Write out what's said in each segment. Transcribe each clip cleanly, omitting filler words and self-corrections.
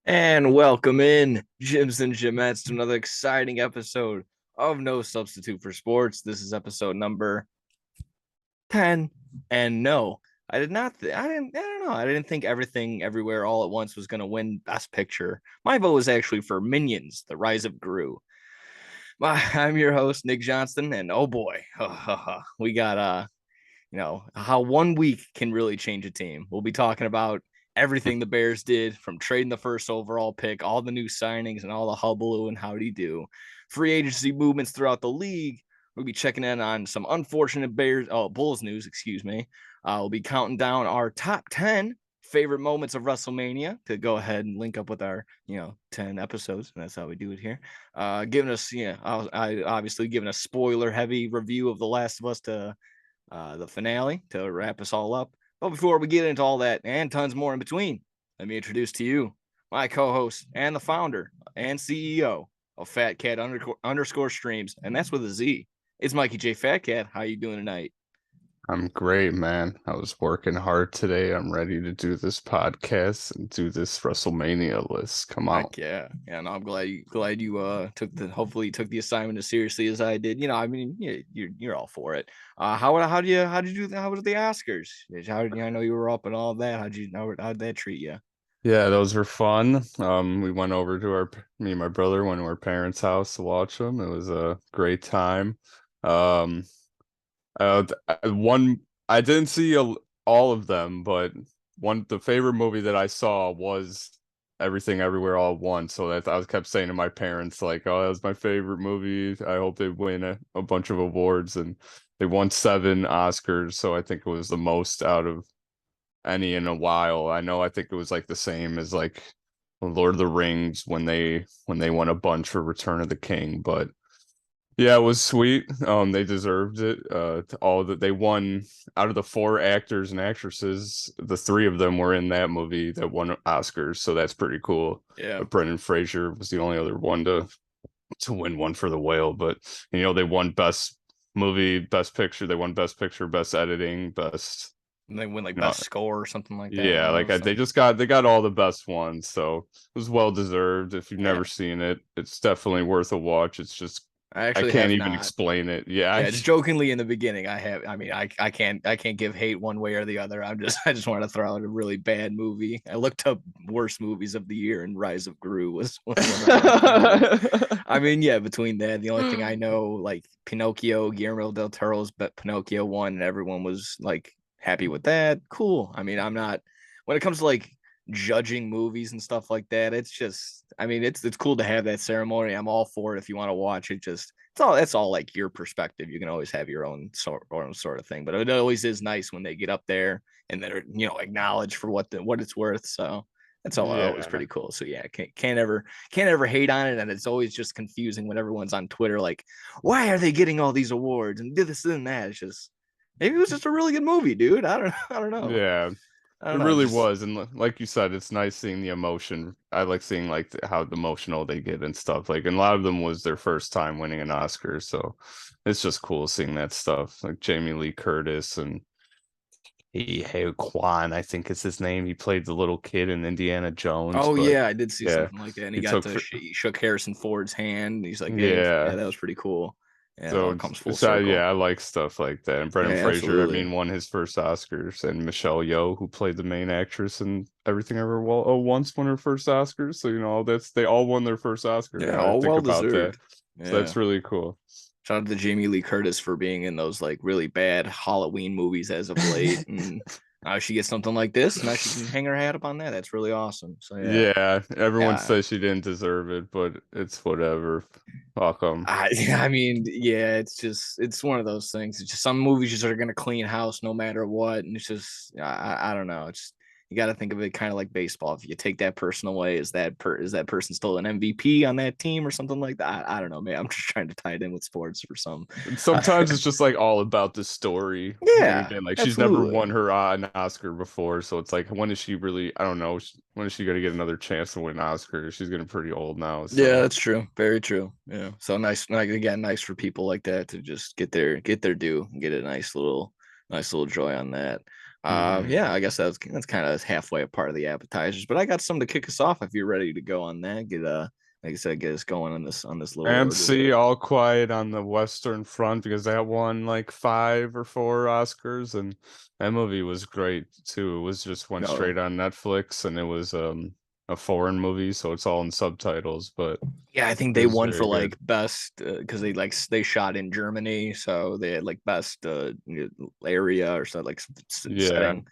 And welcome in, Gyms and Gymettes, to another exciting episode of No Substitute for Sports. This is episode number 10. And no, I did not, I don't know. I didn't think Everything Everywhere All at Once was going to win Best Picture. My vote was actually for Minions, The Rise of Gru. I'm your host, Nick Johnston. And oh boy, we got, how one week can really change a team. We'll be talking about everything the Bears did, from trading the first overall pick, all the new signings and all the hullabaloo and howdy do, free agency movements throughout the league. We'll be checking in on some unfortunate Bulls news, excuse me. We'll be counting down our top 10 favorite moments of WrestleMania to go ahead and link up with our, 10 episodes. And that's how we do it here. Giving us, I obviously giving a spoiler heavy review of The Last of Us to the finale to wrap us all up. But before we get into all that and tons more in between, let me introduce to you my co-host and the founder and CEO of Fat Cat underscore streams, and that's with a Z. It's Mikey J. Fat Cat. How you doing tonight? I'm great, man. I was working hard today. I'm ready to do this podcast and do this WrestleMania list. Come on. Heck yeah, yeah. No, I'm glad you hopefully took the assignment as seriously as I did. Yeah, you're all for it. How did you do that? How was the Oscars? I know you were up and all that. How'd that treat you? Yeah, those were fun. We went over to me and my brother went to our parents' house to watch them. It was a great time. Um, one I didn't see all of them, but the favorite movie that I saw was Everything Everywhere All at Once. So that I was kept saying to my parents, like, "Oh, that was my favorite movie. I hope they win a bunch of awards." And they won 7 Oscars, so I think it was the most out of any in a while. I think it was like the same as like Lord of the Rings when they won a bunch for Return of the King, but yeah, it was sweet. They deserved it. All that they won out of the 4 actors and actresses, the 3 of them were in that movie that won Oscars, so that's pretty cool. Yeah. But Brendan Fraser was the only other one to win one for The Whale. But they won Best Movie, Best Picture. They won Best Picture, Best Editing, Best. And they win like You know, best score or something like that. yeah, like So they got all the best ones, so it was well deserved. If you've yeah, never seen it, it's definitely worth a watch. It's just I I actually can't have even not. explain it. Yeah, Yeah, just jokingly in the beginning, I have. I mean, I can't give hate one way or the other. I just want to throw out a really bad movie. I looked up worst movies of the year, and Rise of Gru was one of them. So, I mean, yeah, between that, the only thing I know, like Pinocchio, Guillermo del Toro's, but Pinocchio won, and everyone was like happy with that. Cool. I mean, I'm not when it comes to like judging movies and stuff like that. It's just, I mean, it's cool to have that ceremony. I'm all for it if you want to watch it. Just it's all like your perspective. You can always have your own sort of thing, but it always is nice when they get up there and they're acknowledged for what it's worth. So that's all always yeah. pretty cool. So yeah, can't ever hate on it, and it's always just confusing when everyone's on Twitter like, why are they getting all these awards and did this and that? It's just maybe it was just a really good movie, dude. I don't know. Yeah, I it don't know. really Just was. And like you said, it's nice seeing the emotion. I like seeing like how emotional they get and stuff. Like, and a lot of them was their first time winning an Oscar, so it's just cool seeing that stuff. Like Jamie Lee Curtis and Hey Kwan, I think is his name. He played the little kid in Indiana Jones, oh but yeah, I did see yeah, something like that, and he he got took to for he shook Harrison Ford's hand. And he's like, hey, yeah, yeah. that was pretty cool. Yeah, it all So, comes full yeah, circle. I like stuff like that. And Brendan Yeah, Fraser, I absolutely. mean, won his first Oscars, and Michelle Yeoh, who played the main actress in Everything Ever Well, oh, once won her first Oscars. So, that's they all won their first Oscar. Yeah, Now I all think well about that. deserved. So Yeah. that's really cool. Shout out to Jamie Lee Curtis for being in those like really bad Halloween movies as of late. And now she gets something like this. Now she can hang her hat up on that. That's really awesome. So yeah. Yeah, everyone Yeah. says she didn't deserve it, but it's whatever. Welcome. I mean, yeah, it's one of those things. It's just some movies just are gonna clean house no matter what. And it's just I don't know. It's you got to think of it kind of like baseball. If you take that person away, is that person still an MVP on that team or something like that? I don't know, man. I'm just trying to tie it in with sports for some. And Uh, sometimes it's just like all about the story. Like yeah, again, like she's never absolutely. won an Oscar before, so it's like when is she really? I don't know. When is she gonna get another chance to win an Oscar? She's getting pretty old now, Yeah, so that's true. Very true. Yeah. So nice, like again, nice for people like that to just get their due and get a nice little joy on that. Hmm. Yeah, I guess that's kind of halfway a part of the appetizers, but I got some to kick us off if you're ready to go on that. Get like I said, get us going on this little order. AMC All Quiet on the Western Front because that won like 5 or 4 Oscars, and that movie was great too. It was just went No, straight on Netflix, and it was a foreign movie, so it's all in subtitles, but yeah, I think it they was won for very good. like best because they shot in Germany, so they had like best area or so like Yeah, setting,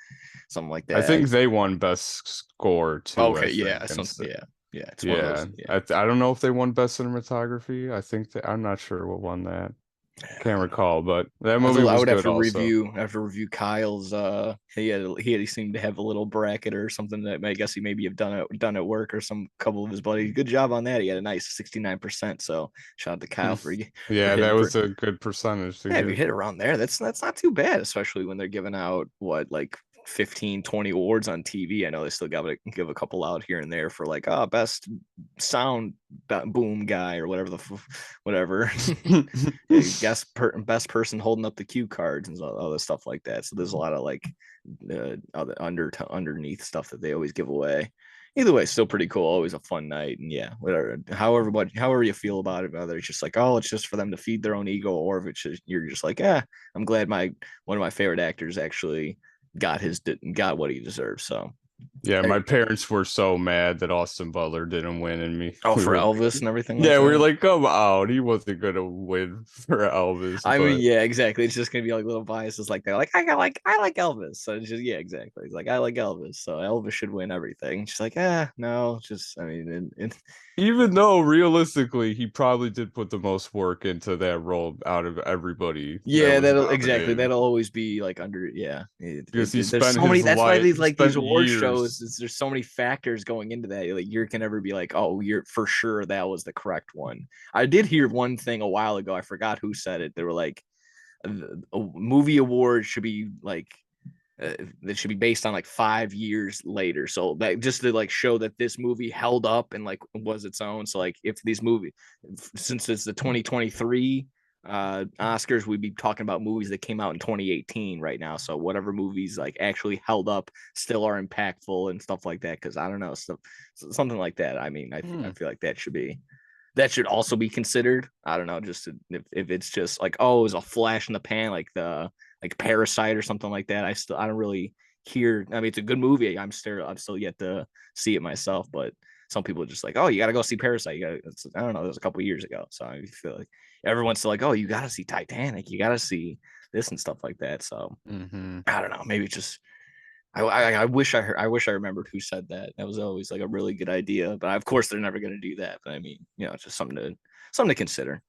something like I that. think they won best score too, I Okay, think. yeah, And something, yeah, yeah. It's one of yeah, those, yeah. I don't know if they won best cinematography. I think that I'm not sure what won that. I Can't don't know. recall, but that I, movie I was would good also. have to review Kyle's. He seemed to have a little bracket or something that I guess he maybe have done at work or some couple of his buddies. Good job on that. He had a nice 69%. So shout out to Kyle for Yeah, that hitting was a good percentage to yeah, if you get. hit around there, that's not too bad, especially when they're giving out what like 15, 20 awards on TV. I know they still got to give a couple out here and there for like best sound boom guy or whatever whatever. Best person holding up the cue cards and other stuff like that. So there's a lot of like other underneath stuff that they always give away. Either way, still pretty cool. Always a fun night, and yeah, whatever. However you feel about it, whether it's just like, oh, it's just for them to feed their own ego, or if it's just you're just like, yeah, I'm glad one of my favorite actors actually got what he deserves. So Yeah, there my you go. parents were so mad that Austin Butler didn't win, and me. Oh, We for were like, Elvis and everything like yeah, we were that. like, come out. He wasn't gonna win for Elvis, I mean, but yeah, exactly. It's just gonna be like little biases like that. Like I like Elvis, so it's just yeah, exactly. It's like I like Elvis, so Elvis should win everything. She's like, no, just I mean, even though realistically he probably did put the most work into that role out of everybody that yeah, was that'll exactly. nominated That'll always be like under. Yeah, because he there's spent so many. his That's why life, these he like these spent award shows. years. There's so many factors going into that. Like you can never be like, oh, you're for sure that was the correct one. I did hear one thing a while ago. I forgot who said it. They were like, a movie award should be like that should be based on like 5 years later. So that just to like show that this movie held up and like was its own. So like if these movie since it's the 2023 Oscars, we'd be talking about movies that came out in 2018 right now. So whatever movies like actually held up still are impactful and stuff like that. Cause I don't know, something like that. I mean, I Hmm. feel like that should also be considered. I don't know, just if it's just like, oh, it was a flash in the pan, like the like Parasite or something like that. I don't really hear. I mean, it's a good movie. I'm still yet to see it myself, but some people are just like, oh, you got to go see Parasite. I don't know. It was a couple of years ago, so I feel like everyone's still like, oh, you got to see Titanic. You got to see this and stuff like that. So Mm-hmm. I don't know. Maybe it's just I wish I remembered who said that. That was always like a really good idea, but of course they're never going to do that. But I mean, it's just something to consider.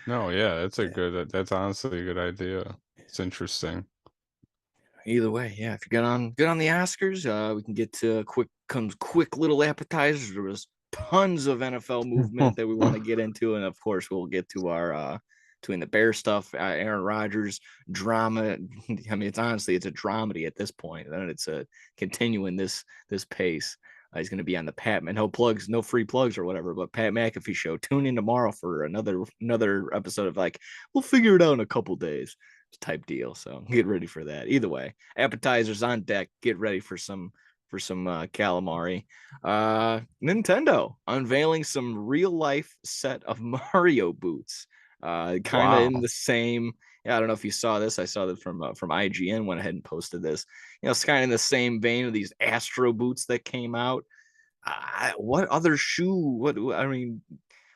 No, yeah, that's a Yeah. good. That's honestly a good idea. It's interesting. Either way, yeah. If you get on the Oscars, we can get to quick little appetizers. There was tons of NFL movement that we want to get into, and of course we'll get to our between the Bear stuff, Aaron Rodgers drama. I mean, it's a dramedy at this point, and it's a continuing this pace. He's going to be on the Pat, no plugs, no free plugs or whatever, but Pat McAfee show. Tune in tomorrow for another episode of like we'll figure it out in a couple days type deal. So get ready for that. Either way, appetizers on deck. Get ready for some calamari. Nintendo unveiling some real life set of Mario boots. Kind of in Wow. the same. Yeah, I don't know if you saw this. I saw that from IGN. Went ahead and posted this. It's kind of in the same vein of these Astro boots that came out. What other shoe? What I mean,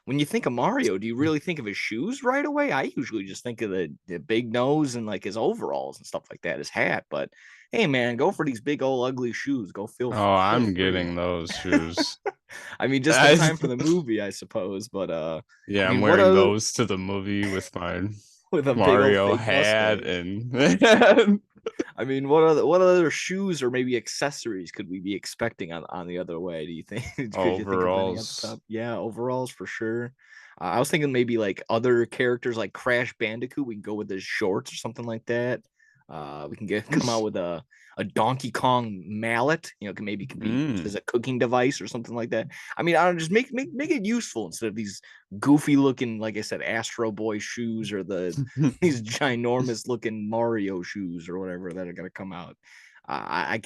when you think of Mario, do you really think of his shoes right away? I usually just think of the big nose and like his overalls and stuff like that, his hat. But hey, man, go for these big old ugly shoes. Go Oh, feel I'm free. getting those shoes. I mean, just in I- time for the movie, I suppose. But I yeah, I'm mean, what wearing a those to the movie with my with a big old Mario fake hat mustache. and I mean, what other shoes or maybe accessories could we be expecting on the other way? Do you think? Could you think of any at the overalls. top? Yeah, overalls for sure. I was thinking maybe like other characters like Crash Bandicoot. We can go with his shorts or something like that. We can come out with a Donkey Kong mallet. Can be used Mm. as a cooking device or something like that. I mean, I don't just make it useful instead of these goofy looking, like I said, Astro Boy shoes or these ginormous looking Mario shoes or whatever that are gonna come out. I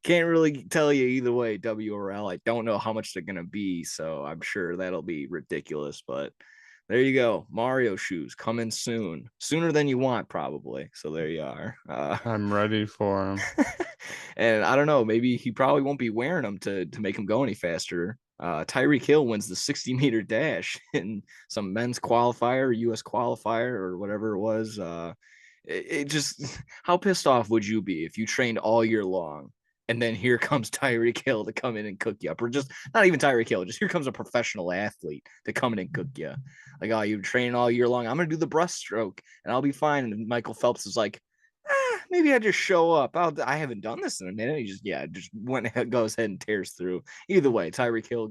can't really tell you either way, W or L. I don't know how much they're gonna be, so I'm sure that'll be ridiculous. But there you go, Mario shoes coming soon, sooner than you want, probably. So there you are. I'm ready for him. And I don't know, maybe he probably won't be wearing them to make him go any faster. Tyreek Hill wins the 60-meter dash in some men's qualifier, U.S. qualifier, or whatever it was. It just, how pissed off would you be if you trained all year long and then here comes Tyreek Hill to come in and cook you up, or just not even Tyreek Hill, just here comes a professional athlete to come in and cook you. Like, oh, you've trained all year long. I'm gonna do the breaststroke and I'll be fine. And Michael Phelps is like, maybe I just show up. I haven't done this in a minute. He just went ahead, goes ahead and tears through. Either way, Tyreek Hill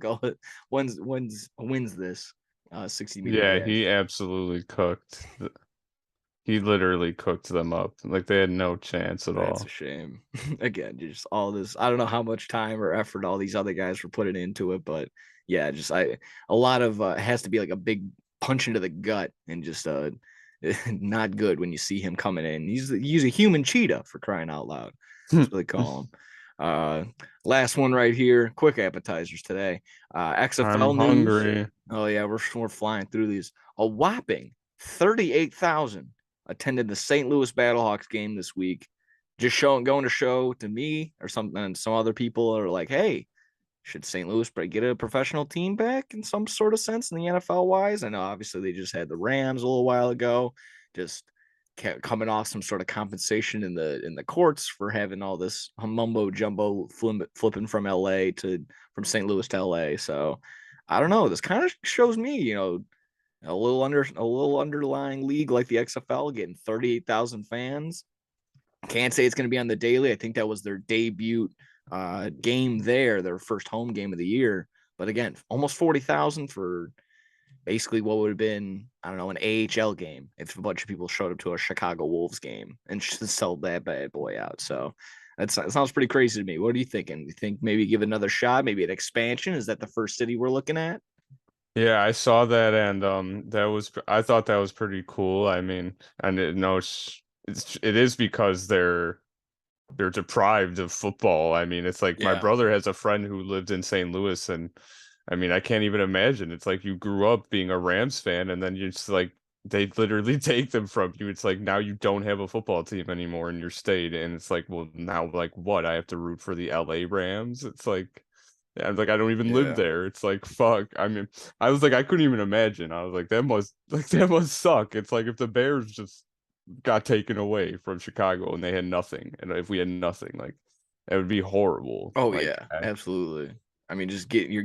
wins this 60-meter Yeah, dash. he absolutely cooked. He literally cooked them up. Like they had no chance at That's a all. shame. Again, just all this. I don't know how much time or effort all these other guys were putting into it, but yeah, just a lot of it has to be like a big punch into the gut and just not good when you see him coming in. He's a human cheetah, for crying out loud. That's what they call him. Uh, Last one right here. Quick appetizers today. I'm XFL news. hungry. Oh yeah, we're flying through these. A whopping 38,000 attended the St. Louis Battlehawks game this week. Just going to show to me or something, and some other people are like, hey, should St. Louis get a professional team back in some sort of sense in the NFL wise? I know obviously they just had the Rams a little while ago, just coming off some sort of compensation in the courts for having all this mumbo jumbo flipping from St. Louis to LA. So I don't know. This kind of shows me, a little underlying league like the XFL getting 38,000 fans. Can't say it's going to be on the daily. I think that was their debut game there, their first home game of the year. But again, almost 40,000 for basically what would have been, I don't know, an AHL game if a bunch of people showed up to a Chicago Wolves game and just sold that bad boy out. So that sounds pretty crazy to me. What are you thinking? You think maybe give another shot, maybe an expansion? Is that the first city we're looking at? Yeah, I saw that and I thought that was pretty cool. I mean, and it is because they're deprived of football. I mean, it's like my Yeah. brother has a friend who lived in St. Louis, and I mean, I can't even imagine. It's like you grew up being a Rams fan, and then you just like they literally take them from you. It's like now you don't have a football team anymore in your state, and it's like, well, now like what? I have to root for the LA Rams. It's like. I'm like, I don't even live Yeah. there. It's like, fuck. I mean, I was like, I couldn't even imagine. I was like, that must suck. It's like if the Bears just got taken away from Chicago and they had nothing, and if we had nothing, like that would be horrible. Oh Like, yeah, absolutely. I mean, just get your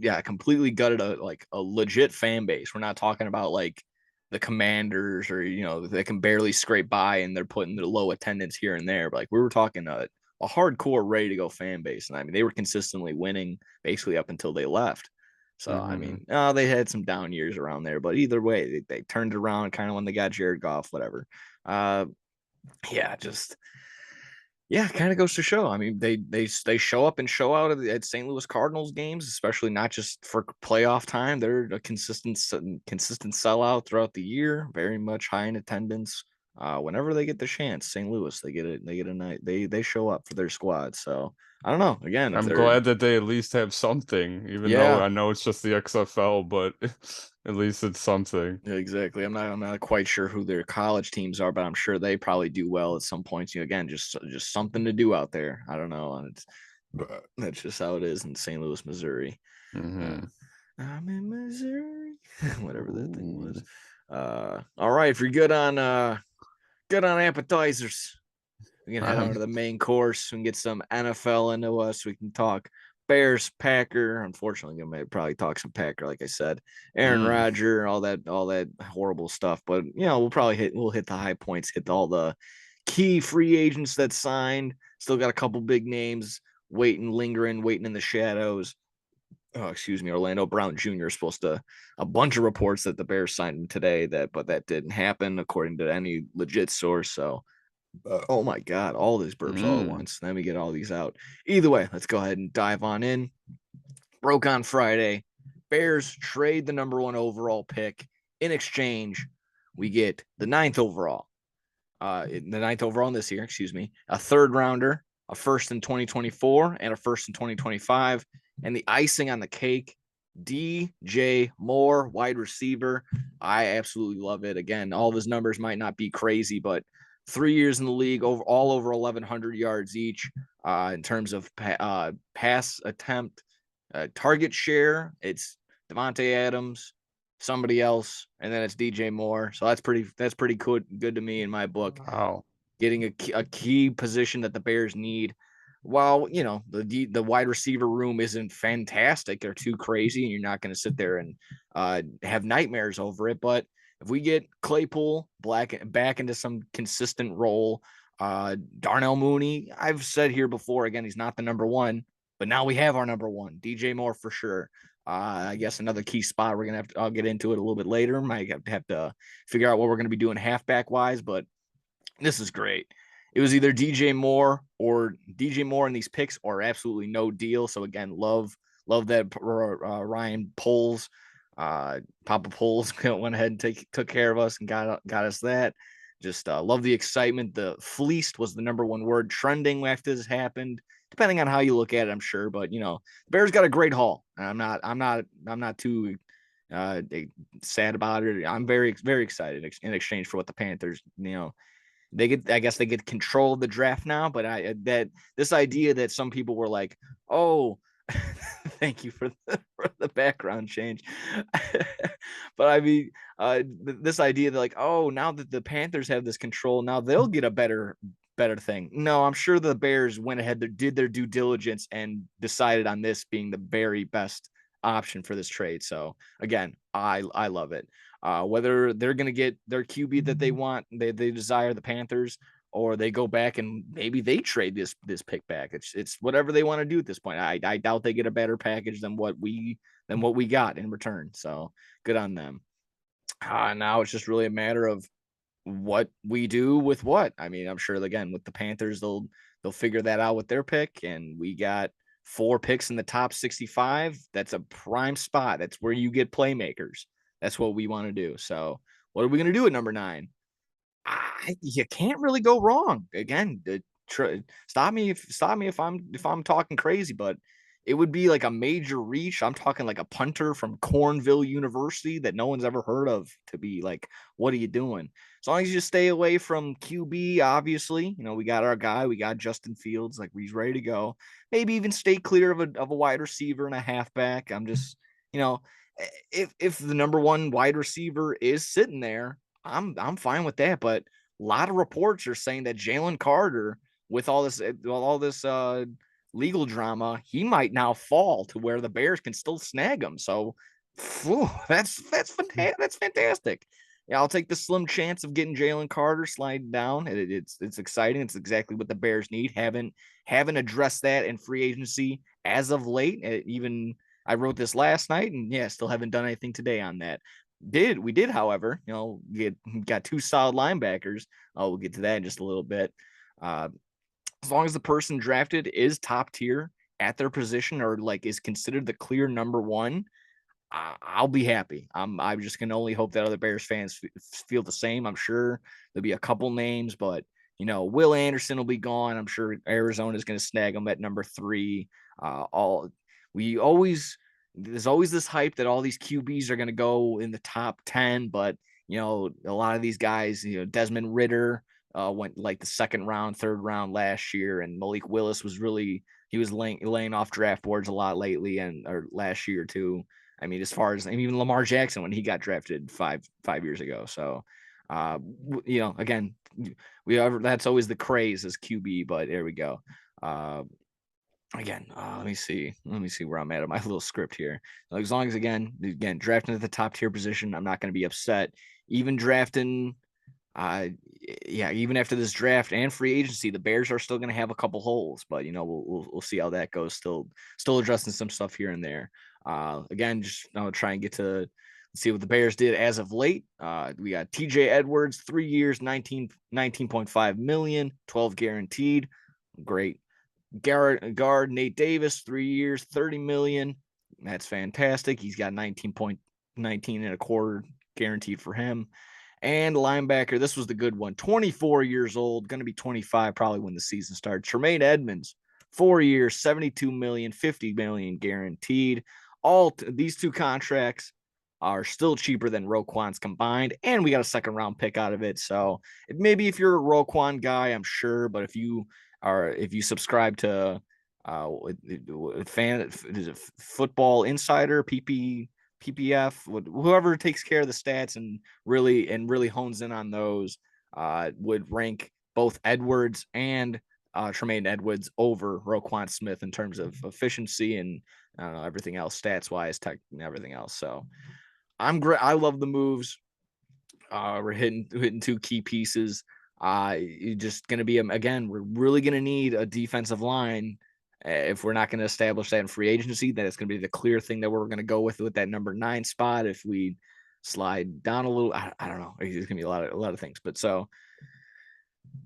yeah, completely gutted a legit fan base. We're not talking about like the Commanders or they can barely scrape by and they're putting the low attendance here and there. But like we were talking a hardcore ready to go fan base, and I mean they were consistently winning basically up until they left. So I hmm mean, they had some down years around there, but either way, they turned it around kind of when they got Jared Goff, whatever. Uh, yeah, just yeah, kind of goes to show. I mean, they show up and show out at St. Louis Cardinals games, especially not just for playoff time. They're a consistent sellout throughout the year. Very much high in attendance. Whenever they get the chance, St. Louis they get a night. They show up for their squad. So I don't know. Again, if I'm they're glad that they at least have something, even though yeah, I know it's just the XFL, but at least it's something. exactly. I'm not quite sure who their college teams are, but I'm sure they probably do well at some points. Again, just something to do out there. I don't know. And that's just how it is in St. Louis, Missouri. Uh, hmm I'm in Missouri, whatever that thing was. Ooh. All right, if you're good on appetizers, we can head on to Um, the main course and get some NFL into us. We can talk Bears, Packer. Unfortunately, we might probably talk some Packer, like I said, Aaron mm. Rodgers, all that horrible stuff. But we'll hit the high points, hit all the key free agents that signed. Still got a couple big names waiting in the shadows. Oh, excuse me, Orlando Brown Jr. is supposed to a bunch of reports that the Bears signed him today, but that didn't happen according to any legit source. So oh my God, all these burps all at Mm. once. Let me get all these out. Either way, let's go ahead and dive on in. Broke on Friday. Bears trade the number one overall pick. In exchange, we get the ninth overall. The ninth overall in this year, excuse me, a third rounder a first in 2024 and a first in 2025. And the icing on the cake, DJ Moore, wide receiver. I absolutely love it. Again, all of his numbers might not be crazy, but 3 years in the league, all over 1,100 yards each. In terms of pass attempt, target share, it's Devontae Adams, somebody else, and then it's DJ Moore. So that's pretty good to me in my book. Wow. Getting a key position that the Bears need. While the wide receiver room isn't fantastic, they're too crazy, and you're not going to sit there and have nightmares over it. But if we get Claypool back into some consistent role, Darnell Mooney, I've said here before, again, he's not the number one, but now we have our number one, DJ Moore for sure. I guess another key spot we're gonna I'll get into it a little bit later. Might have to figure out what we're gonna be doing halfback wise, but this is great. It was either DJ Moore and these picks are absolutely no deal. So again, love that Ryan Poles, Papa Poles went ahead and took care of us and got us that. Just love the excitement. The fleeced was the number one word trending after this happened. Depending on how you look at it, I'm sure, but the Bears got a great haul. I'm not too sad about it. I'm very, very excited in exchange for what the Panthers, I guess they get control of the draft now, but this idea that some people were like, oh, thank you for the background change. But I mean, this idea that like, oh, now that the Panthers have this control, now they'll get a better thing. No, I'm sure the Bears went ahead, did their due diligence and decided on this being the very best option for this trade. So again, I love it. Whether they're going to get their QB that they want, they desire, the Panthers, or they go back and maybe they trade this pick back. It's whatever they want to do at this point. I doubt they get a better package than what we got in return. So good on them. Now it's just really a matter of what we do with what. I mean, I'm sure again with the Panthers, they'll figure that out with their pick, and we got 4 picks in the top 65. That's a prime spot. That's where you get playmakers. That's what we want to do. So what are we going to do at number 9? You can't really go wrong. Again, stop me if I'm talking crazy, but it would be like a major reach. I'm talking like a punter from Cornville University that no one's ever heard of to be like, what are you doing? As long as you stay away from QB, obviously, we got our guy, we got Justin Fields, like he's ready to go. Maybe even stay clear of a wide receiver and a halfback. I'm just, if the number one wide receiver is sitting there, I'm fine with that. But a lot of reports are saying that Jalen Carter, with all this legal drama, he might now fall to where the Bears can still snag him. So that's fantastic. Yeah, I'll take the slim chance of getting Jalen Carter sliding down. It's exciting. It's exactly what the Bears need. Haven't addressed that in free agency as of late. Even I wrote this last night, and still haven't done anything today on that. We did, however, got 2 solid linebackers. We'll get to that in just a little bit. As long as the person drafted is top tier at their position or like is considered the clear number one, I'll be happy. I'm just can only hope that other Bears fans feel the same. I'm sure there'll be a couple names, but Will Anderson will be gone. I'm sure Arizona is going to snag him at number 3. There's always this hype that all these QBs are going to go in the top 10, but a lot of these guys, Desmond Ridder went like the 2nd round, 3rd round last year, and Malik Willis was laying off draft boards a lot lately or last year too. I mean, as far as even Lamar Jackson when he got drafted five years ago. So, again, that's always the craze as QB, but there we go. Again, let me see where I'm at on my little script here. As long as again drafting at the top tier position, I'm not going to be upset. Even drafting, even after this draft and free agency, the Bears are still going to have a couple holes, but we'll see how that goes. Still adjusting some stuff here and there. Again, just try and get to see what the Bears did as of late. We got TJ Edwards, 3 years, 19.5 million, 12 guaranteed. Great. Guard Nate Davis, 3 years, 30 million. That's fantastic. He's got 19 and a quarter guaranteed for him. And linebacker, this was the good one. 24 years old, going to be 25 probably when the season starts. Tremaine Edmonds, 4 years, 72 million, 50 million guaranteed. These two contracts are still cheaper than Roquan's combined, and we got a second round pick out of it. So maybe if you're a Roquan guy, I'm sure, but if you subscribe to Football Insider, PPF, whoever takes care of the stats and really hones in on those, would rank both Edwards and Tremaine Edwards over Roquan Smith in terms of efficiency and everything else, stats wise, tech, and everything else. So I'm great. I love the moves. We're hitting two key pieces. You're just going to be again. We're really going to need a defensive line. If we're not going to establish that in free agency, then it's going to be the clear thing that we're going to go with that number 9 spot. If we slide down a little, I don't know. There's going to be a lot of things. But so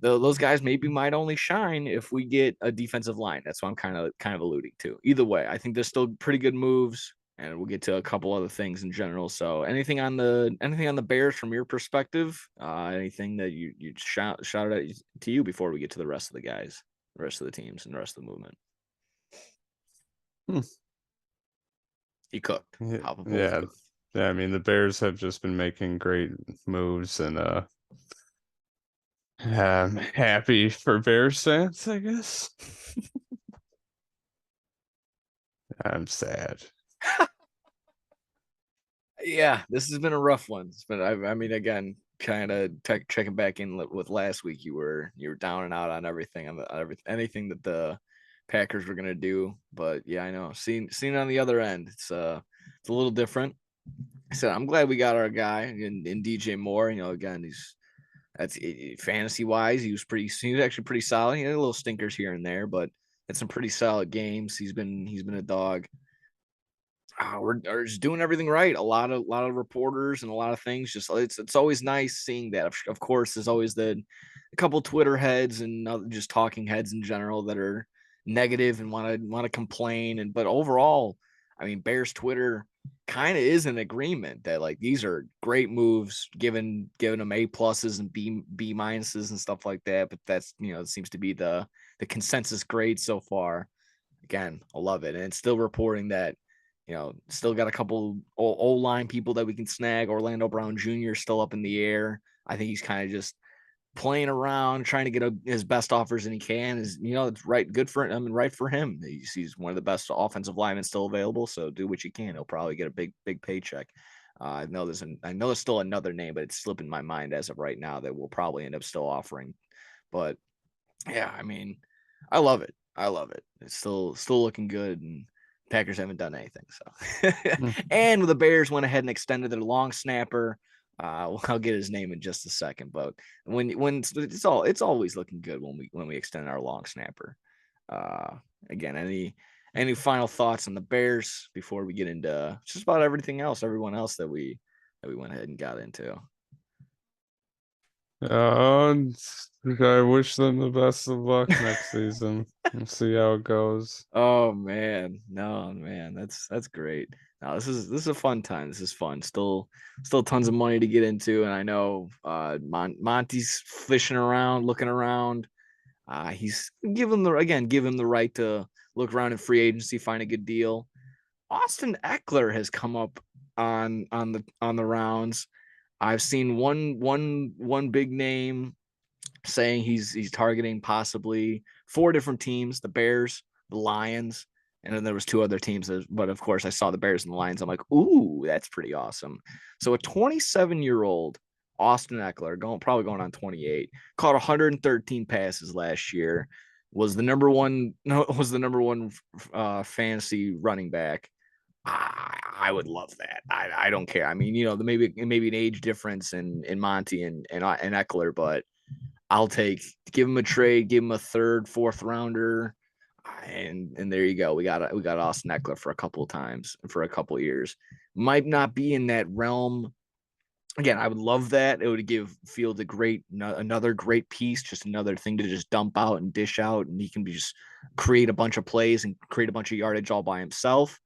those guys maybe might only shine if we get a defensive line. That's what I'm kind of alluding to. Either way, I think there's still pretty good moves, and we'll get to a couple other things in general. So anything on the Bears from your perspective? Anything that you shouted at to you before we get to the rest of the guys, the rest of the teams, and the rest of the movement? He cooked. Yeah. Yeah, I mean the Bears have just been making great moves, and I'm happy for Bears fans, I guess. I'm sad. Yeah, this has been a rough one. But I mean, again, kind of checking back in with last week. You were down and out on everything, on anything that the Packers were gonna do. But yeah, I know. Seeing on the other end, it's a little different. So I'm glad we got our guy in DJ Moore. Again, that's fantasy wise, he was actually pretty solid. He had a little stinkers here and there, but had some pretty solid games. He's been a dog. We're just doing everything right. A lot of reporters and a lot of things. Just it's always nice seeing that. Of course, there's always a couple Twitter heads and just talking heads in general that are negative and want to complain. But overall, I mean, Bears Twitter kind of is in agreement that like these are great moves, giving them A pluses and B minuses and stuff like that. But that's it seems to be the consensus grade so far. Again, I love it, and it's still reporting that still got a couple O-line people that we can snag. Orlando Brown Jr. still up in the air. I think he's kind of just playing around, trying to get his best offers and he can. It's right, good for him. I mean, right for him. He's one of the best offensive linemen still available. So do what you can. He'll probably get a big paycheck. I know there's still another name, but it's slipping my mind as of right now that we'll probably end up still offering. But yeah, I mean, I love it. It's still looking good, and Packers haven't done anything. So, and the Bears went ahead and extended their long snapper. I'll get his name in just a second, but when it's always looking good when we extend our long snapper. Again, any final thoughts on the Bears before we get into just about everyone else that we went ahead and got into? I wish them the best of luck next season. We'll see how it goes. Oh man, no man, that's great. Now this is a fun time. This is fun. Still tons of money to get into, and I know Monty's fishing around, looking around. He's give him the right to look around in free agency, find a good deal. Austin Eckler has come up on the rounds. I've seen one big name saying he's targeting possibly 4 different teams: the Bears, the Lions, and then there was 2 other teams. But of course, I saw the Bears and the Lions. I'm like, ooh, that's pretty awesome. So a 27-year-old Austin Eckler, probably going on 28, caught 113 passes last year. Was the number one fantasy running back. I would love that. I don't care. I mean, maybe an age difference in Monty and Eckler, but I'll give him a trade, give him a 3rd, 4th rounder, and there you go. We got Austin Eckler for a couple of times for a couple of years. Might not be in that realm. Again, I would love that. It would give Fields another great piece, just another thing to just dump out and dish out, and he can just create a bunch of plays and create a bunch of yardage all by himself.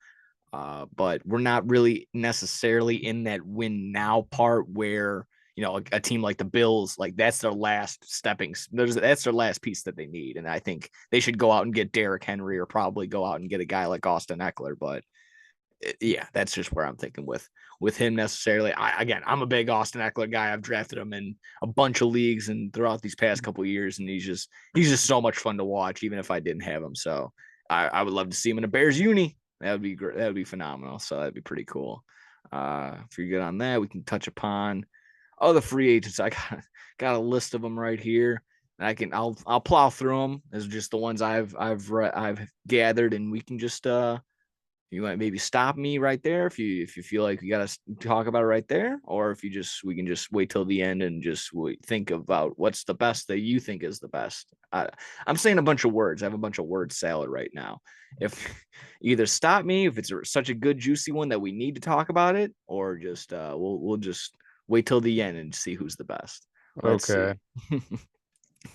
But we're not really necessarily in that win now part where a team like the Bills, like that's their last that's their last piece that they need. And I think they should go out and get Derrick Henry or probably go out and get a guy like Austin Eckler. But yeah, that's just where I'm thinking with him necessarily. I'm a big Austin Eckler guy. I've drafted him in a bunch of leagues and throughout these past couple of years, and he's just so much fun to watch, even if I didn't have him. So I would love to see him in a Bears uni. That would be great. That would be phenomenal. So that'd be pretty cool. If you're good on that, we can touch upon the free agents. I got a list of them right here. I'll plow through them. Those are just the ones I've gathered, and we can just you might maybe stop me right there if you feel like you got to talk about it right there, or if we can just wait till the end and just think about what's the best that you think is the best. I'm saying a bunch of words. I have a bunch of word salad right now. If either stop me if it's such a good juicy one that we need to talk about it, or just we'll just wait till the end and see who's the best. Let's Okay. see.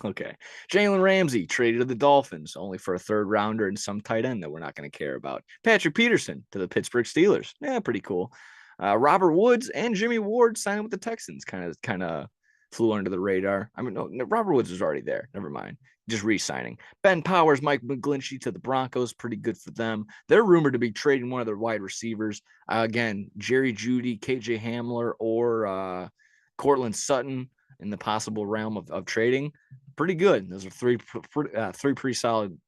Okay. Jalen Ramsey traded to the Dolphins only for a third rounder and some tight end that we're not going to care about. Patrick Peterson to the Pittsburgh Steelers. Yeah, pretty cool. Robert Woods and Jimmy Ward signed with the Texans. Kind of flew under the radar. I mean, no, Robert Woods was already there. Never mind. Just re-signing. Ben Powers, Mike McGlinchey to the Broncos. Pretty good for them. They're rumored to be trading one of their wide receivers. Again, Jerry Jeudy, KJ Hamler, or Cortland Sutton in the possible realm of trading. Pretty good. Those are three pretty solid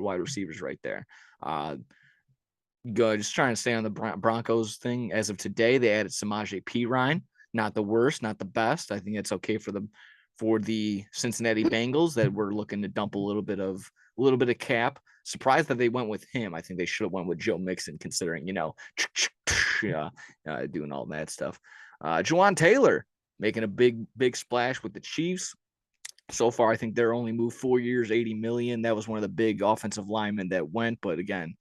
wide receivers right there. Good. Just trying to stay on the Broncos thing. As of today, they added Samaje Perine. Not the worst, not the best. I think it's okay for the Cincinnati Bengals that we're looking to dump a little bit of cap. Surprised that they went with him. I think they should have went with Joe Mixon, considering doing all that stuff. Juwan Taylor making a big splash with the Chiefs. So far, I think they're only moved 4 years, 80 million. That was one of the big offensive linemen that went. But again,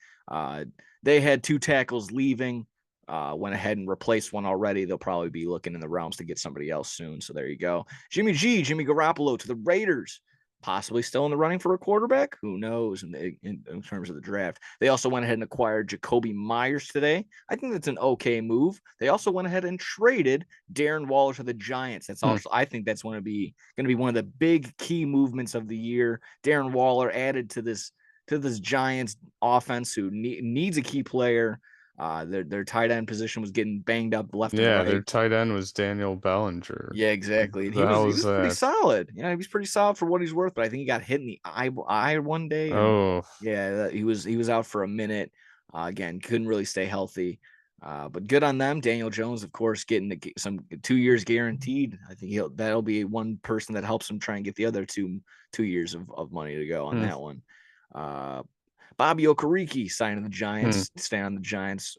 they had 2 tackles leaving. Went ahead and replaced one already. They'll probably be looking in the realms to get somebody else soon. So there you go. Jimmy Garoppolo to the Raiders. Possibly still in the running for a quarterback. Who knows in terms of the draft. They also went ahead and acquired Jacoby Myers today. I think that's an okay move. They also went ahead and traded Darren Waller to the Giants. That's also I think that's going to be one of the big key movements of the year. Darren Waller added to this Giants offense who needs a key player. Their tight end position was getting banged up left and Yeah, right. their tight end was Daniel Bellinger. Yeah, exactly. And he How was was pretty that? solid. Yeah, he was pretty solid for what he's worth. But I think he got hit in the eye one day, and Oh, yeah, he was out for a minute. Again, couldn't really stay healthy. But good on them. Daniel Jones, of course, getting some 2 years guaranteed. I think that'll be one person that helps him try and get the other 2 years of money to go on that one. Bobby Okereke signing the Giants, staying on the Giants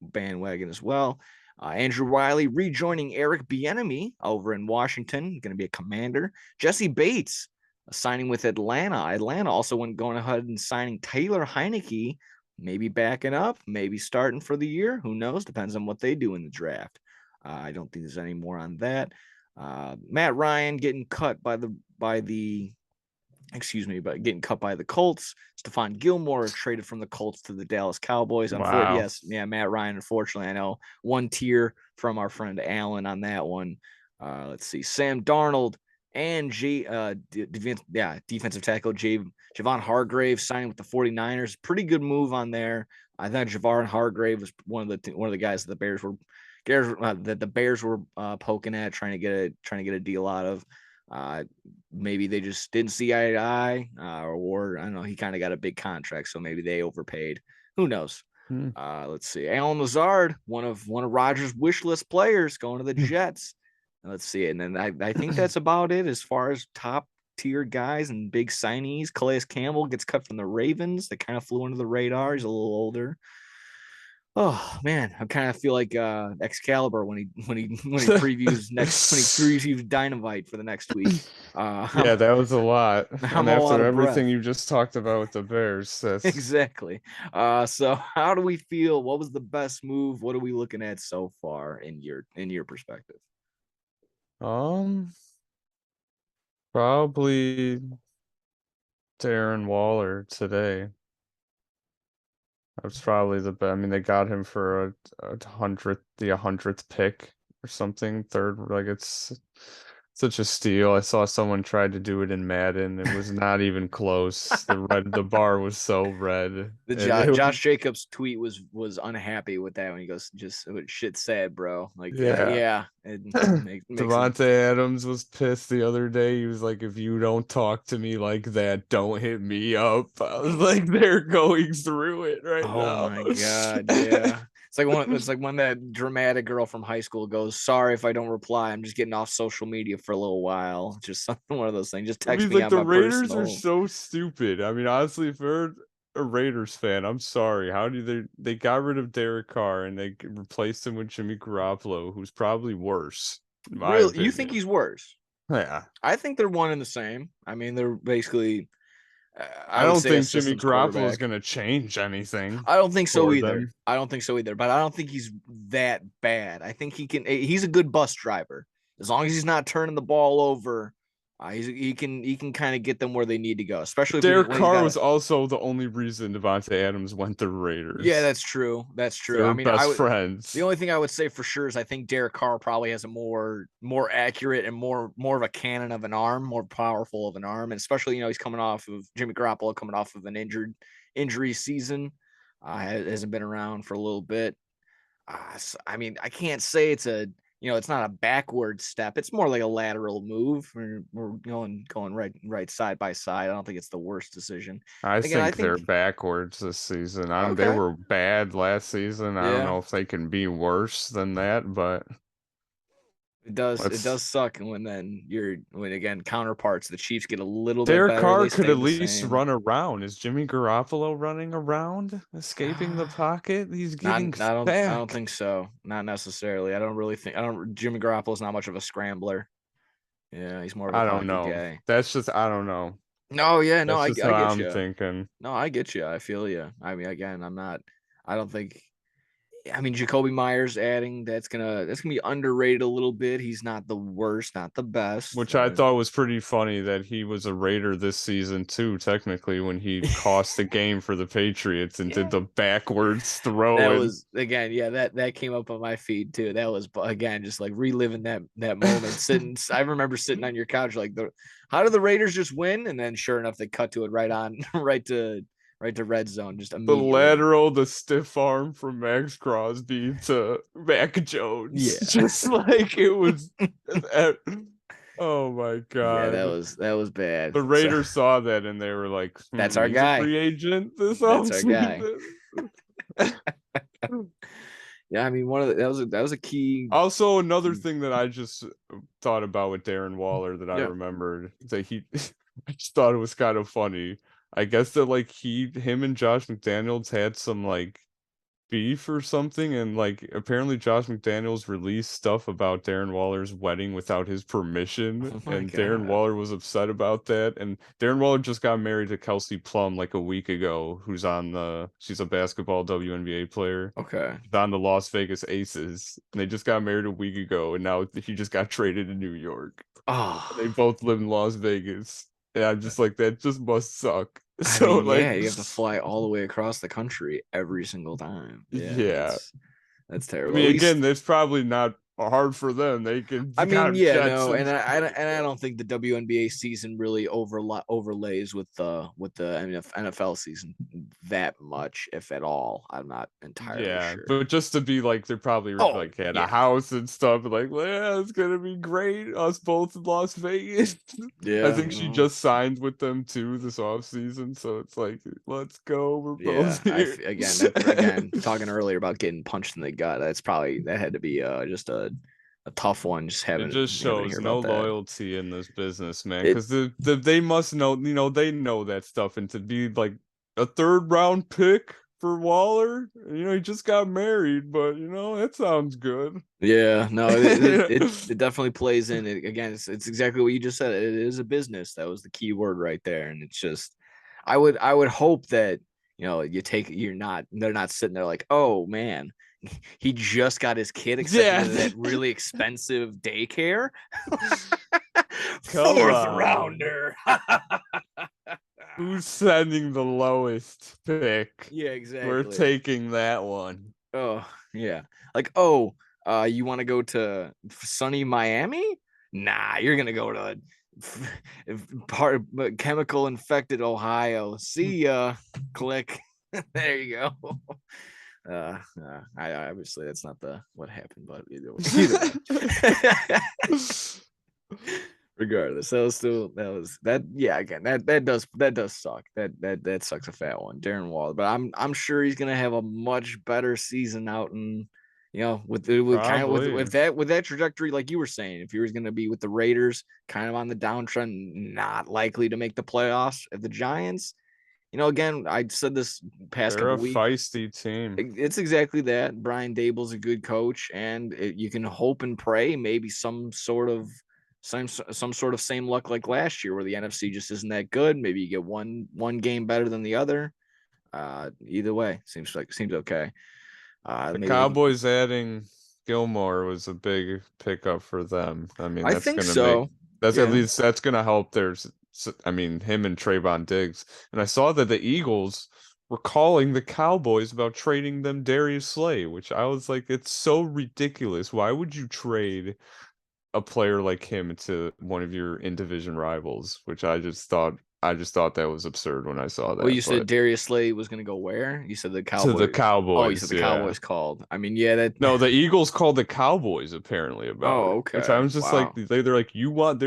bandwagon as well. Andrew Wiley rejoining Eric Bieniemy over in Washington, going to be a Commander. Jesse Bates signing with Atlanta. Atlanta also going ahead and signing Taylor Heineke, maybe backing up, maybe starting for the year. Who knows? Depends on what they do in the draft. I don't think there's any more on that. Matt Ryan getting cut by the but getting cut by the Colts. Stephon Gilmore traded from the Colts to the Dallas Cowboys. wow. Matt Ryan. Unfortunately, I know one tier from our friend Allen on that one. Let's see, Sam Darnold and defensive tackle Javon Hargrave signing with the 49ers. Pretty good move on there. I thought Javon Hargrave was one of the guys that the Bears were poking at, trying to get a deal out of. Maybe they just didn't see eye to eye, or I don't know. He kind of got a big contract, so maybe they overpaid. Who knows? Let's see. Alan Lazard, one of Rodgers' wish list players, going to the Jets. Let's see. And then I think that's about it as far as top tier guys and big signees. Calais Campbell gets cut from the Ravens. That kind of flew under the radar. He's a little older. Oh man, I kind of feel like Excalibur when he previews Dynamite for the next week. Yeah, that was a lot. I'm And all out after of breath. everything you just talked about with the Bears, that's Exactly. So how do we feel? What was the best move? What are we looking at so far in your perspective? probably Darren Waller today. That's probably the best. I mean, they got him for the 100th pick or something. Third, like it's such a steal. I saw someone tried to do it in Madden. It was not even close. The bar was so red. The It was, Josh Jacobs tweet was unhappy with that when he goes, just shit's sad, bro. Like, yeah. yeah, it makes it. Devontae Adams was pissed the other day. He was like, "If you don't talk to me like that, don't hit me up." I was like, "They're going through it right Oh now." my god, yeah. It's like when that dramatic girl from high school goes, "Sorry if I don't reply. I'm just getting off social media for a little while." Just something one of those things. Just I text mean, me like on the my Raiders are personal. so stupid. I mean, honestly, if you're a Raiders fan, I'm sorry. How do they got rid of Derek Carr and they replaced him with Jimmy Garoppolo, who's probably worse, in my Real, you think opinion. he's worse? Yeah. I think they're one and the same. I mean, they're basically, I I would don't say, a think Jimmy systems Garoppolo is quarterback. going to change anything I don't think so for either. them. I don't think so either. But I don't think he's that bad. I think he can. He's a good bus driver as long as he's not turning the ball over. He can kind of get them where they need to go, especially if Derek when he's Carr got was a. also the only reason Devontae Adams went to Yeah, Raiders. that's true. That's They true. I were mean, I best would. The friends. only thing I would say for sure is I think Derek Carr probably has a more accurate and more of a cannon of an arm, more powerful of an arm, and especially he's coming off of Jimmy Garoppolo coming off of an injury season, hasn't been around for a little bit. I mean, I can't say it's not a backward step. It's more like a lateral move. We're going right side by side. I don't think it's the worst decision. I Again, I think they're think backwards this season. They okay, were bad last season. I don't yeah. know if they can be worse than that, but It does let's. suck when again counterparts the Chiefs get a little bit Derek better, Carr they could stay at the least same. run around. Is Jimmy Garoppolo running around, escaping the pocket? He's Not getting I don't sacked. think so. Not necessarily. I don't really think I don't Jimmy Garoppolo's not much of a scrambler. Yeah, he's more of a I don't pocket know. guy. That's just I don't know. No, yeah, no, That's I just how I get I'm you. thinking. No, I get you. I feel you. I mean, again, I'm not. I don't think. I mean, Jacoby Myers adding that's gonna be underrated a little bit. He's not the worst, not the best. Which I thought was pretty funny that he was a Raider this season too, technically, when he cost the game for the Patriots and did Yeah. the backwards That throw and was again, yeah, that came up on my feed too. That was again just like reliving that moment. I remember sitting on your couch like how did the Raiders just win? And then sure enough, they cut to it right on right to red zone just the immediately. lateral, the stiff arm from Max Crosby to Mac Jones. Yeah. Just like it was. Oh my Yeah, that God. was that was bad. The So Raiders saw that and they were like, that's our he's a guy. free agent this That's our guy. offseason. Yeah, I mean that was a key. Also, another thing that I just thought about with Darren Waller that I Yeah. remembered that I just thought it was kind of funny. I guess that like him and Josh McDaniels had some like beef or something, and like apparently Josh McDaniels released stuff about Darren Waller's wedding without his permission, Oh my and Darren god. Waller was upset about that. And Darren Waller just got married to Kelsey Plum like a week ago, she's a basketball WNBA player. Okay. She's on the Las Vegas Aces, and they just got married a week ago, and now he just got traded to New York. They Oh, both live in Las Vegas. And I'm just like, that just must suck. I So mean, like, yeah, you have to fly all the way across the country every single time. Yeah, yeah. that's I terrible. At mean, again, least that's probably not hard for them. They I mean, got yeah, jets no, and and I don't think the WNBA season really overlays with the NFL season that much, if at all. I'm not entirely yeah, sure. but just to be like, they probably Oh, like had a yeah, house and stuff. Like, well, yeah, it's gonna be great. Us both in Las Vegas. I yeah, think she just signed with them too this off season, so it's like, let's go. We're yeah. both here. Again, that again talking earlier about getting punched in the gut. That had to be just a tough one. Just It having just having to hear shows no about that. loyalty in this business, man. It Because they must know, they know that stuff, and to be like a third round pick for Waller, he just got married, but that sounds good. Yeah, no, it Yeah. it, it definitely plays in. Again, it's exactly what you just said. It is a business. That was the key word right there. And it's just, I would hope that they're not sitting there like, oh man, he just got his kid accepted Yeah. into that really expensive daycare. Come Fourth on. rounder. Who's sending the lowest pick? Yeah, We're exactly. taking that one. Oh, yeah. Like, oh, You want to go to sunny Miami? Nah, you're gonna go to part chemical infected Ohio. See ya. Click. There you go. I obviously that's not what happened, but either way. Regardless, that. Yeah, again, that does suck. That sucks a fat one, Darren Waller. But I'm sure he's gonna have a much better season out in, with kind of Probably. with that trajectory, like you were saying, if he was gonna be with the Raiders, kind of on the downtrend, not likely to make the playoffs. If the Giants, again, I said this past They're a couple weeks. feisty team. It's exactly that. Brian Dable's a good coach, and you can hope and pray maybe some sort of same luck like last year, where the NFC just isn't that good. Maybe you get one game better than the other. Either way, seems okay. The Maybe they can. Cowboys adding Gilmore was a big pickup for them. I mean, I that's think gonna make so. that's at Yeah. least that's gonna help I mean, him and Trayvon Diggs. And I saw that the Eagles were calling the Cowboys about trading them Darius Slay, which I was like, it's so ridiculous. Why would you trade a player like him to one of your in-division rivals? Which I just thought that was absurd when I saw Well, you that. said But Darius Slay was going to go where? You said the to the Cowboys. Oh, you said Cowboys, the yeah. Cowboys called. I mean, yeah, that. No, the Eagles called the Cowboys apparently about Oh, it, which okay. I'm just like Wow. they're like you want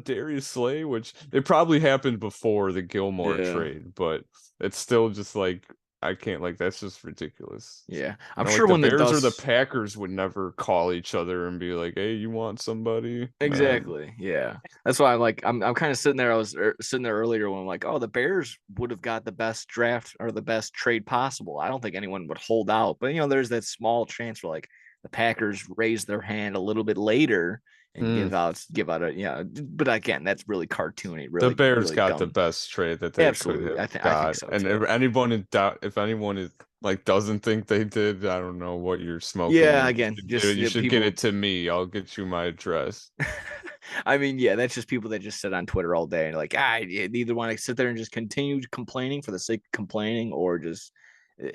Darius Slay, which it probably happened before the Gilmore Yeah. trade, but it's still just like I can't like that's just ridiculous. Yeah. You I'm know, like sure the when the Bears or the dust. Packers would never call each other and be like, "Hey, you want somebody?" Exactly. Yeah. That's why I'm kind of sitting there. I was sitting there earlier when I'm like, oh, the Bears would have got the best draft or the best trade possible. I don't think anyone would hold out, but there's that small chance where like the Packers raise their hand a little bit later and Hmm. give out a but again, that's really cartoony, The really, Bears really got the dumb. best trade that they could Absolutely. have I think got. so And too. if anyone is like doesn't think they did, I don't know what you're smoking Yeah, and you again, should do just it. You should get people. it to me. I'll get you my address. I mean, yeah, that's just people that just sit on Twitter all day and like, they either want to sit there and just continue complaining for the sake of complaining, or just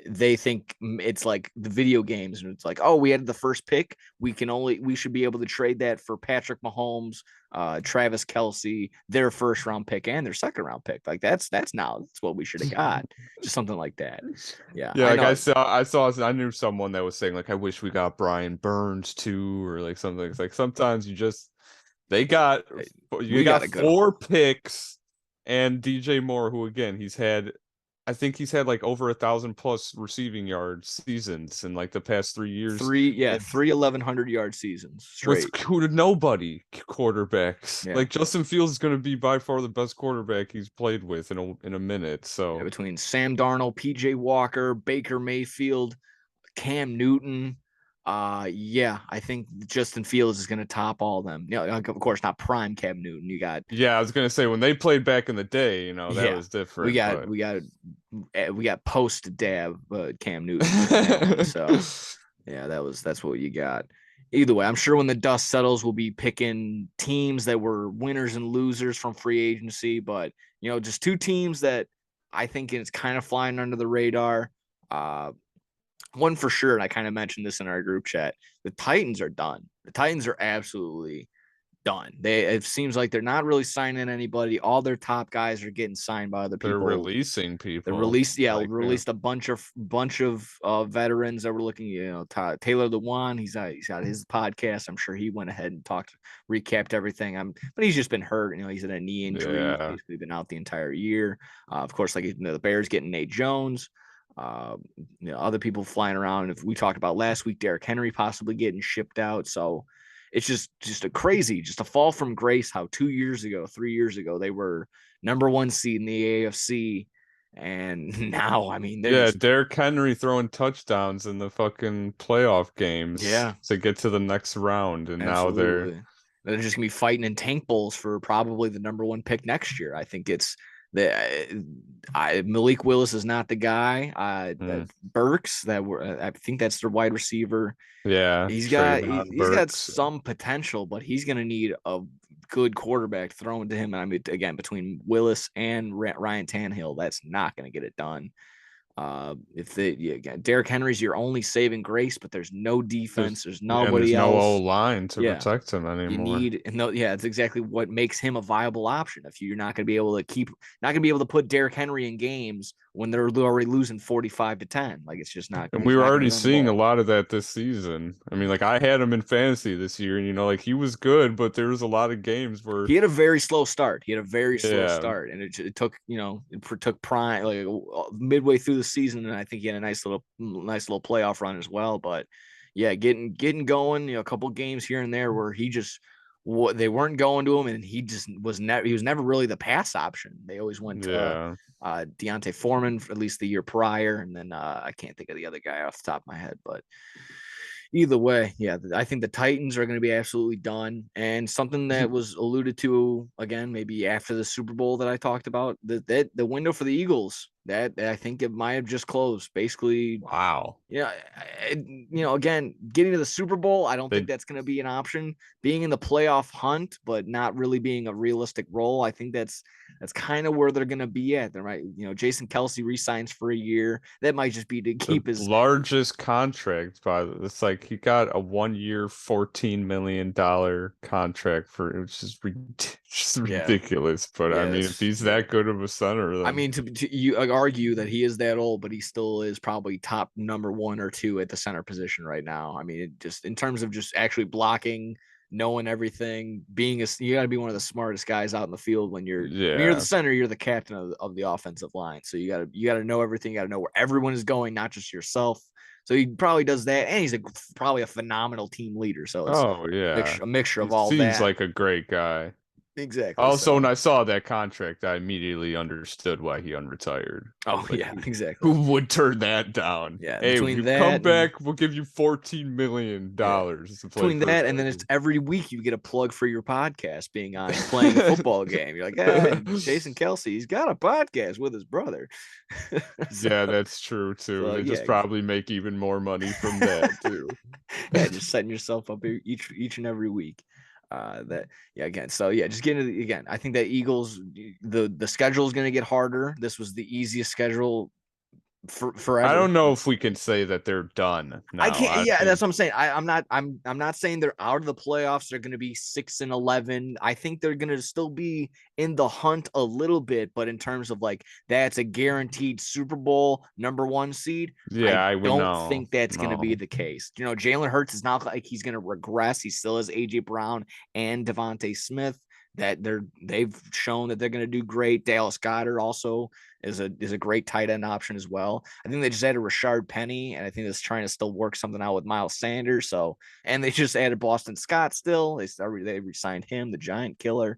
they think it's like the video games, and it's like, oh, we had the first pick, we should be able to trade that for Patrick Mahomes, Travis Kelsey, their first round pick and their second round pick. Like that's what we should have got, just something like that. Yeah, Yeah, I like know. I knew someone that was saying like I wish we got Brian Burns too, or like something. It's like sometimes they got you We got got a good. 4 picks and DJ Moore, who again I think he's had like over 1,000+ receiving yard seasons in like the past 3 years, and Three 1,100-yard seasons with straight. who to nobody quarterbacks. Yeah. Like Justin Fields is going to be by far the best quarterback he's played with in a minute. Yeah, So between Sam Darnold, PJ Walker, Baker Mayfield, Cam Newton. Yeah, I think Justin Fields is going to top all of them. Like, of course, not prime Cam Newton. You got, yeah, I was going to say when they played back in the day, that yeah, was different, but we got post dab Cam Newton in that one. So yeah, that's what you got. Either way, I'm sure when the dust settles, we'll be picking teams that were winners and losers from free agency. But just two teams that I think it's kind of flying under the radar. Uh, One for sure, and I kind of mentioned this in our group chat. The Titans are done. The Titans are absolutely done. It seems like they're not really signing anybody. All their top guys are getting signed by other they're people. releasing They people. released, yeah, Like, released a bunch of veterans that were looking. Taylor Lewan. He's got his podcast. I'm sure he went ahead and recapped everything. But he's just been hurt. He's had a knee injury. He's yeah. basically been out the entire year. Of course, like the Bears getting Nate Jones. Other people flying around. If we talked about last week, Derrick Henry possibly getting shipped out. So it's just a fall from grace. How 2 years ago, 3 years ago, they were number one seed in the AFC, and now I mean they're Yeah, just Derrick Henry throwing touchdowns in the fucking playoff games yeah, to get to the next round, and now absolutely. They're just gonna be fighting in tank bowls for probably the number one pick next year. I think it's the Malik Willis is not the guy. That mm, Burks that were I think that's their wide receiver. yeah, Trayvon He's got Burks. some potential, but he's going to need a good quarterback thrown to him. I mean, again, between Willis and Ryan Tannehill, that's not going to get it done. Again, Derrick Henry's your only saving grace, but there's no defense. There's And there's nobody no O else. line to Yeah. protect him You anymore. need and no, yeah, it's exactly what makes him a viable option. If you're not going to be able to not going to be able to put Derrick Henry in games when they're already losing 45-10, like it's just not. And we He's were not going to already run the seeing a ball. lot of that this season. I mean, like I had him in fantasy this year, and like he was good, but there was a lot of games where He had a very slow start. yeah, And it took it took prime like midway through the season, and I think he had a nice little playoff run as well. But yeah, getting going, a couple games here and there where he just they weren't going to him, and he was never really the pass option. They always went to yeah. Deontay Foreman for at least the year prior, and then I can't think of the other guy off the top of my head, but either way, yeah, I think the Titans are going to be absolutely done. And something that was alluded to again, maybe after the Super Bowl that I talked about, that the window for the Eagles, that I think it might have just closed. Basically, Wow. yeah, again, getting to the Super Bowl, I don't think They that's going to be an option. Being in the playoff hunt, but not really being a realistic role, I think that's kind of where they're going to be at. They might, Jason Kelsey resigns for a year. That might just be to the keep his. largest contract it's like he got a 1 year $14 million contract for which is just Yeah, ridiculous. But I yeah, mean, if that's he's yeah. that good of a center, I then mean, to you argue that he is that old, but he still is probably top number 1 or 2 at the center position right now. I mean, just in terms of just actually blocking, knowing everything, you got to be one of the smartest guys out in the field when you're the yeah. center, you're the captain of the offensive line. So you got to know everything. You got to know where everyone is going, not just yourself. So he probably does that, and he's probably a phenomenal team leader. So it's Oh yeah. a mixture He of all seems that. like a great guy. Exactly. Also, when So, I saw that contract, I immediately understood why he unretired. I oh was like, yeah, exactly. who would turn that down? Yeah, Hey, between you come that and back, we'll give you $14 million yeah, to play between for us. that and then it's every week you get a plug for your podcast being on playing a football game. You're like, Jason Kelsey, he's got a podcast with his brother. so, Yeah, that's true too. so They just yeah, probably make even more money from that too. yeah, just setting yourself up each and every week. That yeah again. So yeah, just getting again. I think that Eagles the schedule is going to get harder. This was the easiest schedule I forever. don't know if we can say that they're done I now. can't. I Yeah, that's think what I'm saying. I'm not saying they're out of the playoffs. They're going to be 6-11. I think they're going to still be in the hunt a little bit, but in terms of like that's a guaranteed Super Bowl #1 seed. yeah, I I would don't know. think that's going to be No. the case. Jalen Hurts is not like he's going to regress. He still has AJ Brown and Devontae Smith. That they've shown that they're going to do great. Dallas Goedert also is a great tight end option as well. I think they just added Rashard Penny, and I think that's trying to still work something out with Miles Sanders. So, and they just added Boston Scott still. They re-signed him, the giant killer.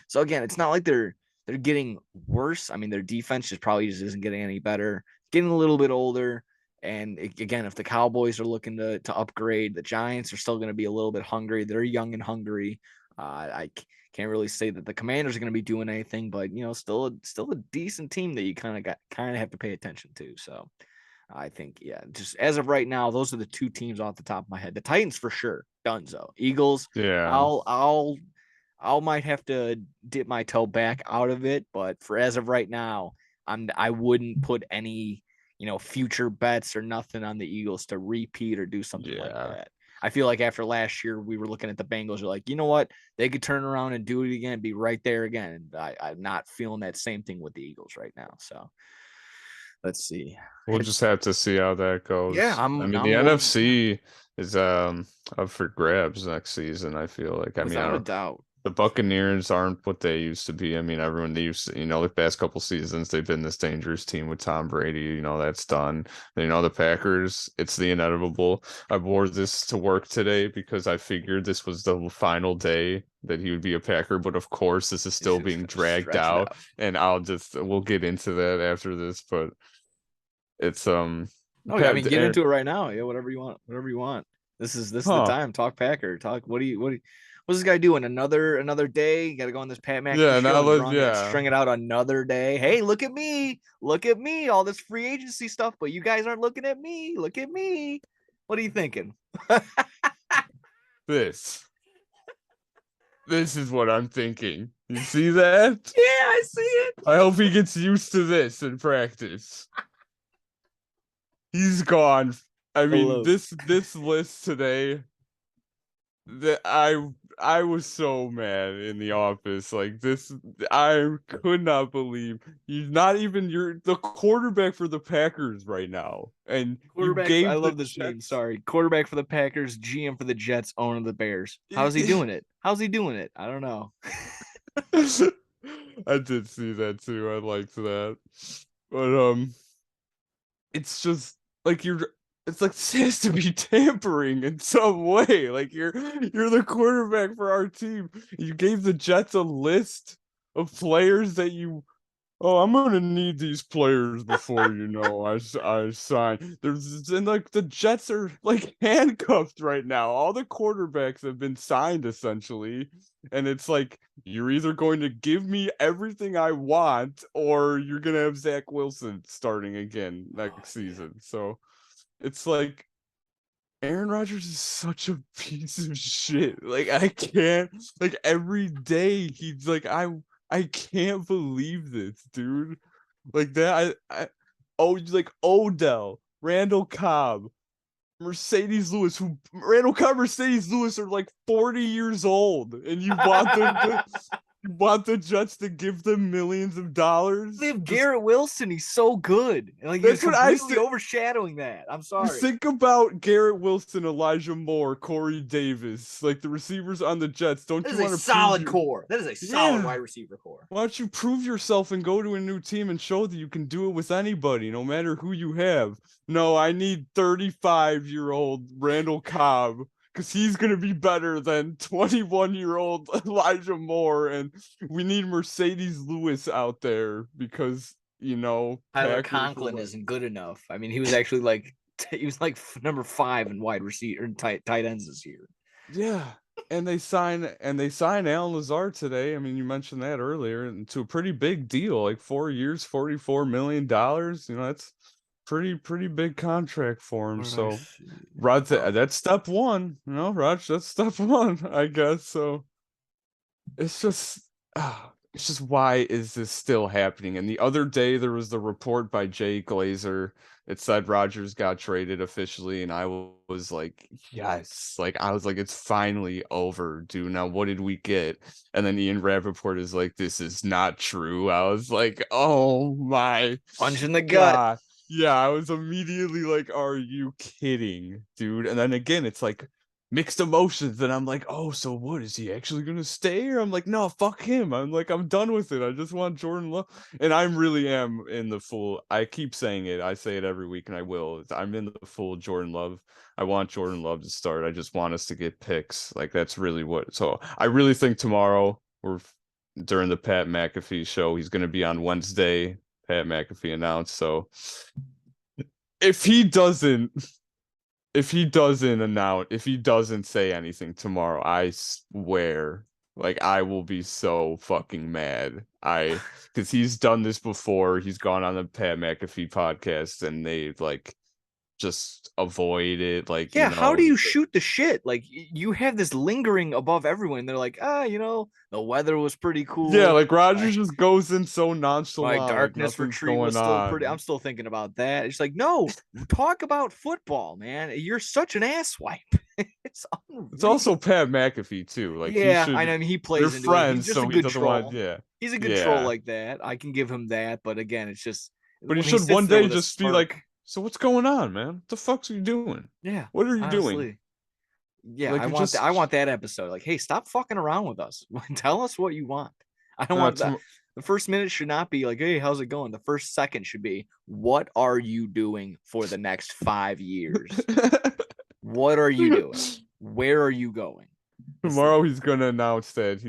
So again, it's not like they're getting worse. I mean, their defense just isn't getting any better. Getting a little bit older. And again, if the Cowboys are looking to upgrade, the Giants are still going to be a little bit hungry. They're young and hungry. I can't really say that the Commanders are going to be doing anything, but still a decent team that you kind of have to pay attention to. So I think just as of right now, those are the 2 teams off the top of my head. The Titans for sure, Dunzo. Eagles, Yeah. I'll might have to dip my toe back out of it, but for as of right now, I wouldn't put any future bets or nothing on the Eagles to repeat or do something like Yeah. that. I feel like after last year, we were looking at the Bengals. We're like, you know what? They could turn around and do it again, be right there again. And I'm not feeling that same thing with the Eagles right now. So let's see. We'll just have to see how that Yeah, goes. I mean, the well, yeah, NFC is up for grabs next season, I feel like. I mean, without a doubt. the Buccaneers aren't what they used to be. I mean, everyone they used to, the past couple seasons they've been this dangerous team with Tom Brady. That's done. And, the Packers, it's the inevitable. I wore this to work today because I figured this was the final day that he would be a Packer, but of course this is It's still just being gonna dragged stretch it out, out. and we'll get into that after this, but it's Oh yeah, I mean, get into it right now. Yeah, whatever you want. Whatever you want. This is the huh. time. Talk Packer. Talk. What's this guy doing? Another day. You got to go on this Pat McAfee Yeah, show now and yeah. string it out another day. Hey, look at me. Look at me. All this free agency stuff, but you guys aren't looking at me. Look at me. What are you thinking? This. This is what I'm thinking. You see that? Yeah, I see it. I hope he gets used to this in practice. He's gone. I mean, Hello. this list today, that I was so mad in the office. Like this, I could not believe he's not even the quarterback for the Packers right now, and you Quarterback. I gave the love this name. Jets. Sorry. Quarterback for the Packers, GM for the Jets, owner of the Bears. How's he doing it? How's he doing it? I don't know. I did see that too. I liked that, but it's just like it's like this has to be tampering in some way. Like you're the quarterback for our team. You gave the Jets a list of players that you, oh, I'm gonna need these players before I sign. There's and like the Jets are like handcuffed right now. All the quarterbacks have been signed essentially, and it's like you're either going to give me everything I want, or you're gonna have Zach Wilson starting again next season. So it's like Aaron Rodgers is such a piece of shit. Like I can't, like every day he's like I can't believe this, dude. Like that I oh, like Odell, Randall Cobb, Mercedes Lewis, who Randall Cobb, Mercedes Lewis are like 40 years old, and you want them to you want the Jets to give them millions of They dollars? have Just Garrett Wilson. He's so good. And like he's that's what I completely said. overshadowing that. I'm sorry. Think about Garrett Wilson, Elijah Moore, Corey Davis, like the receivers on the Jets. Don't That you is a want to prove solid your core. That is a solid yeah? wide receiver core. Why don't you prove yourself and go to a new team and show that you can do it with anybody, no matter who you have? No, I need 35-year-old Randall Cobb because he's going to be better than 21-year-old Elijah Moore. And we need Mercedes Lewis out there because, Tyler Packers Conklin isn't good enough. I mean, he was actually like he was like number 5 in wide receiver tight ends this year. Yeah. And they sign Alan Lazard today. I mean, you mentioned that earlier, and to a pretty big deal, like 4 years, $44 million. That's pretty big contract for him. What did I So see? Rod, Oh, that's step one, Raj, that's step one, I guess. So it's just why is this still happening? And the other day there was the report by Jay Glazer. It said Rodgers got traded officially, and I was like, yes. Like I was like, it's finally over, dude. Now what did we get? And then Ian Rappaport is like, this is not true. I was like, oh my punch in the gut. God. Yeah, I was immediately like, are you kidding, dude? And then again, it's like mixed emotions. And I'm like, oh, so what? Is he actually gonna stay? Or I'm like, no, fuck him. I'm like, I'm done with it. I just want Jordan Love. And I really am in the full. I keep saying it. I say it every week, and I will. I'm in the full Jordan Love. I want Jordan Love to start. I just want us to get picks. Like that's really what. So I really think tomorrow or during the Pat McAfee show, he's gonna be on Wednesday. Pat McAfee announced. So if he doesn't if he doesn't say anything tomorrow, I swear, like I will be so fucking mad. Because he's done this before. He's gone on the Pat McAfee podcast and they like just avoid it. Like, Yeah, how do you shoot the shit? Like you have this lingering above everyone. They're like, the weather was pretty yeah, cool. like Rodgers just goes in so My nonchalant, like darkness nothing's retreat was going still pretty. I'm on. still thinking about that. It's like, no, talk about football, man. You're such an asswipe. It's It's unreal. also Pat McAfee too. Like he Yeah, I should. know. I mean, he They're plays into it. He's friends, just a so he good doesn't want. troll. Yeah, He's a good troll yeah. like that. I can give him that. But again, it's just But he when he should sits one there day with a just be like, smirk. "So what's going on, man? What the fuck's you doing? Yeah, What are you doing? honestly. Yeah, Like I you're want that. I just want that episode. Like, hey, stop fucking around with us. Tell us what you want. I don't want that. tom- The first minute should not be like, hey, how's it going? The first second should be, what are you doing for the next 5 years? What are you doing? Where are you going? tomorrow he's gonna announce that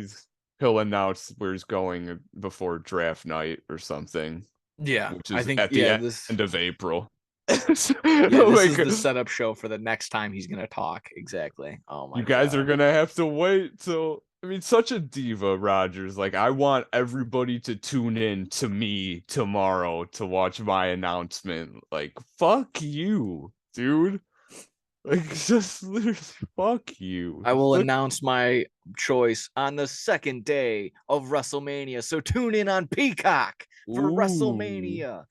he'll announce where he's going before draft night or something, Yeah, which I is think at the this end of April. this is Like the setup show for the next time he's gonna talk. Exactly. Oh you my guys are god. gonna have to wait till. I mean, such a diva, Rogers. Like, I want everybody to tune in to me tomorrow to watch my announcement. Like, fuck you, dude. Like, just literally, fuck you. I will Look, announce my choice on the second day of WrestleMania. So tune in on Peacock for ooh, WrestleMania.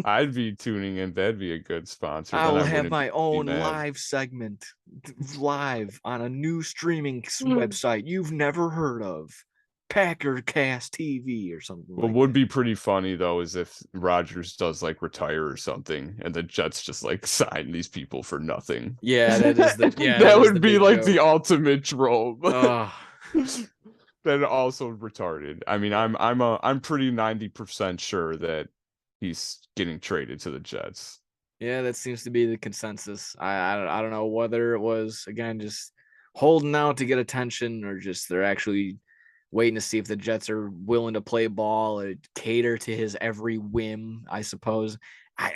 I'd be tuning in. That'd be a good sponsor. I Then will I have wouldn't my be own mad. live segment live on a new streaming website you've never heard of. Packer Cast TV or something What like would that. be pretty funny though is if Rodgers does like retire or something, and the Jets just like sign these people for nothing. Yeah, that That is would the be big like the joke. ultimate troll. Oh, That also retarded. I mean, yeah. I'm pretty 90% sure that he's getting traded to the Jets. Yeah, that seems to be the consensus. I don't know whether it was again just holding out to get attention or just they're actually waiting to see if the Jets are willing to play ball or cater to his every whim, I suppose.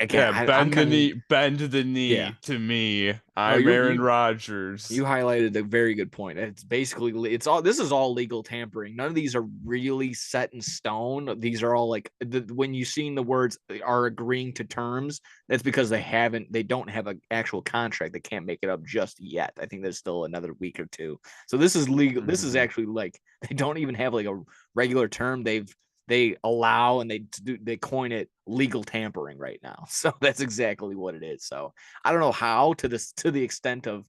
Yeah, I'm kind of bend the yeah. knee to me. No, I'm you Aaron Rodgers. you highlighted a very good point. It's basically it's all this is all legal tampering. None of these are really set in stone. These are all like when you seen the words are agreeing to terms, that's because they don't have an actual contract. They can't make it up just yet. I think there's still another week or two. So this is legal. This is Mhm. actually like they don't even have like a regular term. They allow and they coin it legal tampering right now. So that's exactly what it is. So I don't know how to the extent of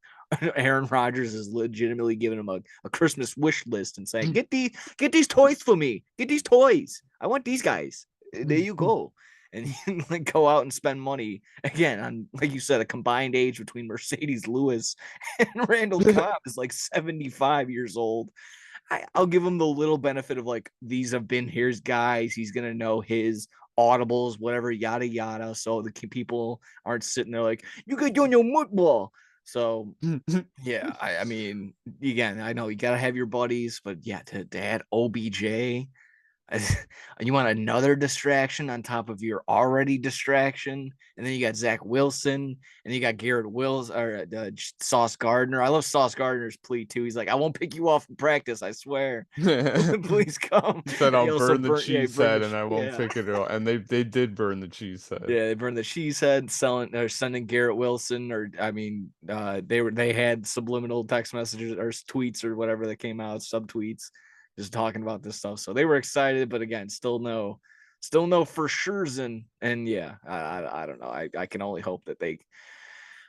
Aaron Rodgers is legitimately giving him a Christmas wish list and saying, get these toys for me. Get these toys. I want these guys. There you go. And you like go out and spend money again on, like you said, a combined age between Mercedes Lewis and Randall Cobb is like 75 years old. I'll give him the little benefit of like these have been his guys. He's gonna know his audibles, whatever, yada yada. So the people aren't sitting there like you got doing your football. So yeah, I mean, again, I know you gotta have your buddies, but yeah, to add OBJ, you want another distraction on top of your already distraction, and then you got Zach Wilson, and then you got Garrett Wills or Sauce Gardner. I love Sauce Gardner's plea too. He's like, "I won't pick you off in practice. I swear. Please come." He said, And he "I'll also burn the burnt, yeah, he cheese burned head the, and I won't yeah, pick it up." And they did burn the cheese head. yeah, they burned the cheese head, selling or sending Garrett Wilson, or I mean, they had subliminal text messages or tweets or whatever that came out, subtweets, just talking about this stuff. So they were excited, but again, still no for sure's and yeah, I don't know. I can only hope that they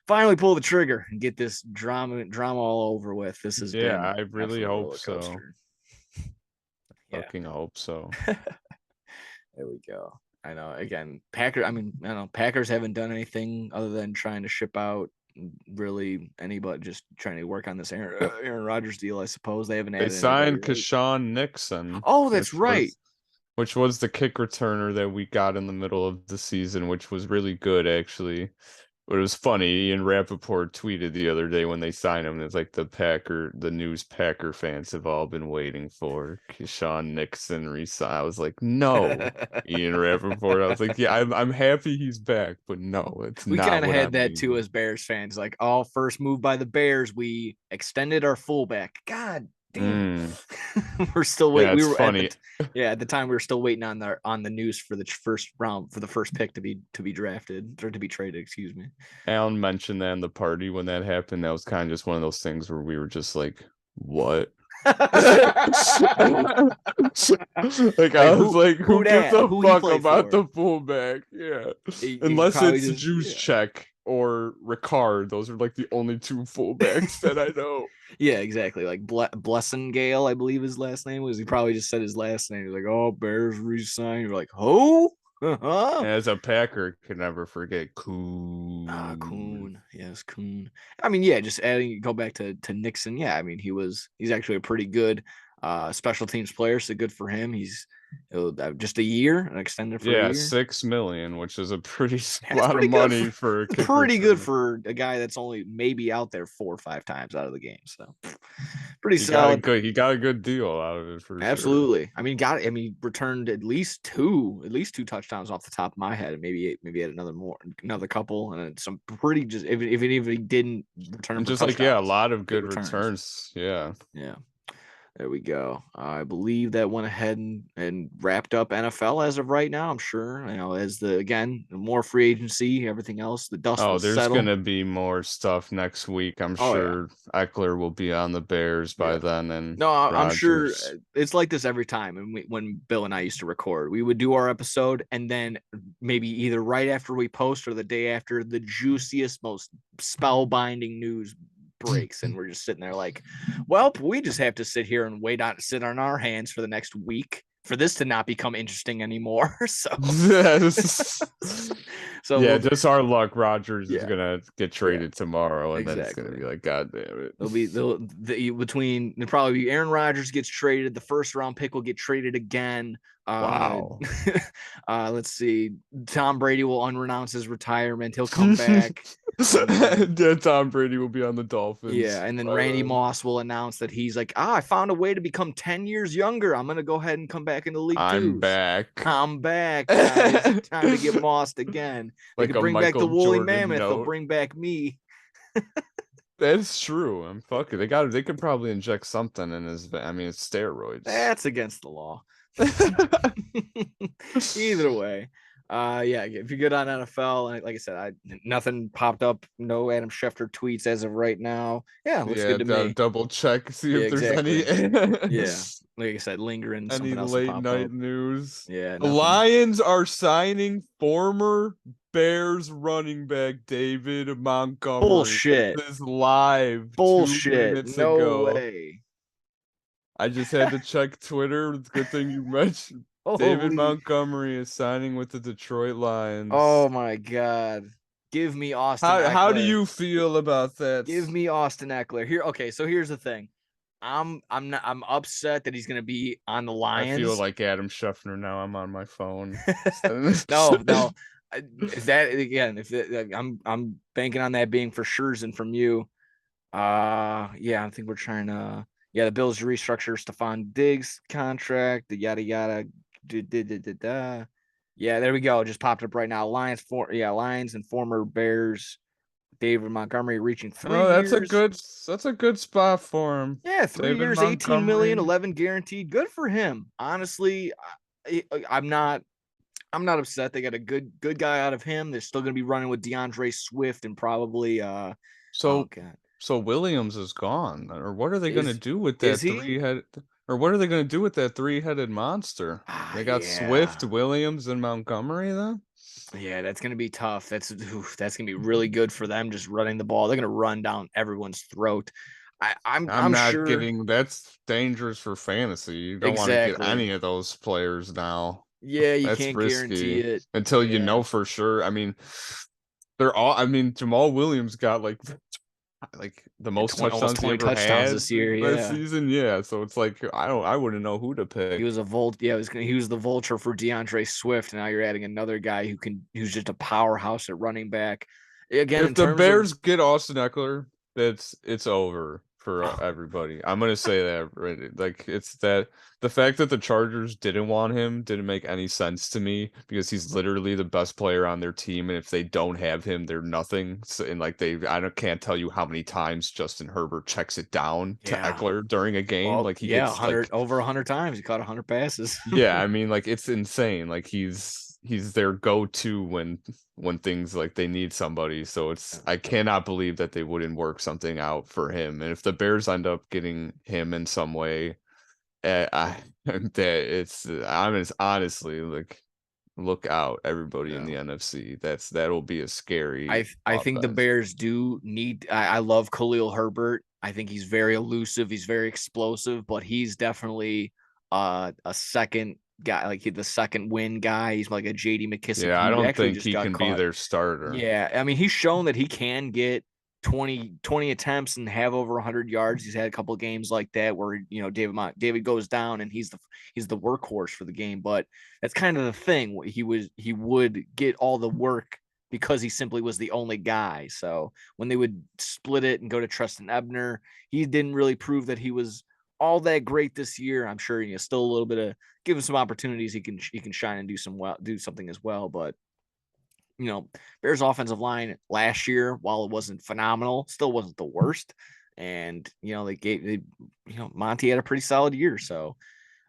finally pull the trigger and get this drama all over with. This has Yeah, been I really absolute hope roller so. coaster. Yeah. Fucking hope so. There we go. I know. Again, Packer. I mean, I don't know. Packers haven't done anything other than trying to ship out really anybody. Just trying to work on this Aaron Rodgers deal. I suppose they haven't They added anybody, signed right? Kashawn Nixon, Oh, that's right. which was the kick returner that we got in the middle of the season, which was really good actually. But it was funny. Ian Rappaport tweeted the other day when they signed him. It's like the news Packer fans have all been waiting for. Sean Nixon resign. I was like, no, Ian Rappaport. I was like, yeah, I'm happy he's back, but no, it's We not kind of what had I'm that too waiting. as Bears fans. Like, oh, first move by the Bears, we extended our fullback. God damn. Mm, We're still yeah, waiting. We it's were at funny. yeah, at the time we were still waiting on the news for the first round for the first pick to be drafted or to be traded, excuse me. Alan mentioned that in the party when that happened. That was kind of just one of those things where we were just like, what? Like Like I was like, who who gives that? a Who he fuck play about for? the fullback? Yeah. He Unless probably it's just yeah. Check or Ricard. Those are like the only two fullbacks that I know. Yeah, exactly. Like Gale, I believe his last name was. He probably just said his last name. He's like, "Oh, Bears re-sign." You're like, "Who?" Uh-huh. And as a Packer, could never forget Coon. Kuhn. Yes, Kuhn. I mean, yeah, just adding go back to Nixon. Yeah, I mean, he's actually a pretty good special teams player, so good for him. He's just a year, and extended for a Yeah, year. 6 million, which is a pretty That's lot of pretty good for money for a kick pretty good returner. for a guy that's only maybe out there 4 or 5 times out of the game. So pretty He got a solid. good he got a good deal out of it for sure. Absolutely. I mean, returned at least two touchdowns off the top of my head, and maybe had another couple, and some pretty just if he didn't return And for just like, yeah, a touchdowns, lot of good good returns. returns. Yeah. Yeah. There we go. I believe that went ahead and wrapped up NFL as of right now. I'm sure, as more free agency, everything else, the dust Oh, will there's settle. gonna be more stuff next week. I'm Oh yeah, sure Eckler will be on the Bears by yeah. then, and No, I'm sure Rodgers. it's like this every time. And when Bill and I used to record, we would do our episode, and then maybe either right after we post or the day after, the juiciest, most spellbinding news breaks, and we're just sitting there like, well, we just have to sit here and sit on our hands for the next week for this to not become interesting anymore. So, so Yeah, we'll, just our luck. Rodgers is yeah, gonna get yeah, traded tomorrow, and then it's gonna exactly. be like, God damn it. Between probably Aaron Rodgers gets traded, the first round pick will get traded again. Uh, Wow. let's see. Tom Brady will unrenounce his retirement. He'll come back, and then Yeah, Tom Brady will be on the yeah, Dolphins and then by Randy then. Moss will announce that he's like, I found a way to become 10 years younger. I'm gonna go ahead and come back into League I'm Twos. back. I'm back, guys. Time to get mossed again. They Like could a bring back the Michael woolly Jordan mammoth. They'll note. bring back me. That's true. I'm fucking. They could probably inject something in his. I mean, it's steroids. That's against the law. Either way, yeah, if you're good on NFL, and like I said, nothing popped up, no Adam Schefter tweets as of right now. Yeah, looks Yeah, good to gotta me. double check, see Yeah, if there's any exactly. Yeah, like I said, lingering, any something else will late pop night up. news. Yeah, The nothing. Lions are signing former Bears running back David Montgomery. Bullshit. This is live two Bullshit. minutes No ago. way. I just had to check Twitter. It's a good thing you mentioned. David Holy. Montgomery is signing with the Detroit Lions. Oh my God. Give me Austin How do Eckler. you feel about that? Give me Austin Eckler. Here, okay, so here's the thing. I'm upset that he's gonna be on the I feel Lions. like Adam Scheffner now. I'm on my phone. No. If that again, I'm banking on that being for sures and from you. Yeah, I think we're trying to. Yeah, the Bills to restructure Stephon Diggs contract. The yada yada. Yeah, there we go. Just popped up right now. Lions and former Bears. David Montgomery reaching three Oh, years. that's a good spot for him. Yeah, three David years, 18 million, Montgomery. 11 guaranteed. Good for him. Honestly, I'm not. I'm not upset. They got a good guy out of him. They're still going to be running with DeAndre Swift and probably oh So god, so Williams is gone. Or what are they gonna is do with is that he? what are they gonna do with that three-headed monster? They got Swift, Yeah, Williams, and Montgomery then? yeah. That's going to be tough. That's going to be really good for them. Just running the ball. They're going to run down everyone's throat. I'm I'm not sure getting that's dangerous for fantasy. You don't want to get exactly. any of those players now. Yeah, you That's can't guarantee risky it. until you Yeah, know for sure. I mean, they're all I mean, Jamal Williams got like the most almost touchdowns he 20 ever touchdowns had this year. this Yeah. season. Yeah, so it's like I wouldn't know who to He pick. was a volt. Yeah, he was the vulture for DeAndre Swift. And now you're adding another guy who's just a powerhouse at running back. Again, in If the terms of Bears get Austin Eckler, it's over for everybody. I'm gonna say that right. Like it's that the fact that the Chargers didn't want him didn't make any sense to me because he's literally the best player on their team, and if they don't have him, they're nothing. So, and like can't tell you how many times Justin Herbert checks it down to yeah, Eckler during a game. well, Like he yeah, gets 100 like over 100 times. He caught 100 passes. yeah, I mean, like it's insane. Like he's their go-to when things like they need somebody. So I cannot believe that they wouldn't work something out for him. And if the Bears end up getting him in some way, that honestly like look out, everybody in Yeah. the NFC. That'll be a scary I think the offense. Bears do need. I love Khalil Herbert. I think he's very elusive. He's very explosive, but he's definitely a second guy, like the second win guy. He's like a JD McKissick Yeah, I who don't actually think just he got can be caught. their starter. Yeah, I mean, he's shown that he can get 20 attempts and have over 100 yards. He's had a couple of games like that where David goes down and he's the workhorse for the game. But that's kind of the thing. He would get all the work because he simply was the only guy. So when they would split it and go to Tristan Ebner, he didn't really prove that he was all that great this year. I'm sure still a little bit of give him some opportunities. He can shine and do something as well. But Bears offensive line last year, while it wasn't phenomenal, still wasn't the worst. and Monty had a pretty solid year. So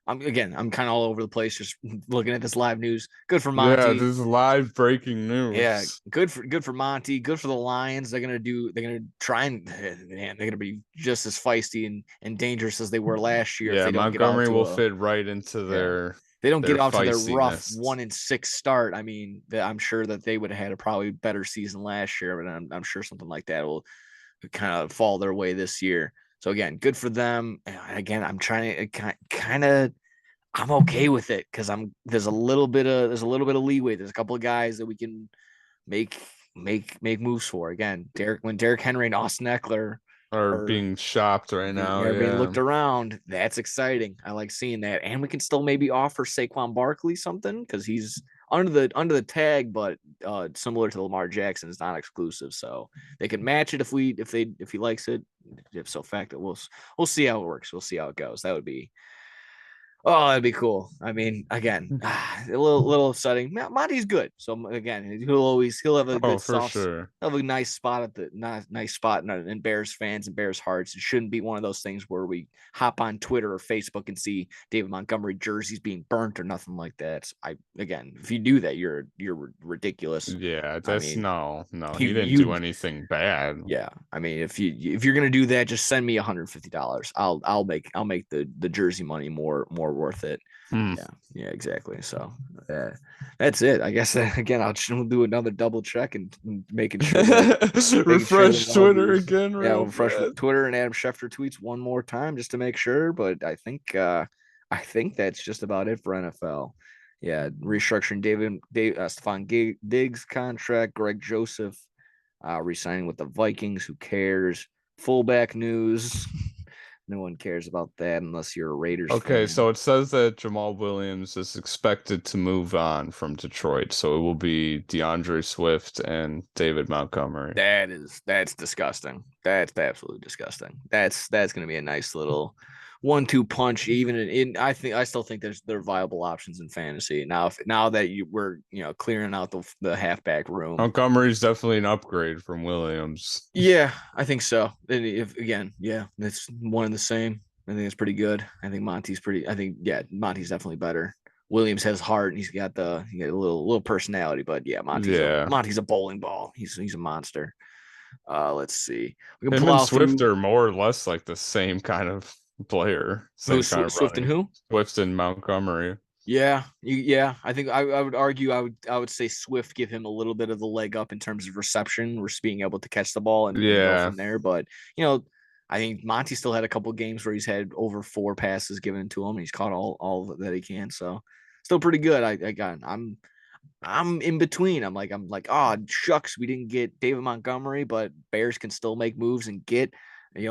I'm kind of all over the place just looking at this live news. Good for Yeah, Monty. this is live breaking Yeah, news. good for Monty. Good for the Lions. They're gonna try and man, they're gonna be just as feisty and dangerous as they were last year if Yeah, they don't get out Montgomery to will a fit right into yeah. They don't their get out to their rough feistiness. 1-6 start. I mean, I'm sure that they would have had a probably better season last year, but I'm sure something like that will kind of fall their way this year. So again, good for them. And again, I'm trying to kind of I'm okay with it because there's a little bit of leeway. There's a couple of guys that we can make make moves for. Again, Derrick Henry and Austin Eckler Are are being shopped right now. being Yeah. looked around. That's exciting. I like seeing that, and we can still maybe offer Saquon Barkley something because he's under the tag, but similar to Lamar Jackson, is not exclusive, so they can match it if he likes it. If so, fact that we'll see how it works. We'll see how it goes. That would be Oh, that'd be cool. I mean, again, a little upsetting. Monty's good, so again, he'll have a Oh, good for soft, sure. he'll have a nice spot at the nice spot in Bears fans and Bears hearts. It shouldn't be one of those things where we hop on Twitter or Facebook and see David Montgomery jerseys being burnt or nothing like that. Again, if you do that, you're ridiculous. Yeah, I that's mean, no. He didn't do you anything bad. yeah, I mean, if you're gonna do that, just send me $150. I'll make the jersey money more worth it. Hmm. Yeah, exactly. So that's it. I guess again, we'll do another double check and making sure Refresh that all Twitter these again, we'll real refresh fast. Twitter and Adam Schefter tweets one more time just to make sure. But I think that's just about it for NFL. Yeah, restructuring Stephon Diggs contract, Greg Joseph resigning with the Vikings. Who cares? Fullback news. No one cares about that unless you're a Raiders Okay, fan. so it says that Jamal Williams is expected to move on from Detroit, so it will be DeAndre Swift and David Montgomery. That's disgusting. That's absolutely disgusting. That's going to be a nice little 1-2 punch. Even I still think they're viable options in fantasy now that we're clearing out the halfback room. Montgomery's definitely an upgrade from Williams. Yeah, I think so. And if again, yeah, it's one and the same. I think it's pretty good. I think Monty's definitely better. Williams has heart and he's got a little personality, but yeah, Yeah. Monty's a bowling ball. He's a monster. Let's see. We can Him and plow Swift through are more or less like the same kind of player, same who's kind of Swift and running. who. Swift and Montgomery. Yeah. I think I would argue I would say Swift give him a little bit of the leg up in terms of reception, just being able to catch the ball and go Yeah. from there. But I think Monty still had a couple games where he's had over 4 passes given to him. And he's caught all that he can, so still pretty good. I'm in between. I'm like, oh shucks, we didn't get David Montgomery, but Bears can still make moves and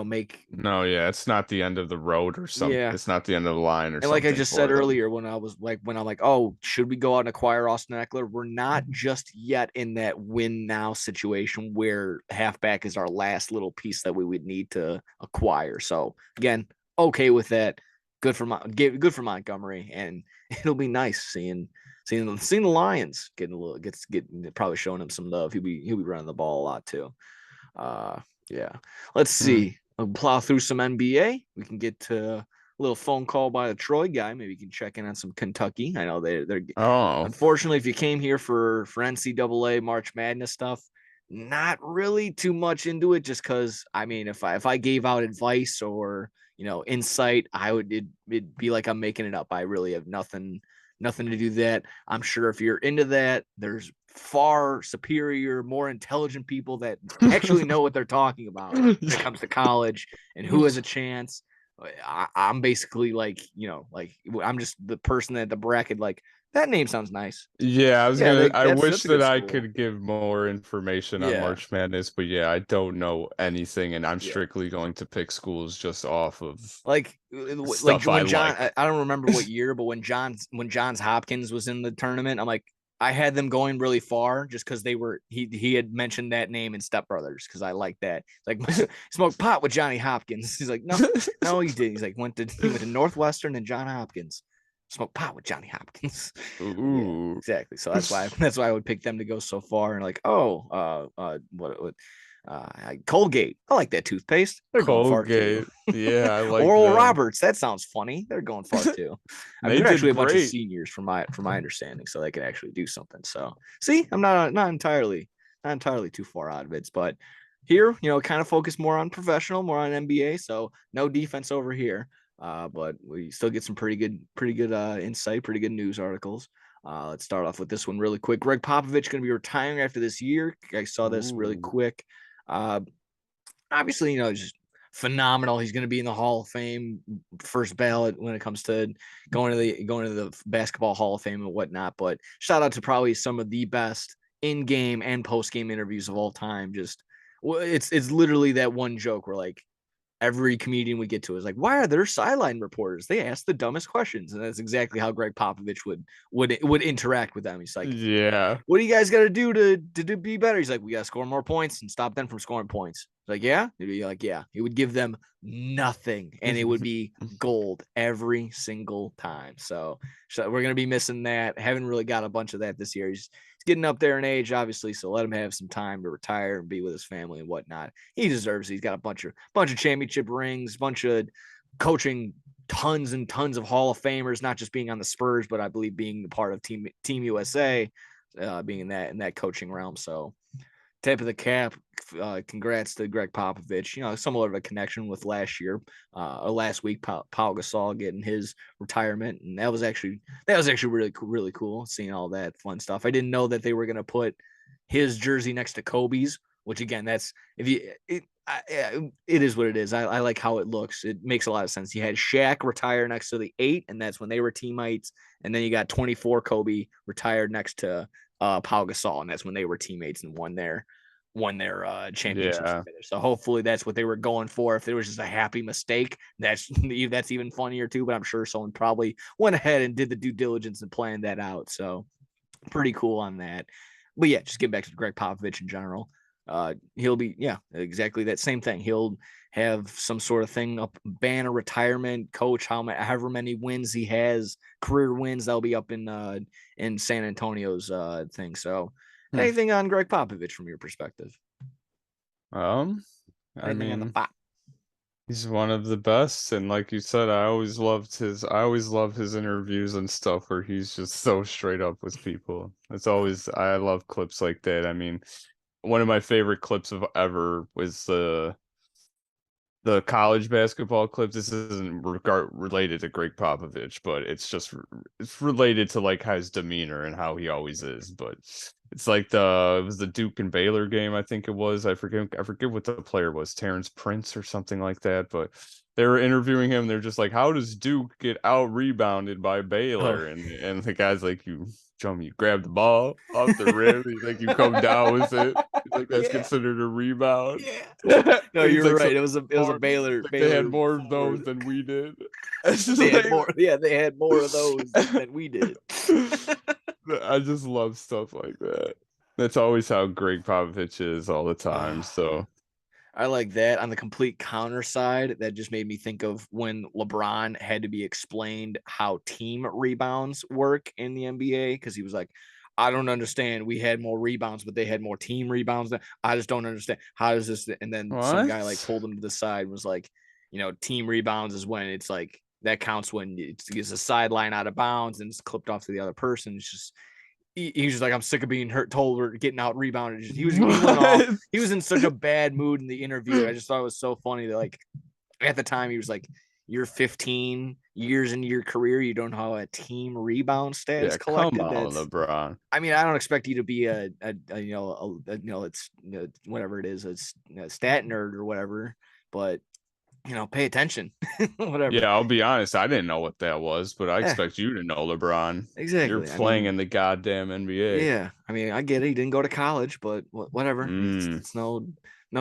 make No, yeah, it's not the end of the road or something. yeah. It's not the end of the line or And like I something just said for them. earlier, when I'm like, oh, should we go out and acquire Austin Eckler? We're not just yet in that win now situation where halfback is our last little piece that we would need to acquire. So again, okay with that. Good for Montgomery, and it'll be nice seeing the Lions getting probably showing him some love. He'll be running the ball a lot too. Yeah. Let's Hmm. see. I'll plow through some NBA. We can get to a little phone call by the Troy guy. Maybe you can check in on some Kentucky. I know they're Oh, unfortunately, if you came here for NCAA March Madness stuff, not really too much into it. Just because I mean, if I gave out advice or insight, it'd be like I'm making it up. I really have nothing to do that. I'm sure if you're into that, there's far superior, more intelligent people that actually know what they're talking about when it comes to college and who has a chance. I'm basically like I'm just the person at the bracket. Like that name sounds nice. Yeah, Yeah, I wish that's a that good I school. could give more information on Yeah, March Madness, but yeah, I don't know anything, and I'm yeah. strictly going to pick schools just off of Like stuff I when John, like. I don't remember what year, but when Johns Hopkins was in the tournament, I'm like, I had them going really far just because he had mentioned that name in Step Brothers because I like that. Like smoke pot with Johnny Hopkins. He's like, no, he did. He's like he went to Northwestern and John Hopkins. smoke pot with Johnny Hopkins. Yeah, Ooh. exactly. So that's why I would pick them to go so far. And like, what Colgate. I like that toothpaste. They're going far too. Colgate. Yeah, I like Oral them. Roberts. That sounds funny. They're going far too. I mean, They they're did actually a bunch of great. seniors from my understanding, so they can actually do something. So see, I'm not entirely too far out of it, but here, kind of focus more on professional, more on NBA. So no defense over here. But we still get some pretty good insight, pretty good news articles. Let's start off with this one really quick. Greg Popovich going to be retiring after this year. I saw this really Ooh. quick. Uh, Obviously, just phenomenal. He's going to be in the Hall of Fame, first ballot when it comes to going to the Basketball Hall of Fame and whatnot. But shout out to probably some of the best in-game and post-game interviews of all time. Just it's literally that one joke where like every comedian we get to is like, why are there sideline reporters? They ask the dumbest questions, and that's exactly how Greg Popovich would interact with them. He's like, Yeah. what do you guys got to do to be better? He's like, we got to score more points and stop them from scoring points. Like, yeah, he'd be like, yeah. He would give them nothing, and it would be gold every single time. So we're gonna be missing that. Haven't really got a bunch of that this year. He's getting up there in age, obviously, so let him have some time to retire and be with his family and whatnot. He deserves it. He's got a bunch of championship rings, bunch of coaching tons and tons of Hall of Famers, not just being on the Spurs, but I believe being a part of Team USA, being in that coaching realm. So tip of the cap. Congrats to Greg Popovich. Somewhat of a connection with last year, or last week, Paul Gasol getting his retirement, and that was actually really cool seeing all that fun stuff. I didn't know that they were gonna put his jersey next to Kobe's, which again, that's if you it is what it is. I like how it looks. It makes a lot of sense. You had Shaq retire next to the 8, and that's when they were teammates, and then you got 24 Kobe retired next to Paul Gasol, and that's when they were teammates and won their championships Yeah. together. So hopefully that's what they were going for. If there was just a happy mistake, that's even funnier too. But I'm sure someone probably went ahead and did the due diligence and planned that out. So pretty cool on that. But yeah, just get back to Greg Popovich in general. He'll be exactly that same thing. He'll have some sort of thing up, ban a retirement coach, however many wins he has, career wins, that'll be up in San Antonio's thing. So Hmm. anything on Greg Popovich from your perspective? Um, I Anything on the mean, pot? he's one of the best, and like you said, I always love his interviews and stuff where he's just so straight up with people. I love clips like that. I mean, one of my favorite clips of ever was the college basketball clip. This isn't related to Greg Popovich, but it's related to like his demeanor and how he always is. But it's like it was the Duke and Baylor game, I think it was. I forget what the player was, Terrence Prince or something like that. But they were interviewing him. They're just like, how does Duke get out rebounded by Oh. Baylor? And the guy's like, you grab the ball off the rim, he's like you come down with it. He's like that's Yeah, considered a rebound. yeah. No, He's you're like, so right. It was a Baylor like they had Baylor more of those forward. than we did. It's just They had like more. Yeah, they had more of those than we did. I just love stuff like that. That's always how Greg Popovich is all the time. So I like that. On the complete counter side, that just made me think of when LeBron had to be explained how team rebounds work in the NBA because he was like, I don't understand. We had more rebounds, but they had more team rebounds. I just don't understand. How does this? And then some guy like what? pulled him to the side and was like, team rebounds is when it's like that counts when it's a sideline out of bounds and it's clipped off to the other person. It's just he's just like, I'm sick of being hurt, told we're getting out rebounded. He went off. What? He was in such a bad mood in the interview. I just thought it was so funny that like at the time he was like, you're 15 years into your career, you don't know how a team rebound stat is Yeah, come collected. on, That's LeBron. I mean, I don't expect you to be it's whatever it is, it's a stat nerd or whatever, but pay attention, whatever. Yeah, I'll be honest. I didn't know what that was, but I Yeah, expect you to know, LeBron. You're exactly. I playing mean, in the goddamn NBA. yeah, I mean, I get it. He didn't go to college, but whatever. Mm. It's no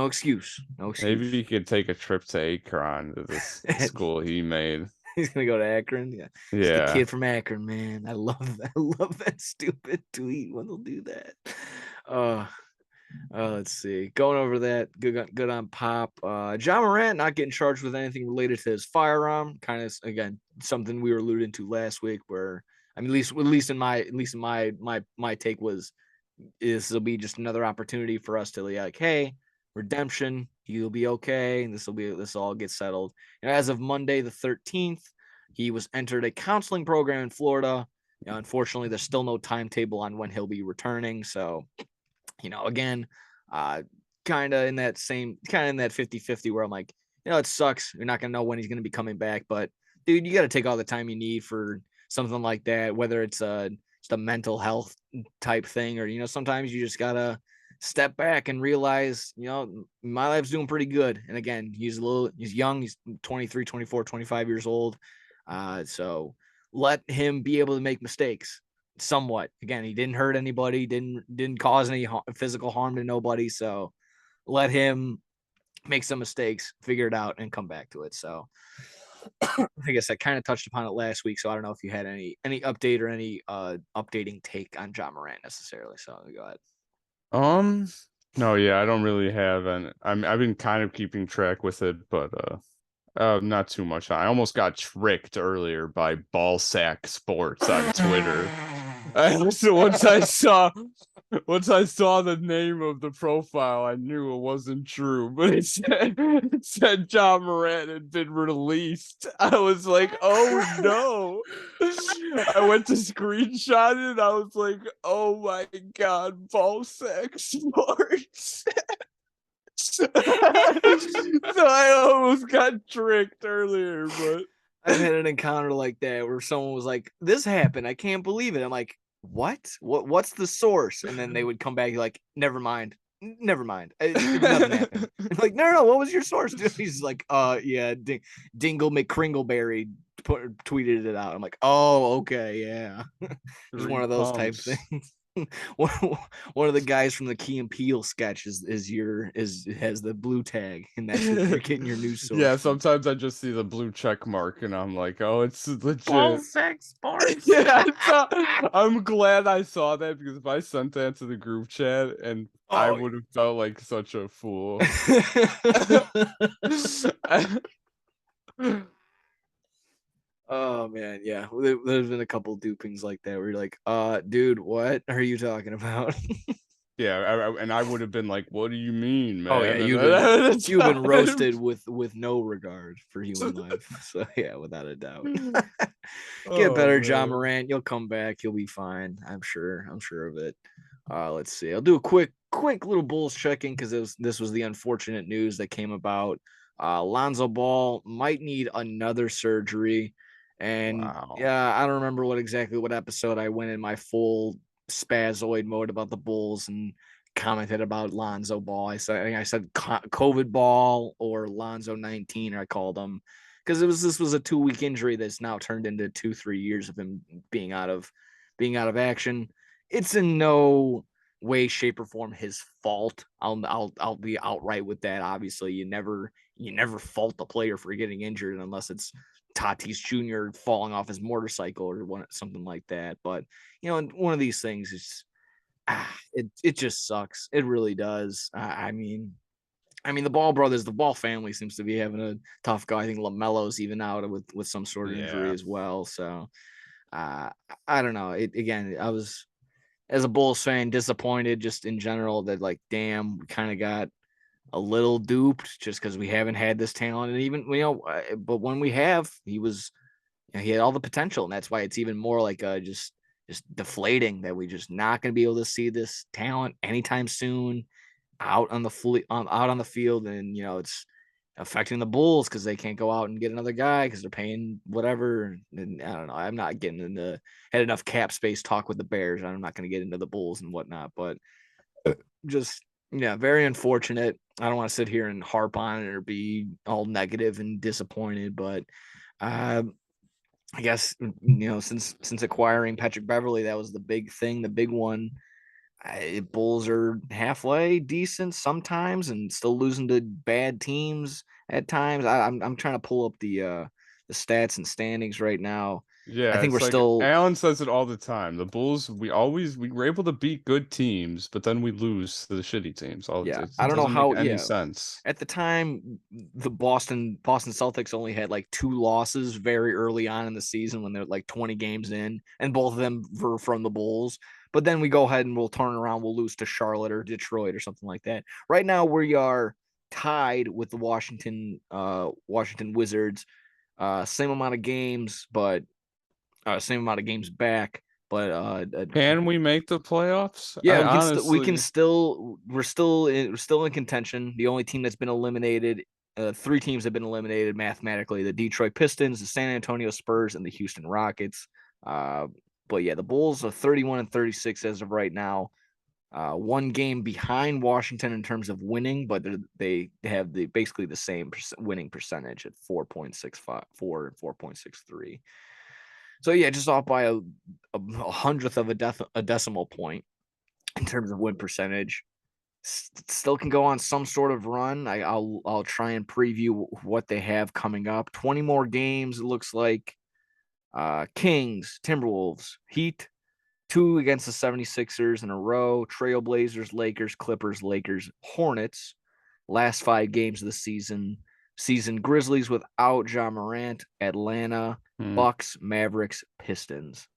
excuse. No Maybe excuse. he could take a trip to Akron to this the school he made. He's gonna go to Akron. Yeah, he's the Yeah. kid from Akron, man. I love that. I love that stupid tweet when they'll do that. Uh Let's see. Going over that, good on Pop. John Morant not getting charged with anything related to his firearm. Kind of again something we were alluding to last week. Where I mean, at least in my take was this will be just another opportunity for us to be like, hey, redemption, he'll be okay, and this will all get settled. And as of Monday the 13th, he was entered a counseling program in Florida. Unfortunately, there's still no timetable on when he'll be returning. So, again, uh, kind of in that 50-50 where I'm like, it sucks. You're not going to know when he's going to be coming back. But, dude, you got to take all the time you need for something like that, whether it's just a mental health type thing or, sometimes you just got to step back and realize, my life's doing pretty good. And again, he's young. He's 23, 24, 25 years old. So let him be able to make mistakes somewhat. Again, he didn't hurt anybody, didn't cause any physical harm to nobody. So let him make some mistakes, figure it out, and come back to it. So I guess I kind of touched upon it last week. So I don't know if you had any update or any updating take on John Morant necessarily. So go ahead. No, yeah, I don't really have, and I've been kind of keeping track with it, but not too much. I almost got tricked earlier by Ballsack Sports on Twitter. So once I saw the name of the profile, I knew it wasn't true. But it said John Morant had been released. I was like, oh no. I went to screenshot it. I was like, oh my god, Ballsack Sports. So I almost got tricked earlier, but I've had an encounter like that where someone was like, "This happened. I can't believe it." I'm like, "What? What's the source?" And then they would come back like, "Never mind. Never mind. Nothing happened." I'm like, no, what was your source? He's like, yeah, Dingle McCringleberry tweeted it out. I'm like, oh, okay, yeah. Just one of those type things. One of the guys from the Key and Peele sketch has the blue tag, and that's you're getting your news source. Yeah, sometimes I just see the blue check mark, and I'm like, oh, it's legit. Ballsack Sports. Yeah, I'm glad I saw that because if I sent that to the group chat, and I would have felt like such a fool. Oh man, yeah. There's been a couple dupings like that where you're like, dude, what are you talking about? Yeah, and I would have been like, what do you mean, man? Oh yeah, you've been roasted with no regard for human life. So yeah, without a doubt. Get better, John Morant. You'll come back. You'll be fine. I'm sure of it. Let's see. I'll do a quick little Bulls checking because this was the unfortunate news that came about. Lonzo Ball might need another surgery. And yeah, I don't remember what episode I went in my full spazoid mode about the Bulls and commented about Lonzo Ball. I said COVID Ball or Lonzo 19, or I called him because this was a 2-week injury that's now turned into 2-3 years of him being out of action. It's in no way, shape, or form his fault. I'll be outright with that. Obviously, you never fault a player for getting injured unless it's Tatis Jr. falling off his motorcycle or something like that. But one of these things is it just sucks. It really does. I mean, the Ball brothers, the Ball family seems to be having a tough go. I think LaMelo's even out with some sort of injury as well. So I don't know. I was, as a Bulls fan, disappointed just in general that like, damn, we kind of got a little duped just because we haven't had this talent. And even, but when we have, he had all the potential. And that's why it's even more like just deflating that we just not going to be able to see this talent anytime soon out on the field. And, it's affecting the Bulls because they can't go out and get another guy because they're paying whatever. And I don't know. I'm not getting had enough cap space talk with the Bears. I'm not going to get into the Bulls and whatnot, but just, yeah, very unfortunate. I don't want to sit here and harp on it or be all negative and disappointed, but I guess, since acquiring Patrick Beverley, that was the big thing, the big one. Bulls are halfway decent sometimes and still losing to bad teams at times. I'm trying to pull up the stats and standings right now. Yeah, I think we're it's like still. Alan says it all the time. The Bulls, we were able to beat good teams, but then we lose to the shitty teams. Yeah, It I don't know doesn't make how. any Yeah, sense. at the time, the Boston Celtics only had like 2 losses very early on in the season when they're like 20 games in, and both of them were from the Bulls. But then we go ahead and we'll turn around, we'll lose to Charlotte or Detroit or something like that. Right now, we are tied with the Washington Wizards, same amount of games, but same amount of games back. But Can we make the playoffs? yeah, I we can honestly, still we're still in contention. The only team that's been eliminated, 3 teams have been eliminated mathematically: the Detroit Pistons, the San Antonio Spurs, and the Houston Rockets. Uh, but yeah, the Bulls are 31-36 as of right now. 1 game behind Washington in terms of winning, but they have basically the same winning percentage at 4.64 and 4.63. So yeah, just off by a hundredth of a decimal point in terms of win percentage. Still can go on some sort of run. I'll try and preview what they have coming up. 20 more games. It looks like Kings, Timberwolves, Heat, 2 against the 76ers in a row. Trailblazers, Lakers, Clippers, Lakers, Hornets. Last 5 games of the season. Grizzlies without Ja Morant. Atlanta, hmm. Bucks, Mavericks, Pistons.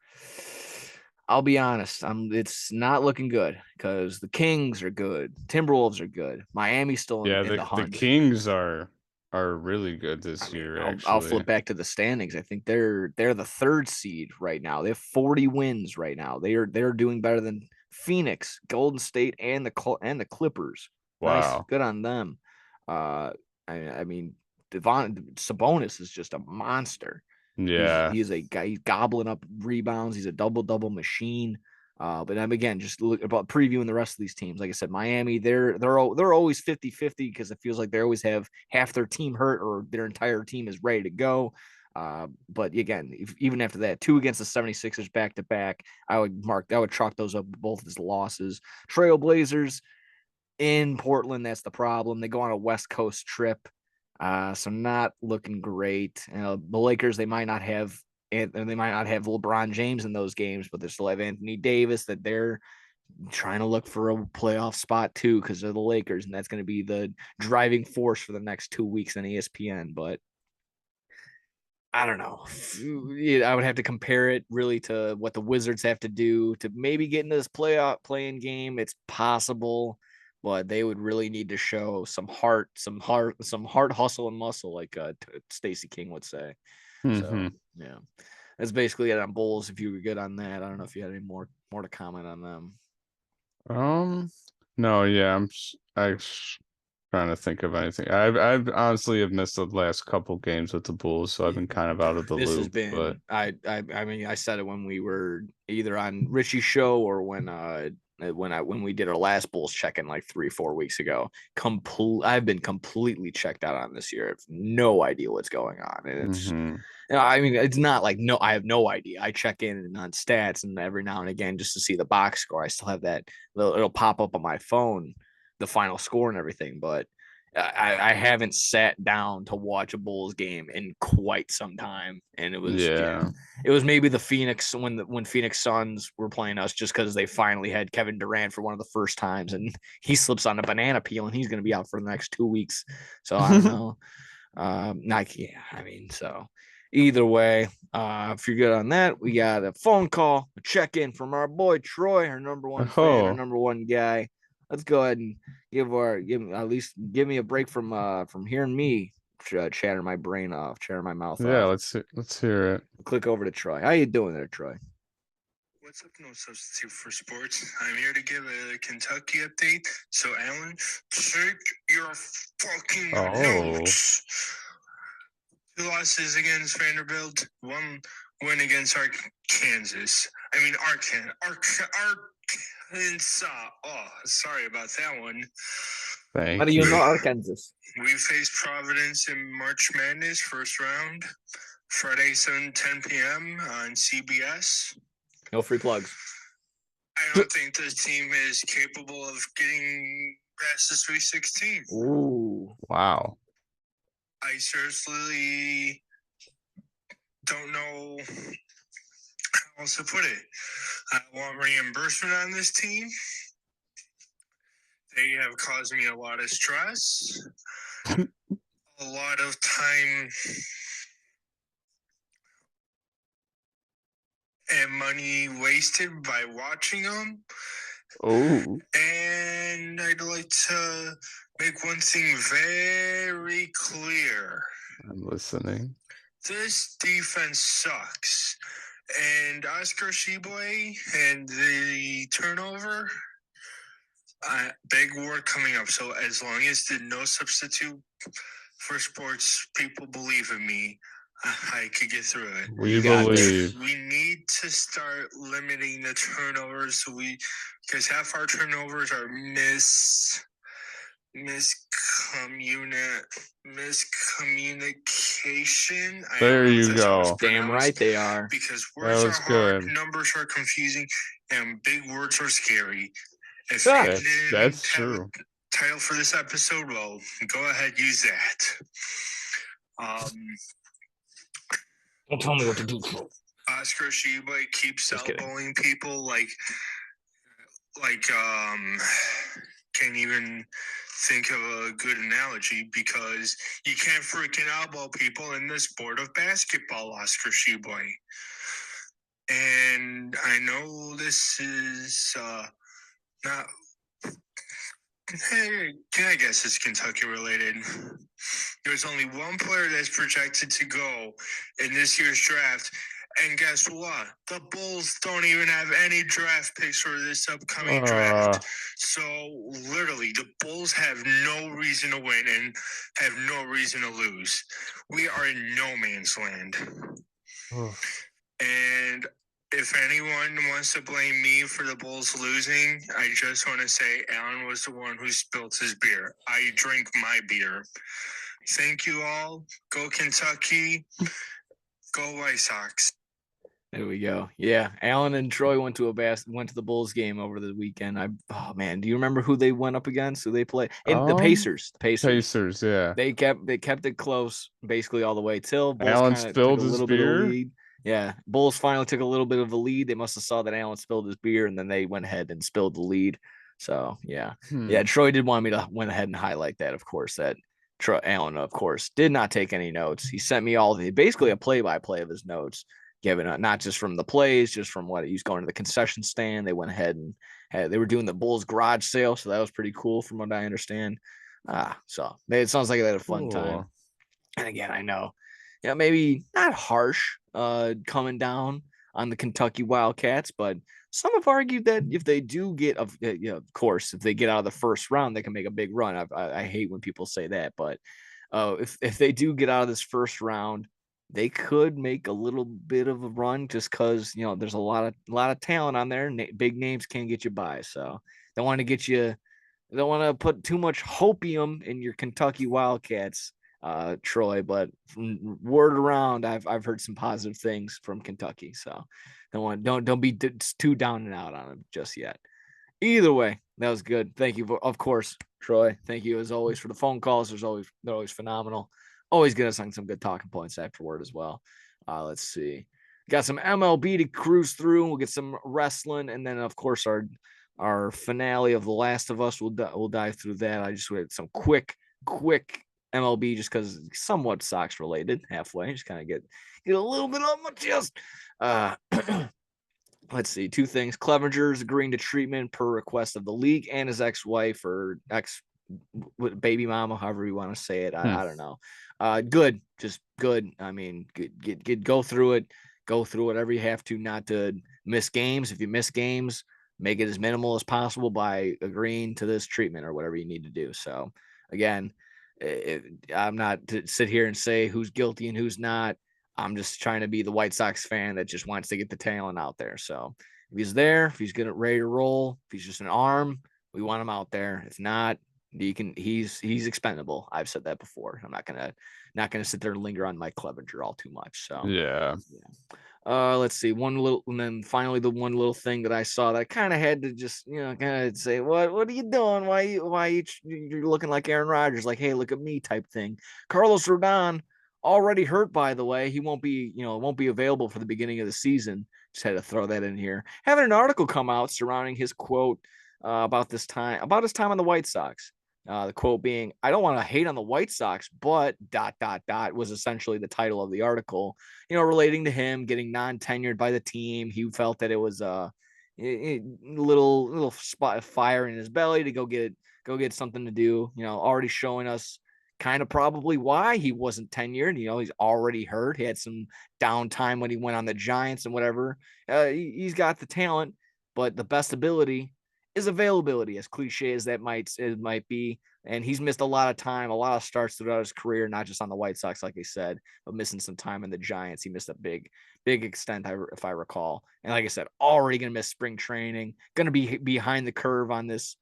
I'll be honest. It's not looking good because the Kings are good. Timberwolves are good. Miami's still Yeah, in the the hunt. Kings are really good I this mean, year, I'll actually. flip back to the standings. I think they're the 3rd seed right now. They have 40 wins right now. They're doing better than Phoenix, Golden State, and the Clippers. Nice, Wow. good on them. Uh, I mean, Devon Sabonis is just a monster. Yeah. He's a guy. He's gobbling up rebounds. He's a double machine. But I'm again just look about previewing the rest of these teams. Like I said, Miami, they're always 50-50 because it feels like they always have half their team hurt or their entire team is ready to go. But again, even after that, 2 against the 76ers back to back, I would chalk those up both as losses. Trailblazers in Portland, that's the problem. They go on a West Coast trip. So not looking great. The Lakers, they might not have LeBron James in those games, but they still have Anthony Davis that they're trying to look for a playoff spot too because they're the Lakers, and that's going to be the driving force for the next 2 weeks on ESPN. But I don't know. I would have to compare it really to what the Wizards have to do to maybe get into this playing game. It's possible, but they would really need to show some heart, some heart, hustle, and muscle, like Stacey King would say. So Hmm. yeah, that's basically it on Bulls. If you were good on that, I don't know if you had any more to comment on them. Um, no, yeah, trying to think of anything. I've honestly have missed the last couple games with the Bulls, so I've been kind of out of the This has loop. But been I mean I said it when we were either on Richie's show or when we did our last Bulls check-in like 3-4 weeks ago. I've been completely checked out on this year. I have no idea what's going on, and it's hmm. I mean it's not like no I have no idea. I check in on stats and every now and again just to see the box score. I still have that it'll pop up on my phone the final score and everything, but I haven't sat down to watch a Bulls game in quite some time, and Yeah. it was maybe the Phoenix when Phoenix Suns were playing us just because they finally had Kevin Durant for one of the first times, and he slips on a banana peel and he's going to be out for the next 2 weeks. So I don't know. Not yeah. I mean, so either way, if you're good on that, we got a phone call, a check in from our boy Troy, our number one fan, our Oh, number one guy. Let's go ahead and give me a break from hearing me chatter my brain off, chatter my mouth yeah, off. let's hear it. Click over to Troy. How you doing there, Troy? What's up, no substitute for sports? I'm here to give a Kentucky update. So, Alan, check your fucking Oh. notes. 2 losses against Vanderbilt, 1 win against Kansas. I mean, Arkansas. Oh, sorry about that one. How do Thank you know you. Arkansas? We faced Providence in March Madness, first round, Friday, 7:10 p.m. on CBS. No free plugs. I don't think this team is capable of getting past the Sweet 16. Ooh. Wow. I seriously don't know else to put it? I want reimbursement on this team. They have caused me a lot of stress, a lot of time and money wasted by watching them. Oh, And I'd like to make one thing very clear. I'm listening. This defense sucks. And Oscar Sheboy and the turnover, big word coming up. So as long as the no substitute for sports people believe in me, I could get through it. We You got believe. We need to start limiting the turnovers because half our turnovers are miscommunication. I There don't know if you that's how it's go. Damn pronounced, right they are. because That words are was hard, good. numbers are confusing, and big words are scary. If Ah, you didn't That's have true. a title for this episode, well, go ahead, use that. Don't tell me what to do. Oscar Sheba keeps Just kidding. elbowing people like can't even think of a good analogy, because you can't freaking elbow people in the sport of basketball, Oscar Sheboy. And I know this is not. Hey, I guess it's Kentucky related. There's only one player that's projected to go in this year's draft. And guess what? The Bulls don't even have any draft picks for this upcoming draft. So literally, the Bulls have no reason to win and have no reason to lose. We are in no man's land. And if anyone wants to blame me for the Bulls losing, I just want to say Alan was the one who spilled his beer. I drink my beer. Thank you all. Go Kentucky. Go White Sox. There we go. Yeah, Alan and Troy went to the Bulls game over the weekend. Oh man, do you remember who they went up against? Who they played? The Pacers. The Pacers. Pacers, yeah. They kept it close basically all the way till Bulls Alan kind of took spilled a his little bit of a beer? lead. Yeah, Bulls finally took a little bit of a lead. They must have saw that Alan spilled his beer, and then they went ahead and spilled the lead. So yeah, yeah. Troy did want me to went ahead and highlight that, of course. That Alan, of course, did not take any notes. He sent me basically a play-by-play of his notes, given not just from the plays, just from what he's going to the concession stand. They went ahead and they were doing the Bulls garage sale, so that was pretty cool from what I understand. So it sounds like they had a fun time. And again, I know, maybe not harsh, coming down on the Kentucky Wildcats, but some have argued that if they do get, of course, if they get out of the first round, they can make a big run. I hate when people say that, but if they do get out of this first round, they could make a little bit of a run, just because there's a lot of talent on there. Big names can get you by, so they want to get you. They don't want to put too much hopium in your Kentucky Wildcats, Troy, but from word around, I've heard some positive things from Kentucky, so don't be too down and out on them just yet. Either way, that was good. Thank you, of course, Troy. Thank you as always for the phone calls. They're always phenomenal. Always get us on some good talking points afterward as well. Let's see. Got some MLB to cruise through. We'll get some wrestling, and then of course our finale of The Last of Us. We'll dive through that. I just had some quick MLB, just because somewhat Sox related. Halfway, just kind of get a little bit on my chest. Let's see. Two things. Clevenger's agreeing to treatment per request of the league and his ex-wife or baby mama, however you want to say it. I don't know. Good, just good. I mean, go through it. Go through whatever you have to, not to miss games. If you miss games, make it as minimal as possible by agreeing to this treatment or whatever you need to do. So again, I'm not to sit here and say who's guilty and who's not. I'm just trying to be the White Sox fan that just wants to get the talent out there. So if he's there, if he's ready to roll, if he's just an arm, we want him out there. If not, he's expendable. I've said that before. I'm not gonna sit there and linger on Mike Clevenger all too much. So yeah. Let's see. And then finally the one little thing that I saw that I kind of had to just, kind of say, what are you doing? Why you're looking like Aaron Rodgers? Like, hey, look at me type thing. Carlos Rodon already hurt, by the way. He won't be available for the beginning of the season. Just had to throw that in here. Having an article come out surrounding his quote about his time on the White Sox. The quote being, "I don't want to hate on the White Sox, but ... was essentially the title of the article. Relating to him getting non-tenured by the team. He felt that it was a little spot of fire in his belly to go get something to do. Already showing us kind of probably why he wasn't tenured. He's already hurt. He had some downtime when he went on the Giants and whatever. He's got the talent, but the best ability is availability, as cliche as that might be. And he's missed a lot of time, a lot of starts throughout his career, not just on the White Sox, like I said, but missing some time in the Giants. He missed a big extent, if I recall. And like I said, already going to miss spring training, going to be behind the curve on this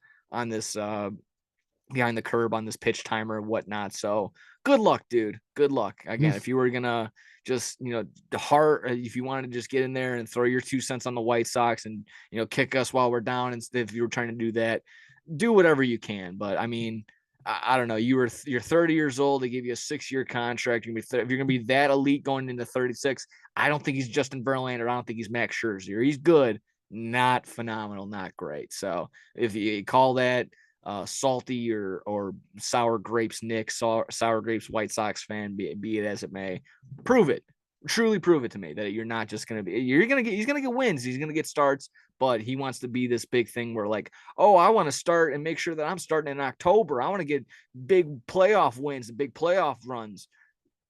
behind the curb on this pitch timer and whatnot. So good luck, dude. Good luck. Again, if you were gonna just, if you wanted to just get in there and throw your 2 cents on the White Sox and, kick us while we're down, and if you were trying to do that, do whatever you can. But I mean, I don't know. You're 30 years old. They give you a 6-year contract. If you're gonna be that elite going into 36, I don't think he's Justin Verlander. I don't think he's Max Scherzer. He's good, not phenomenal, not great. So if you call that salty or sour grapes Nick, sour grapes White Sox fan, be it as it may, prove it. Truly prove it to me that you're not just going to be, he's going to get wins. He's going to get starts, but he wants to be this big thing where like, oh, I want to start and make sure that I'm starting in October. I want to get big playoff wins and big playoff runs.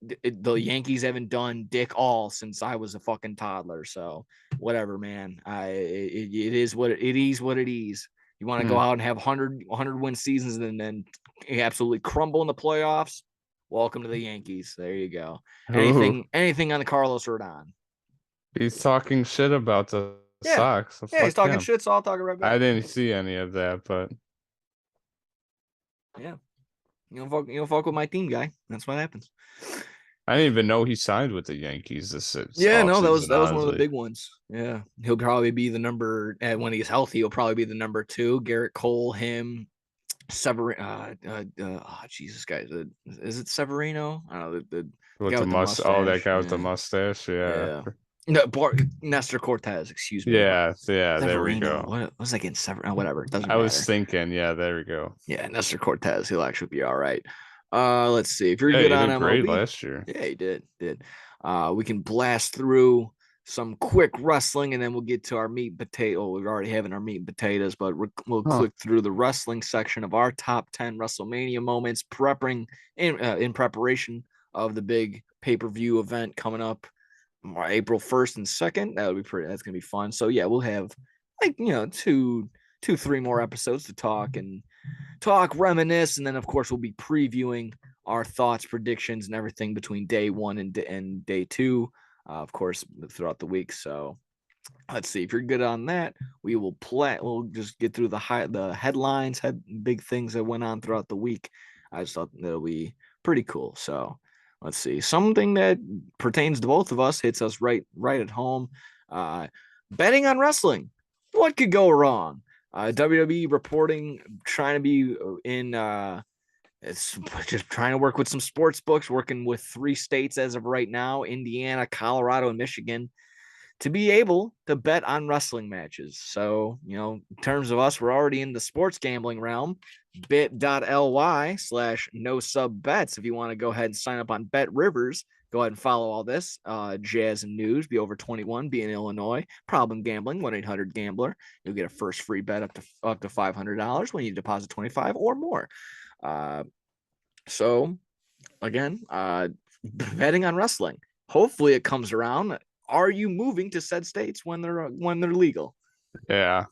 The Yankees haven't done dick all since I was a fucking toddler. So whatever, man. It is what it is. You want to go out and have 100 win seasons and then absolutely crumble in the playoffs? Welcome to the Yankees. There you go. Anything on the Carlos Rodon? He's talking shit about the Sox. So he's talking shit, so I'll talk right back. I didn't see any of that, but yeah, you don't fuck with my team, guy. That's what happens. I didn't even know he signed with the Yankees. That was one of the big ones. Yeah, he'll probably be the number when he's healthy. He'll probably be the number 2. Garrett Cole, him, Severino. Jesus, guys, is it Severino? I don't know the guy with the mustache. Oh, that guy with the mustache. Yeah. No, Nestor Cortez. Excuse me. Yeah. There we go. What was I getting? Severino? Whatever. Doesn't matter. I was thinking. Yeah, there we go. Yeah, Nestor Cortez. He'll actually be all right. Let's see if you're good on MLB. Great last year. Yeah, he did. We can blast through some quick wrestling, and then we'll get to our meat and potato. We're already having our meat and potatoes, but we'll click through the wrestling section of our top 10 WrestleMania moments, in preparation of the big pay-per-view event coming up April 1st and 2nd. That's gonna be fun. So yeah, we'll have 2-3 more episodes to talk, reminisce, and then of course we'll be previewing our thoughts, predictions, and everything between day 1 and day 2, of course, throughout the week. So let's see if you're good on that. We'll just get through the headlines, big things that went on throughout the week. I just thought that'll be pretty cool. So let's see, something that pertains to both of us, hits us right at home. Betting on wrestling. What could go wrong? WWE reporting, trying to be it's just trying to work with some sports books, working with 3 states as of right now, Indiana, Colorado, and Michigan, to be able to bet on wrestling matches. So, in terms of us, we're already in the sports gambling realm. bit.ly/no-sub-bets. If you want to go ahead and sign up on Bet Rivers, go ahead and follow all this jazz and news. Be over 21, be in Illinois. Problem gambling, 1-800-GAMBLER. You'll get a first free bet up to $500 when you deposit $25 or more. So again, betting on wrestling. Hopefully it comes around. Are you moving to said states when they're legal? Yeah.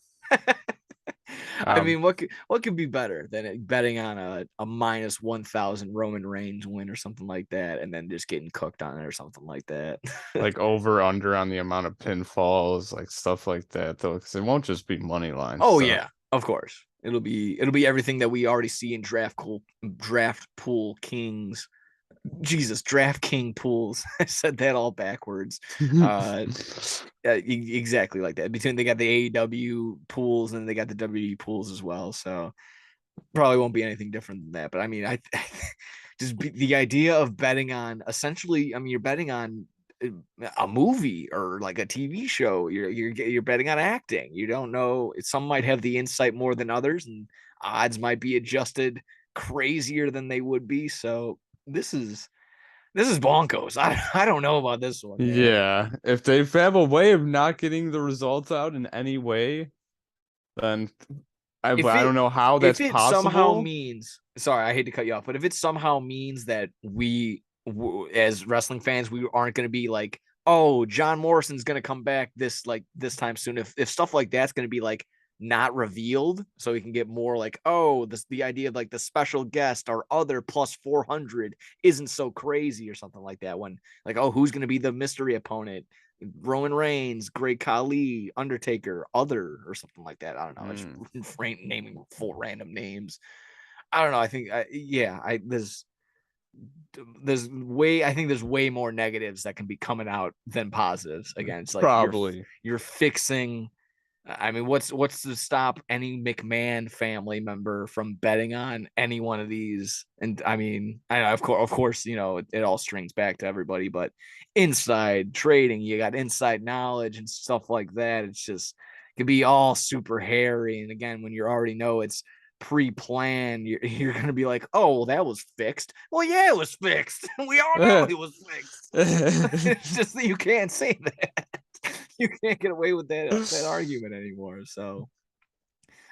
I mean, what could be better than betting on a minus 1,000 Roman Reigns win or something like that, and then just getting cooked on it or something like that? Like over under on the amount of pinfalls, like stuff like that, though, because it won't just be money lines. Oh yeah, of course. It'll be everything that we already see in draft pool kings. Jesus, DraftKings pools. I said that all backwards. Exactly like that. Between they got the AEW pools and they got the WWE pools as well. So probably won't be anything different than that. But I mean, the idea of betting on, essentially, I mean, you're betting on a movie or like a TV show. You're betting on acting. You don't know. Some might have the insight more than others, and odds might be adjusted crazier than they would be. So this is bonkos. I don't know about this one, man. Yeah, if they have a way of not getting the results out in any way, then I don't know how that's if it somehow possible. means, sorry, I hate to cut you off, but if it somehow means that as wrestling fans, we aren't going to be like, oh, John Morrison's going to come back this time soon. If stuff like that's going to be like not revealed, so we can get more like, oh, the idea of like the special guest or other plus 400 isn't so crazy or something like that. When like, oh, who's going to be the mystery opponent? Roman Reigns, Great Khali, Undertaker, other or something like that. I don't know. It's naming full random names. I don't know. I think I think there's way more negatives that can be coming out than positives. Again, it's like Probably. you're fixing. I mean, what's to stop any McMahon family member from betting on any one of these? And I mean, I know, of course, you know, it all strings back to everybody, but inside trading, you got inside knowledge and stuff like that. It's just it could be all super hairy. And again, when you already know it's pre-planned, you're gonna be like, oh, well, that was fixed. Well, yeah, it was fixed. We all know it was fixed. It's just that you can't say that. You can't get away with that argument anymore. So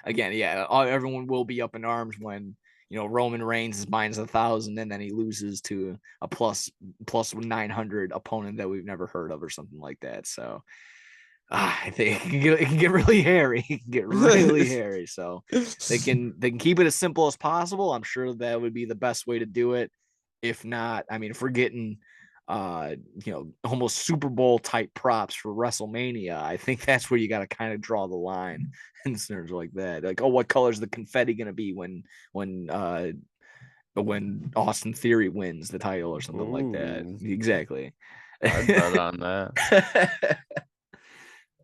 again, yeah, everyone will be up in arms when you know Roman Reigns is minus 1,000 and then he loses to a plus 900 opponent that we've never heard of or something like that. So I think it can get really hairy. It can get really hairy. So they can keep it as simple as possible. I'm sure that would be the best way to do it. If not, I mean, if we're getting you know, almost Super Bowl type props for WrestleMania, I think that's where you got to kind of draw the line in terms like that. Like, oh, what color is the confetti going to be when Austin Theory wins the title or something like that? Exactly. I'd bet on that.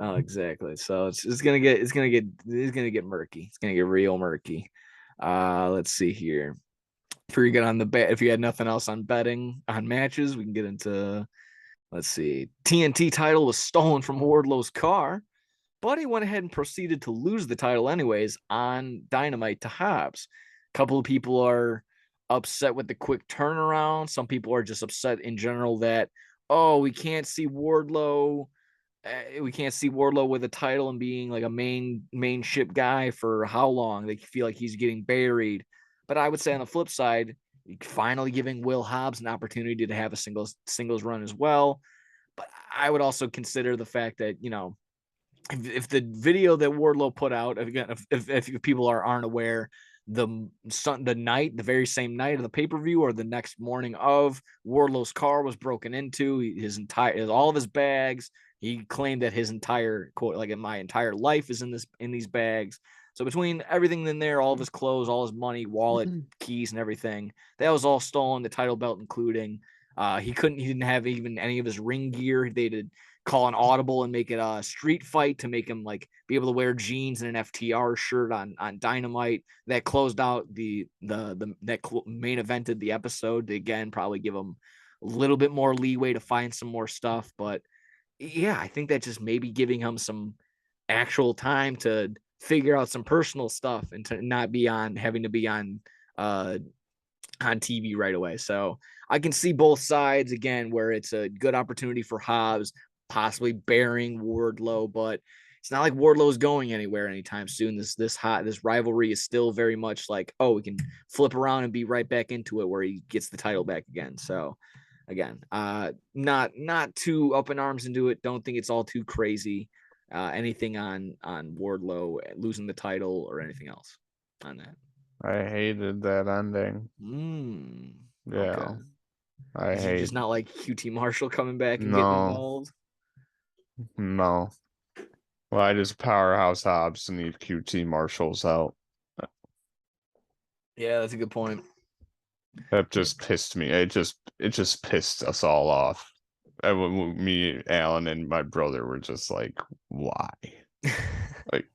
Oh, exactly. So it's gonna get murky. It's gonna get real murky. Let's see here. If you get on the bet, if you had nothing else on betting on matches, we can get into. Let's see. TNT title was stolen from Wardlow's car, but he went ahead and proceeded to lose the title anyways on Dynamite to Hobbs. A couple of people are upset with the quick turnaround. Some people are just upset in general that we can't see Wardlow. We can't see Wardlow with a title and being like a main ship guy for how long? They feel like he's getting buried. But I would say on the flip side, finally giving Will Hobbs an opportunity to have a singles run as well. But I would also consider the fact that, you know, if the video that Wardlow put out, again, if people aren't aware, the very same night of the pay-per-view or the next morning of, Wardlow's car was broken into, all of his bags. He claimed that his entire quote, like, my entire life is in these bags. So between everything in there, all of his clothes, all his money, wallet, keys, and everything, that was all stolen, the title belt including. He didn't have even any of his ring gear. They did call an audible and make it a street fight to make him like be able to wear jeans and an FTR shirt on Dynamite. That closed out the main evented the episode to again probably give him a little bit more leeway to find some more stuff. But yeah, I think that just maybe giving him some actual time to figure out some personal stuff and to not be having to be on TV right away. So I can see both sides again, where it's a good opportunity for Hobbs, possibly burying Wardlow, but it's not like Wardlow is going anywhere anytime soon. This rivalry is still very much like, oh, we can flip around and be right back into it where he gets the title back again. So again, not too up in arms into it. Don't think it's all too crazy. Anything on Wardlow losing the title or anything else on that? I hated that ending. Yeah. Okay. Did you just not like QT Marshall coming back and getting involved? No. Well, I just Powerhouse Hobbs and need QT Marshalls out. Yeah, that's a good point. That just pissed me. It just pissed us all off. Me, Alan, and my brother were just like, why? Like,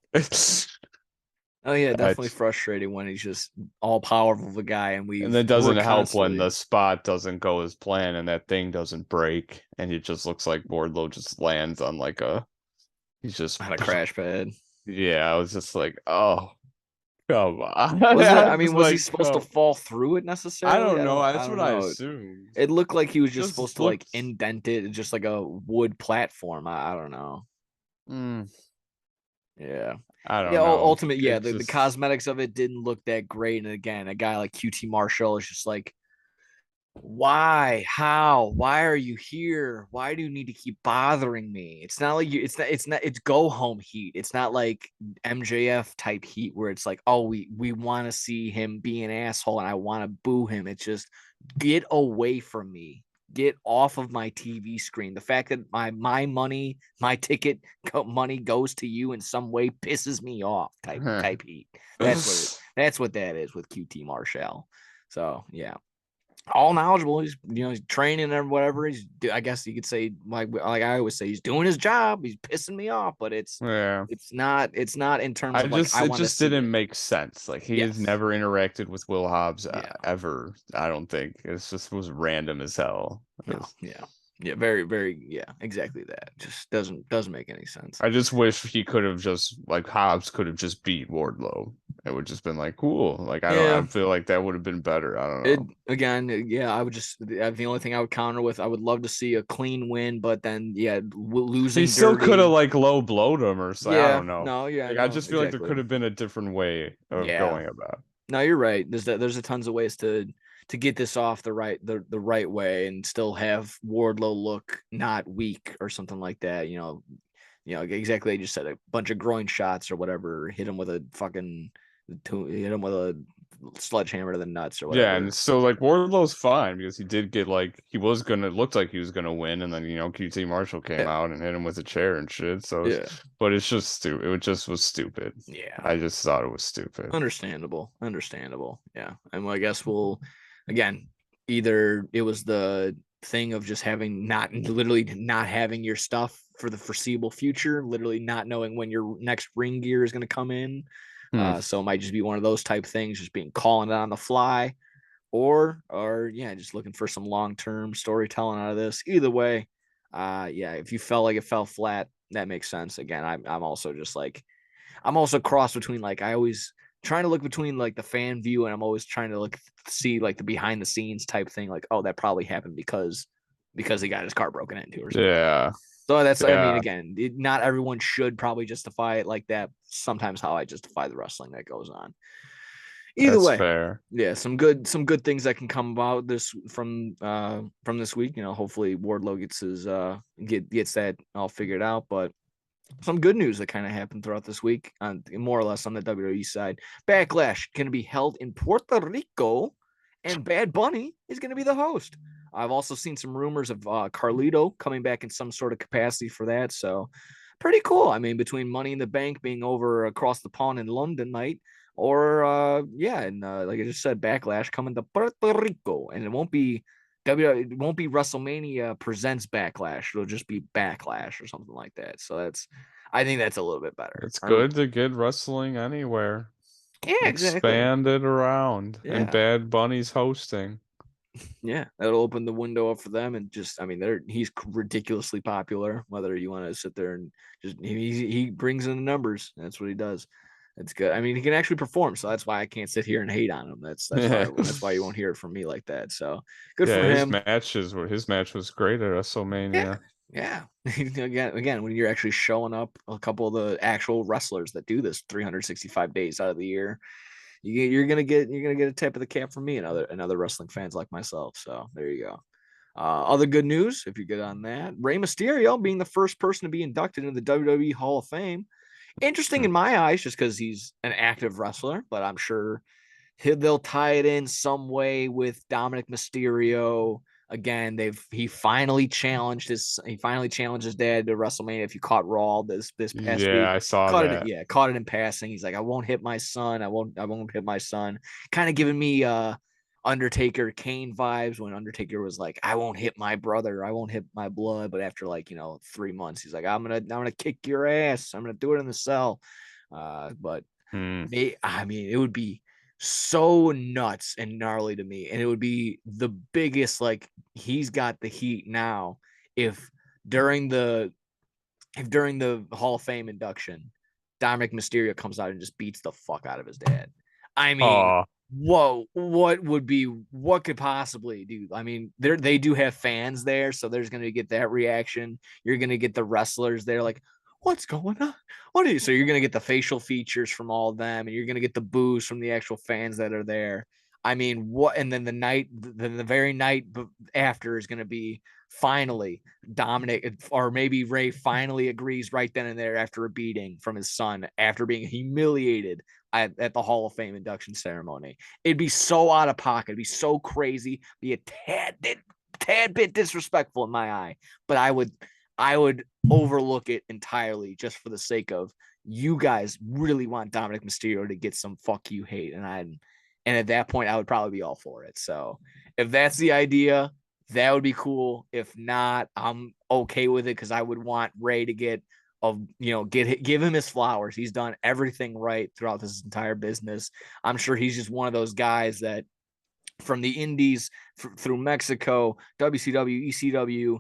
Oh yeah, definitely It's- frustrating when he's just all powerful of a guy, and and it doesn't we're help when constantly the spot doesn't go as planned and that thing doesn't break, and it just looks like Wardlow just lands on like he's just on a crash pad. yeah. I was just like, oh, come on. Was it? I I was mean, was he like, supposed to come. fall through it I necessarily? don't know. I That's don't what I know. assumed. It looked like he was just supposed Just to like looked. indent it, just like a wood platform. I don't know. Mm, Yeah. I Yeah. don't know. Ultimate. Yeah. It The just cosmetics of it didn't look that great. And again, a guy like QT Marshall is just like, why? How? Why are you here? Why do you need to keep bothering me? It's not like you. It's go home heat. It's not like MJF type heat where it's like, oh, we want to see him be an asshole and I want to boo him. It's just get away from me. Get off of my TV screen. The fact that my money, my ticket money goes to you in some way pisses me off. Type heat. That's what that is with QT Marshall. So yeah, all knowledgeable. He's training and whatever. I guess you could say like I always say, he's doing his job. He's pissing me off, but yeah. it's not in terms of like I It want to just see didn't it. make sense. Like he has Yes. never interacted with Will Hobbs Yeah. ever. I don't think it's just was random as hell. No. Yeah. Yeah. Very, very. Yeah. Exactly that. Just doesn't make any sense. I just wish he could have just like Hobbs could have just beat Wardlow. It would just been like cool. Like I Yeah. feel like that would have been better. I don't It know. again. Yeah. I would just the only thing I would counter with. I would love to see a clean win, but then yeah, He losing still could have dirty. like low blowed him or something. I Yeah. don't know. No. Yeah. Like I No. just feel like there Exactly. could have been a different way of Yeah. going about. No, you're right. There's a tons of ways to get this off the right way and still have Wardlow look not weak or something like that. Exactly. They just said a bunch of groin shots or whatever. Hit him with a fucking hit him with a sledgehammer to the nuts or Yeah, whatever. and so like Wardlow's fine because he did get like he was gonna looked like he was gonna win, and then QT Marshall came Yeah, out and hit him with a chair and shit. yeah, But it's just stupid. It just was stupid. yeah. I just thought it was stupid. Understandable. Yeah, and I guess we'll again either it was the thing of just having literally not having your stuff for the foreseeable future, literally not knowing when your next ring gear is going to come in. Hmm. So it might just be one of those type things, just being calling it on the fly, or yeah, just looking for some long term storytelling out of this. Either way, yeah, if you felt like it fell flat, that makes sense. Again, I'm also just like I'm also cross between like I always trying to look between like the fan view and I'm always trying to look see like the behind the scenes type thing. Like, oh, that probably happened because he got his car broken into or something. Yeah, So that's I mean, yeah, again, not everyone should probably justify it like that. Sometimes how I justify the wrestling that goes on. Either that's way, fair. yeah, some good things that can come about from this week. Hopefully Wardlow gets his gets that all figured out. But some good news that kind of happened throughout this week, more or less on the WWE side. Backlash going to be held in Puerto Rico, and Bad Bunny is going to be the host. I've also seen some rumors of Carlito coming back in some sort of capacity for that. So pretty cool. I mean, between Money in the Bank being over across the pond in London night, or yeah, and like I just said, Backlash coming to Puerto Rico, and it won't be WrestleMania presents Backlash. It'll just be Backlash or something like that. So I think that's a little bit better. It's good to get wrestling anywhere. Yeah, exactly. Expand it around, and Yeah, Bad Bunny's hosting. yeah. That'll open the window up for them, and just I mean, he's ridiculously popular. Whether you want to sit there and just he brings in the numbers. That's what he does. That's good. I mean, he can actually perform, so that's why I can't sit here and hate on him. That's why you won't hear it from me like that. So good for Yeah, him. his match was great at Yeah, WrestleMania. yeah. Again, when you're actually showing up a couple of the actual wrestlers that do this 365 days out of the year, you're gonna get a tip of the cap from me and other wrestling fans like myself. So there you go. Other good news, if you're good on that, Rey Mysterio being the first person to be inducted into the WWE Hall of Fame. Interesting Hmm. in my eyes, just because he's an active wrestler, but I'm sure they'll tie it in some way with Dominic Mysterio. Again, he finally challenged his dad to WrestleMania. If you caught Raw this past Yeah, week, I saw that. caught it in passing. He's like, I won't hit my son. I won't hit my son. Kind of giving me Undertaker Kane vibes when Undertaker was like, I won't hit my brother, I won't hit my blood. But after 3 months, he's like, I'm gonna kick your ass. I'm gonna do it in the cell. But I mean, it would be so nuts and gnarly to me, and it would be the biggest. Like, he's got the heat now. If during the Hall of Fame induction, Dominic Mysterio comes out and just beats the fuck out of his dad. I mean, whoa, what could possibly do? I mean, they do have fans there, so there's gonna get that reaction. You're gonna get the wrestlers there, like, what's going on? So you're gonna get the facial features from all of them, and you're gonna get the boos from the actual fans that are there. I mean, what? And then the very night after is gonna be finally Dominic, or maybe Ray finally agrees right then and there after a beating from his son, after being humiliated at the Hall of Fame induction ceremony. It'd be so out of pocket. It'd be so crazy. Be a tad bit disrespectful in my eye, but I would overlook it entirely just for the sake of you guys really want Dominic Mysterio to get some fuck you hate, and at that point I would probably be all for it. So if that's the idea, that would be cool. If not, I'm okay with it because I would want Ray to give him his flowers. He's done everything right throughout this entire business. I'm sure he's just one of those guys that from the indies through Mexico, WCW, ECW,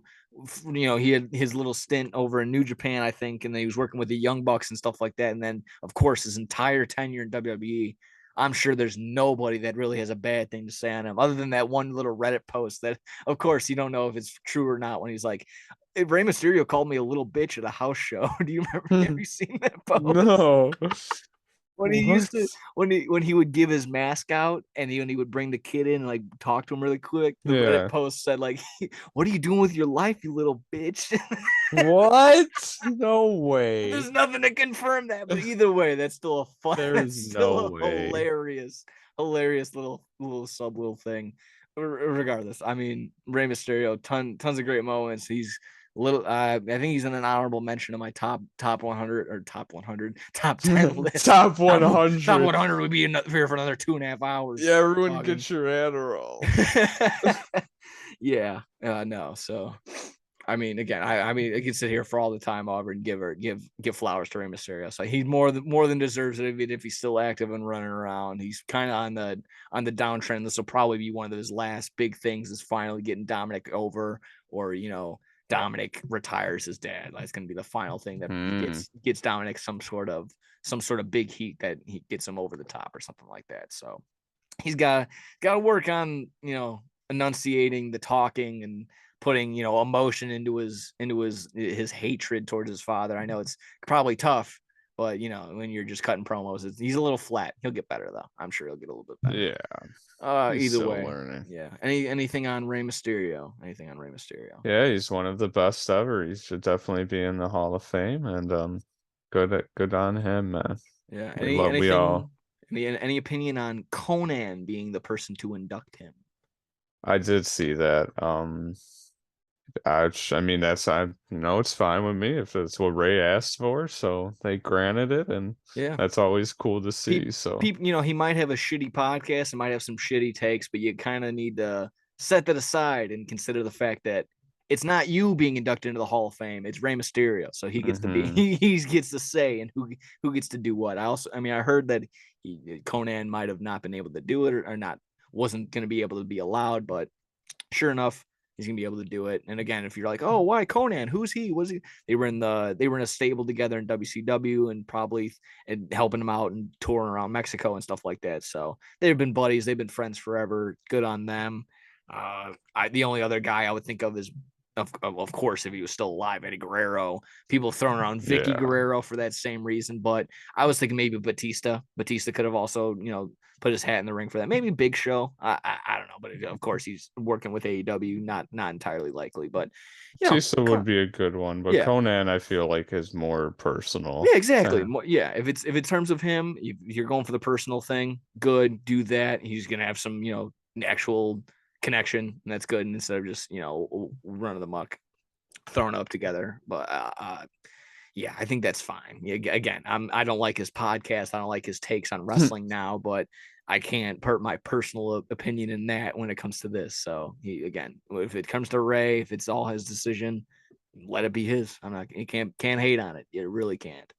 he had his little stint over in New Japan, I think, and then he was working with the Young Bucks and stuff like that. And then, of course, his entire tenure in WWE. I'm sure there's nobody that really has a bad thing to say on him, other than that one little Reddit post that, of course, you don't know if it's true or not. When he's like, Rey Mysterio called me a little bitch at a house show. Do you remember? Have you seen that post? No. When he used to, when he would give his mask out, and when he would bring the kid in and like talk to him really quick, the Reddit post said like, "What are you doing with your life, you little bitch?" What? No way. There's nothing to confirm that, but either way, that's still a fun. There's no way. Hilarious little thing. Regardless, I mean, Rey Mysterio, tons of great moments. He's I think he's in an honorable mention of my top 100 or top 10 list. Top 100. Top 100 would be here for another 2.5 hours. Yeah, everyone get your Adderall. Yeah, no. So, I mean, again, I can sit here for all the time over and give flowers to Rey Mysterio. So he more than deserves it if he's still active and running around. He's kind of on the downtrend. This will probably be one of his last big things, is finally getting Dominic over, or Dominic retires his dad. That's going to be the final thing that gets Dominic some sort of big heat that he gets him over the top or something like that. So he's got to work on enunciating the talking and putting emotion into his hatred towards his father. I know it's probably tough, but when you're just cutting promos, he's a little flat. He'll get better though. I'm sure he'll get a little bit better. Yeah. Either way, learning. Yeah. Anything on Rey Mysterio? Yeah, he's one of the best ever. He should definitely be in the Hall of Fame, and good on him, man. Yeah. Any opinion on Conan being the person to induct him? I did see that. I mean, it's fine with me if it's what Ray asked for, so they granted it, and that's always cool to see. He might have a shitty podcast and might have some shitty takes, but you kind of need to set that aside and consider the fact that it's not you being inducted into the Hall of Fame; it's Rey Mysterio, so he gets to be he gets to say and who gets to do what. I heard that Conan might have not been able to do it or not wasn't going to be able to be allowed, but sure enough, he's gonna be able to do it. And again, if you're like, oh, why Conan? Who's he? Was he? They were in a stable together in WCW and probably helping him out and touring around Mexico and stuff like that. So they've been buddies. They've been friends forever. Good on them. The only other guy I would think of is, of course, if he was still alive, Eddie Guerrero. People throwing around Vicky Guerrero for that same reason, but I was thinking maybe Batista. Batista could have also, put his hat in the ring for that. Maybe Big Show. I don't know, but of course he's working with AEW. Not entirely likely, but Batista would be a good one. But Conan, I feel like, is more personal. Yeah, exactly. If it's in terms of him, if you're going for the personal thing, good. Do that. He's gonna have some actual connection, and that's good. And instead of just running the muck, throwing up together, but I think that's fine. Again, I don't like his podcast. I don't like his takes on wrestling now, but I can't put my personal opinion in that when it comes to this. So if it comes to Ray, if it's all his decision, let it be his. You can't hate on it. You really can't.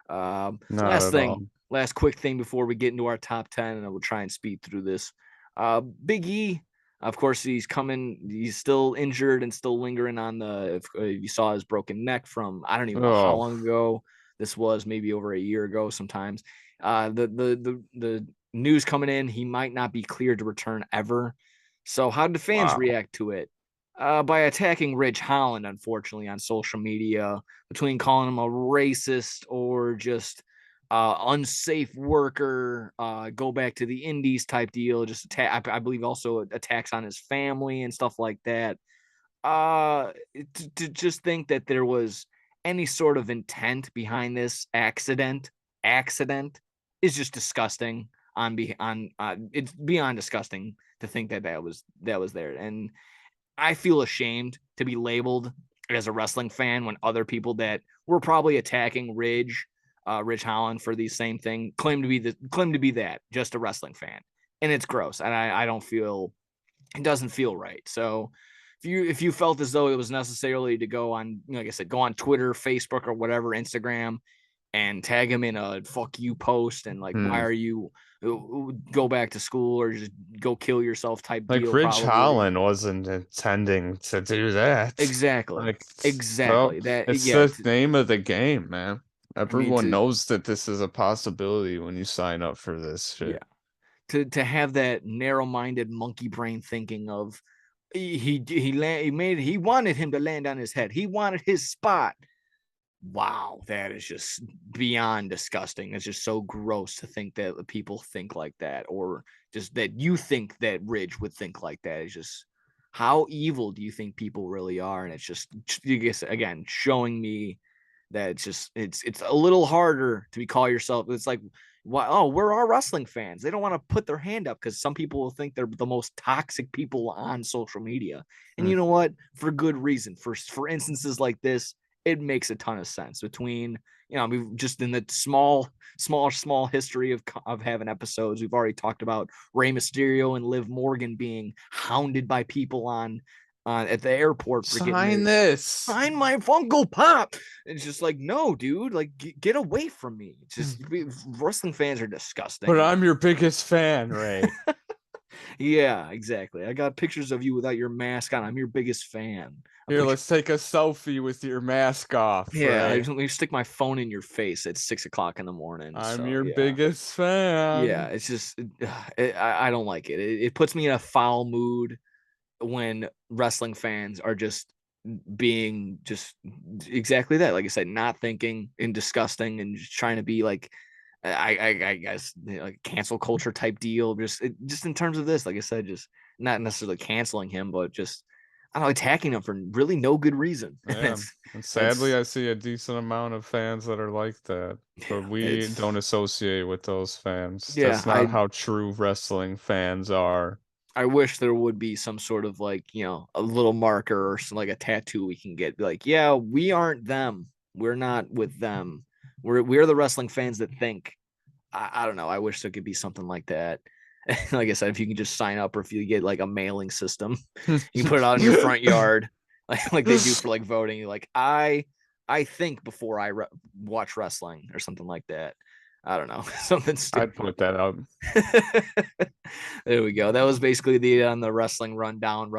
Last thing last quick thing before we get into our top 10, and we'll try and speed through this. Big E, of course, he's still injured and still lingering on if you saw his broken neck from, I don't even know how long ago this was, maybe over a year ago sometimes. The news coming in, he might not be cleared to return ever. So how did the fans react to it? By attacking Ridge Holland, unfortunately, on social media, between calling him a racist or just unsafe worker, go back to the Indies type deal, just attack. I believe also attacks on his family and stuff like that. To just think that there was any sort of intent behind this accident is just disgusting. It's beyond disgusting to think that was there, and I feel ashamed to be labeled as a wrestling fan when other people that were probably attacking Ridge Holland for these same thing claim to be that just a wrestling fan, and it's gross, and I don't feel it doesn't feel right. So if you felt as though it was necessarily to go on, like I said, go on Twitter, Facebook, or whatever, Instagram, and tag him in a fuck you post and like, why are you go back to school or just go kill yourself type deal. Ridge Holland wasn't intending to do that. Exactly. Exactly. It's the name of the game, man. Everyone knows that this is a possibility when you sign up for this shit. Yeah. To have that narrow-minded monkey brain thinking of he wanted him to land on his head. He wanted his spot. Wow, that is just beyond disgusting. It's just so gross to think that people think like that, or just that you think that Ridge would think like that. It's just, how evil do you think people really are? And it's just, I guess, again, showing me that it's a little harder to call yourself. It's like, we're all wrestling fans. They don't want to put their hand up because some people will think they're the most toxic people on social media. And you know what? For good reason. For instances like this, it makes a ton of sense between, we've just in the small history of having episodes. We've already talked about Rey Mysterio and Liv Morgan being hounded by people at the airport for sign my Funko Pop. It's just like, no, dude, like get away from me. It's just wrestling fans are disgusting. But I'm your biggest fan, Ray. Yeah, exactly. I got pictures of you without your mask on. I'm your biggest fan. Here, let's take a selfie with your mask off. Yeah, let me stick my phone in your face at 6 o'clock in the morning. I'm your biggest fan. Yeah, it's just I don't like it. It puts me in a foul mood when wrestling fans are just being just exactly that. Like I said, not thinking and disgusting and just trying to be like, I guess, like cancel culture type deal. Just in terms of this, like I said, just not necessarily canceling him, but just, I don't know, attacking him for really no good reason. Yeah. And sadly, I see a decent amount of fans that are like that, but we don't associate with those fans. Yeah, that's not how true wrestling fans are. I wish there would be some sort of like, a little marker or some, like a tattoo we can get. Like, yeah, we aren't them. We're not with them. We're the wrestling fans that think. I don't know. I wish there could be something like that. Like I said, if you can just sign up, or if you get like a mailing system, you can put it out in your front yard, like they do for like voting. You're like, I think before I watch wrestling or something like that. I don't know, something stupid. I'd put that up. There we go. That was basically on the wrestling rundown,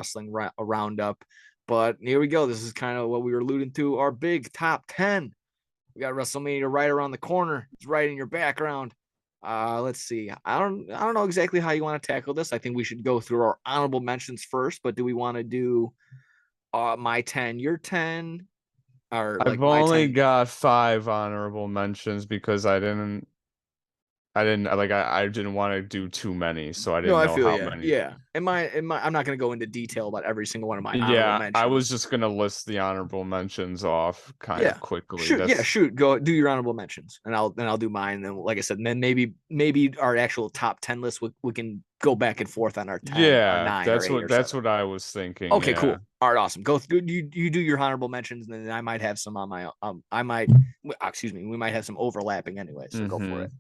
roundup. But here we go. This is kind of what we were alluding to. Our big top 10. We got WrestleMania right around the corner. It's right in your background. Let's see. I don't know exactly how you want to tackle this. I think we should go through our honorable mentions first. But do we want to do my 10, your 10? Or I've only got 5 honorable mentions because I didn't want to do too many, so I didn't know how many. Yeah. I'm not going to go into detail about every single one of my honorable mentions. I was just going to list the honorable mentions off kind of quickly. Shoot. Go do your honorable mentions, and I'll do mine. And then, like I said, and then maybe our actual top 10 list, we can go back and forth on our 10. Yeah, or 9 that's what I was thinking. Okay, cool. All right, awesome. Go through. You do your honorable mentions, and then I might have some on my. We might have some overlapping anyway. So go for it.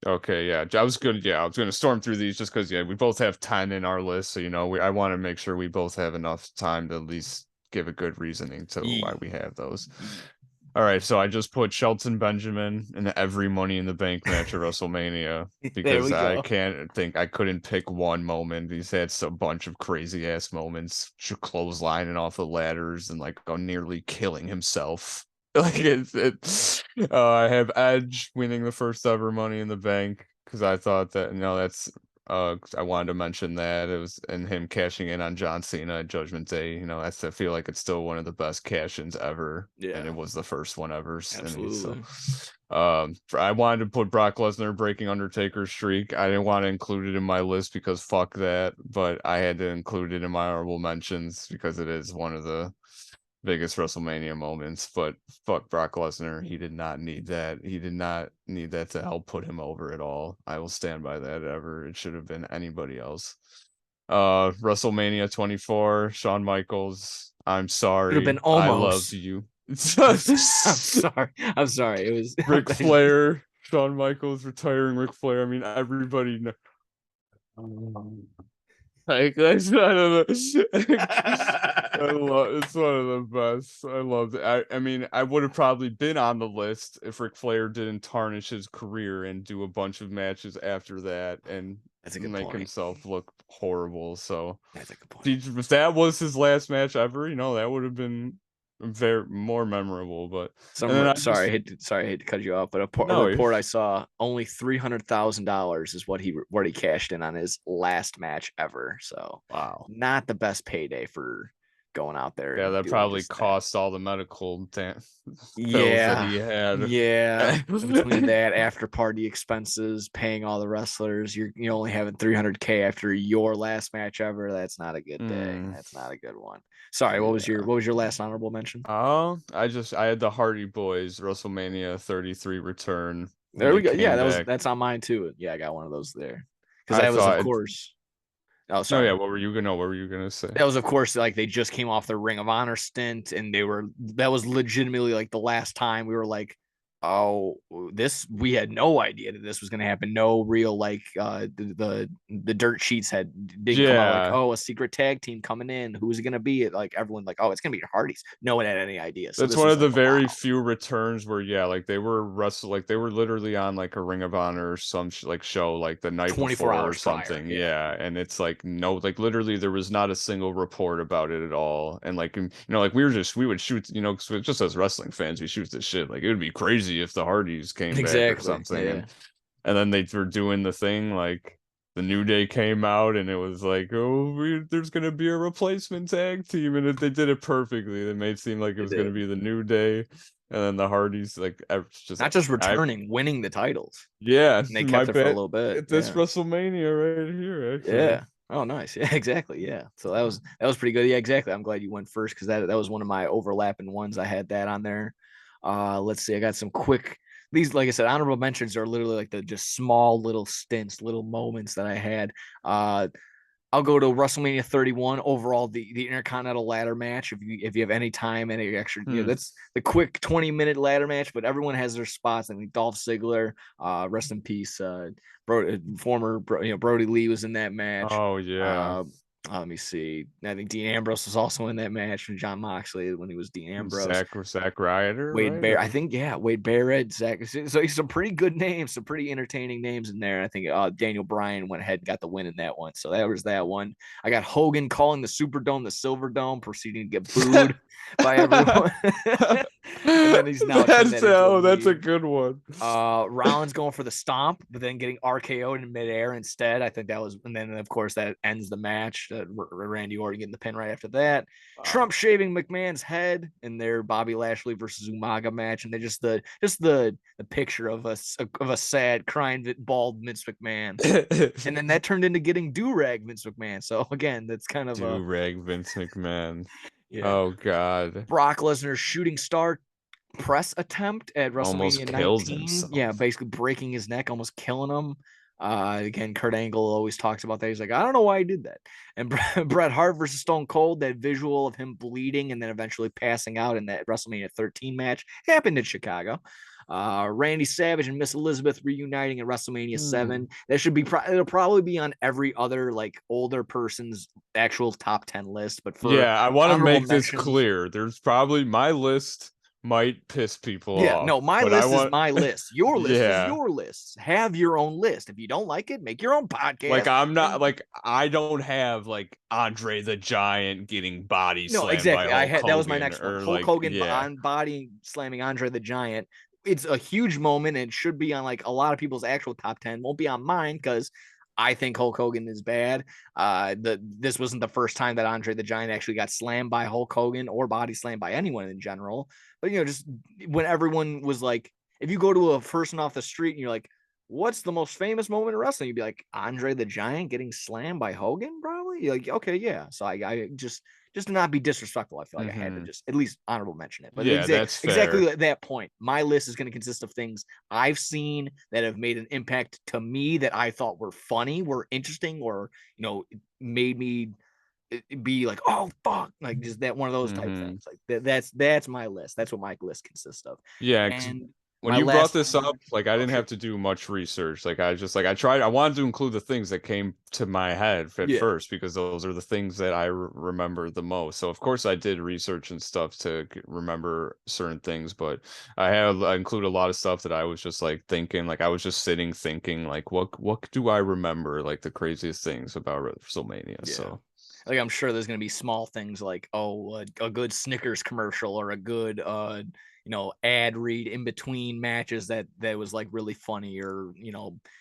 Okay, yeah. I was gonna storm through these just because we both have 10 in our list, so I want to make sure we both have enough time to at least give a good reasoning to why we have those. All right, so I just put Shelton Benjamin in every Money in the Bank match at WrestleMania There because we I go. couldn't pick one moment. He's had a bunch of crazy ass moments, clotheslining off of ladders and like nearly killing himself. Like I have Edge winning the first ever Money in the Bank because I thought that that's I wanted to mention that it was and him cashing in on John Cena at Judgment Day. I feel like it's still one of the best cash-ins ever, and Yeah, it was the first one ever. absolutely. I wanted to put Brock Lesnar breaking Undertaker's streak. I didn't want to include it in my list because fuck that, but I had to include it in my honorable mentions because it is one of the biggest WrestleMania moments. But fuck Brock Lesnar. He did not need that. He did not need that to help put him over at all. I will stand by that ever. It should have been anybody else. WrestleMania 24, Shawn Michaels. I'm Could have been sorry. I love almost. you. I'm sorry. I'm sorry. It was Ric Flair, Shawn Michaels retiring Ric Flair. I mean, everybody like that's one of the it's one of the best. I loved it. I mean, I would have probably been on the list if Ric Flair didn't tarnish his career and do a bunch of matches after that and That's a good make point. himself look horrible. So That's a good point. if that was his last match ever, that would have been very more memorable. But Sorry, I hate to cut you off, but a report I saw, only $300,000 is what he cashed in on his last match ever. So wow, not the best payday for going out there. yeah, And that doing probably just that. cost all the medical bills that Yeah, he had. yeah. Between that, after party expenses, paying all the wrestlers, you're only having $300K after your last match ever. That's not a good day. That's not a good one. Sorry, what was Yeah. your last honorable mention? I had the Hardy Boys WrestleMania 33 return. There we They go. Yeah, came back. that's on mine too. Yeah, I got one of those there because I that was, of thought, course. Oh, no, sorry. yeah. What were you gonna say? That was, of course, like they just came off their Ring of Honor stint, and that was legitimately like the last time we were like, oh, we had no idea that this was going to happen. No real like the dirt sheets didn't come out like, Yeah, oh, a secret tag team coming in. Who's it going to be? Like everyone like, oh, it's going to be Hardys. No one had any idea. So that's this one was of the like, very wow. few returns where like they were like they were literally on like a Ring of Honor or some like show like the night 24 before or hours prior. something. Yeah. Yeah, and it's like no, like literally there was not a single report about it at all. And like like we would shoot, 'cause just as wrestling fans, we shoot this shit. Like it would be crazy if the Hardys came back or Exactly. something, Yeah. and then they were doing the thing like the New Day came out and it was like, oh, there's gonna be a replacement tag team, and they did it perfectly. They made it seem like it They was gonna did. be the New Day, and then the Hardys Not just returning, winning the titles. yeah, And they my kept it for a bet little bit. at this Yeah. WrestleMania right here, actually. Yeah. Oh, nice. Yeah, exactly. Yeah. So that was pretty good. Yeah, exactly. I'm glad you went first because that was one of my overlapping ones. I had that on there. Let's see. I got some quick. These, like I said, honorable mentions are literally like the just small little stints, little moments that I had. I'll go to WrestleMania 31 overall, the Intercontinental ladder match. If you have any time, any extra, that's the quick 20-minute ladder match. But everyone has their spots. I mean, Dolph Ziggler, rest in peace. Former Brody Lee was in that match. Oh yeah, Let me see. I think Dean Ambrose was also in that match from John Moxley when he was Dean Ambrose. Zack Ryder, Wade right? Barrett, I think, yeah, Wade Barrett, Zach. So some pretty good names, some pretty entertaining names in there. I think Daniel Bryan went ahead and got the win in that one. So that was that one. I got Hogan calling the Superdome the Silver Dome, proceeding to get booed by everyone. And then he's now that's a good one. Rollins going for the stomp, but then getting RKO'd in midair instead. I think that was, and then of course that ends the match. Randy Orton getting the pin right after that. Wow. Trump shaving McMahon's head in their Bobby Lashley versus Umaga match, and they just the picture of a sad crying bald Vince McMahon, and then that turned into getting do-rag Vince McMahon. So again, that's kind of do-rag Vince McMahon. Yeah. Oh god. Brock Lesnar's shooting star press attempt at WrestleMania 19. Yeah, basically breaking his neck, almost killing him. Again, Kurt Angle always talks about that. He's like, I don't know why he did that. And Bret Hart versus Stone Cold, that visual of him bleeding and then eventually passing out in that WrestleMania 13 match happened in Chicago. Randy Savage and Miss Elizabeth reuniting at WrestleMania 7. That should be it'll probably be on every other like older person's actual top 10 list. But for I want to make this clear. There's probably my list might piss people Yeah, off. no, my but I list is want, my list. Your list is yeah. your list. Have your own list. If you don't like it, make your own Like podcast. I'm not And like I don't have like Andre the Giant getting body no, slammed by exactly. I Hulk had that was my Hogan next one. or Hulk like Hogan yeah. on body slamming Andre the Giant. It's a huge moment and it should be on like a lot of people's actual top 10. Won't be on mine because I think Hulk Hogan is bad. This wasn't the first time that Andre the Giant actually got slammed by Hulk Hogan or body slammed by anyone in general. But just when everyone was like, if you go to a person off the street and you're like, what's the most famous moment in wrestling? You'd be like, Andre the Giant getting slammed by Hogan, probably. You're like, okay, yeah. So I just to not be disrespectful, I feel like I had to just at least honorable mention it. But Yeah, that's exactly fair. at that point, my list is going to consist of things I've seen that have made an impact to me that I thought were funny, were interesting, or made me be like, oh fuck, like just that one of those type things. Like that's my list. That's what my list consists of. Yeah, 'cause And when my you brought last this up, like I oh didn't sure, have to do much research. Like I wanted to include the things that came to my head at yeah, first because those are the things that I remember the most. So of course I did research and stuff to remember certain things, but I include a lot of stuff that I was just like thinking, like I was just sitting thinking, like what do I remember, like the craziest things about WrestleMania. yeah. So Like I'm sure there's gonna be small things like a good Snickers commercial or a good ad read in between matches that was like really funny, or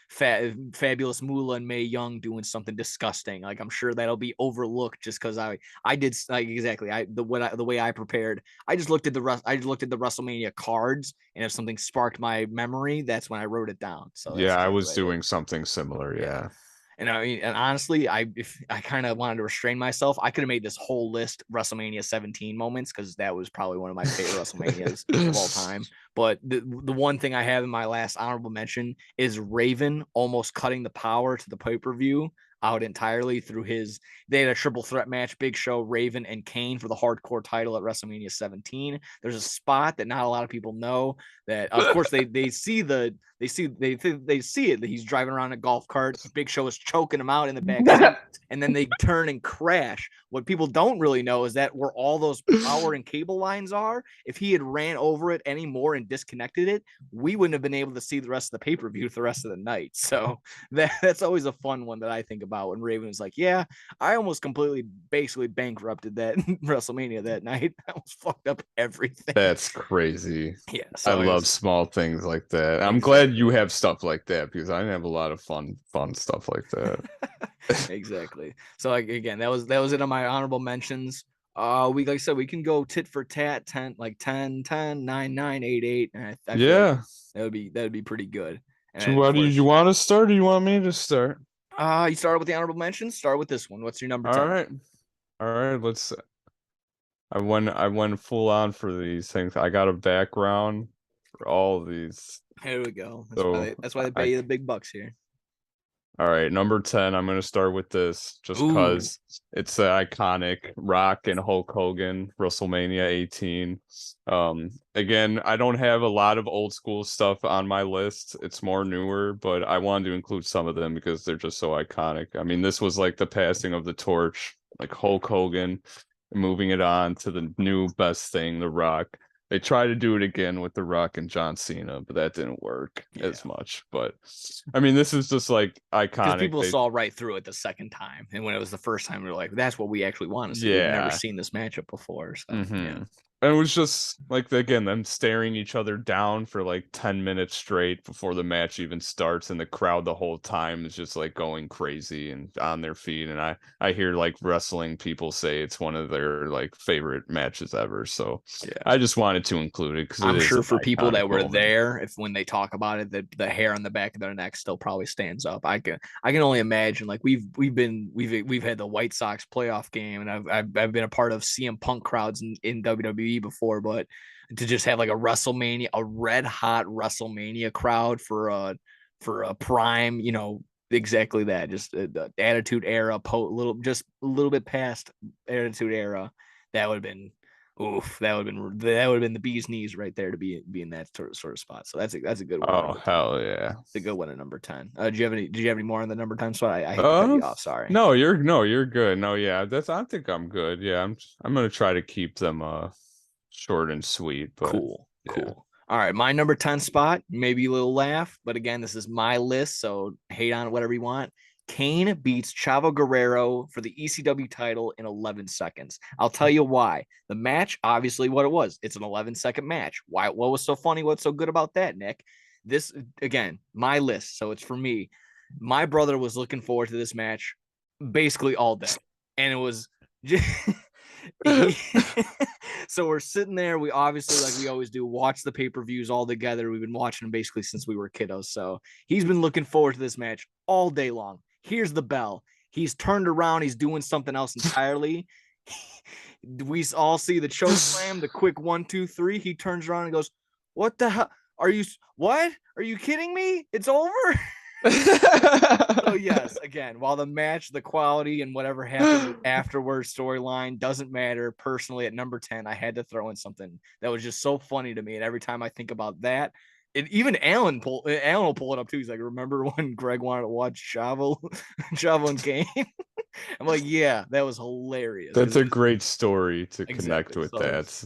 fabulous Moolah and Mae Young doing something disgusting. Like I'm sure that'll be overlooked just because I did like exactly the way I prepared. I just looked at the WrestleMania cards, and if something sparked my memory, that's when I wrote it down. So that's yeah, I exactly was what I did. doing something similar. Yeah. Yeah. And I mean, and honestly, if I kind of wanted to restrain myself, I could have made this whole list WrestleMania 17 moments because that was probably one of my favorite WrestleManias of all time. But the one thing I have in my last honorable mention is Raven almost cutting the power to the pay-per-view out entirely through they had a triple threat match, Big Show, Raven, and Kane for the hardcore title at WrestleMania 17. There's a spot that not a lot of people know that of course they see it that he's driving around a golf cart. Big Show is choking him out in the back seat, and then they turn and crash. What people don't really know is that where all those power and cable lines are, if he had ran over it anymore and disconnected it, we wouldn't have been able to see the rest of the pay-per-view for the rest of the night. So that's always a fun one that I think about when Raven was like, yeah, I almost completely basically bankrupted that WrestleMania that night. I almost fucked up everything. That's crazy. Yeah, I so love small things like that. I'm exactly. glad you have stuff like that because I didn't have a lot of fun stuff like that. Exactly. So like again, that was it on my honorable mentions. We like I said, we can go tit for tat, 10, 10, 9, 9, 8, 8. And I feel like Yeah. that would be pretty good. And So then, of why do you course, want to start or you want me to start? you started with the honorable mentions. Start with this one. What's your number 10? All right. All right, I went full on for these things. I got a background for all of these. Here we go. So That's why they pay I you the big bucks here. all right, number 10, I'm gonna start with this just Ooh. because it's an iconic Rock and Hulk Hogan WrestleMania 18. Again, I don't have a lot of old school stuff on my list. It's more newer, but I wanted to include some of them because they're just so iconic. I mean, this was like the passing of the torch, like Hulk Hogan moving it on to the new best thing, The Rock. They tried to do it again with The Rock and John Cena, but that didn't work as much. But I mean, this is just like Because iconic. people saw right through it the second time, and when it was the first time, we were like, "That's what we actually want to see." We've never seen this matchup before, so yeah. And it was just like again them staring each other down for like 10 minutes straight before the match even starts, and the crowd the whole time is just like going crazy and on their feet. And I hear like wrestling people say it's one of their like favorite matches ever. So Yeah, I just wanted to include it because I'm it is sure an for people iconic that were moment. there, if when they talk about it, the hair on the back of their neck still probably stands up. I can only imagine. Like we've had the White Sox playoff game, and I've been a part of CM Punk crowds in WWE before, but to just have like a WrestleMania, a red hot WrestleMania crowd for a prime, exactly that, just the Attitude Era, just a little bit past Attitude Era, that would have been. Oof, that would have been the bee's knees right there to be in that sort of spot. So that's a good one. Oh hell yeah! It's a good one at number 10. Did you have any more on the number 10 spot? I hate to cut you off. Sorry. No, you're good. No, yeah, I think I'm good. Yeah, I'm gonna try to keep them short and sweet, but Cool. yeah. Cool. All right, my number 10 spot, maybe a little laugh, but again, this is my list, so hate on it whatever you want. Kane beats Chavo Guerrero for the ECW title in 11 seconds. I'll tell you why. The match, obviously, what it was. It's an 11-second match. Why? What was so funny? What's so good about that, Nick? This, again, my list, so it's for me. My brother was looking forward to this match basically all day, and it was just so we're sitting there. We obviously, like we always do, watch the pay-per-views all together. We've been watching them basically since we were kiddos. So he's been looking forward to this match all day long. Here's the bell. He's turned around. He's doing something else entirely. We all see the choke slam, the quick 1, 2, 3. He turns around and goes, "What the hell? Are you? What? Are you kidding me? It's over." So yes, again, while the match, the quality, and whatever happened afterwards storyline doesn't matter, personally at number 10, I had to throw in something that was just so funny to me. And every time I think about that, and even Alan will pull it up too. He's like, "Remember when Greg wanted to watch Chavo, Chavo and Kane?" I'm like, "Yeah, that was hilarious." That's a great story to connect with that.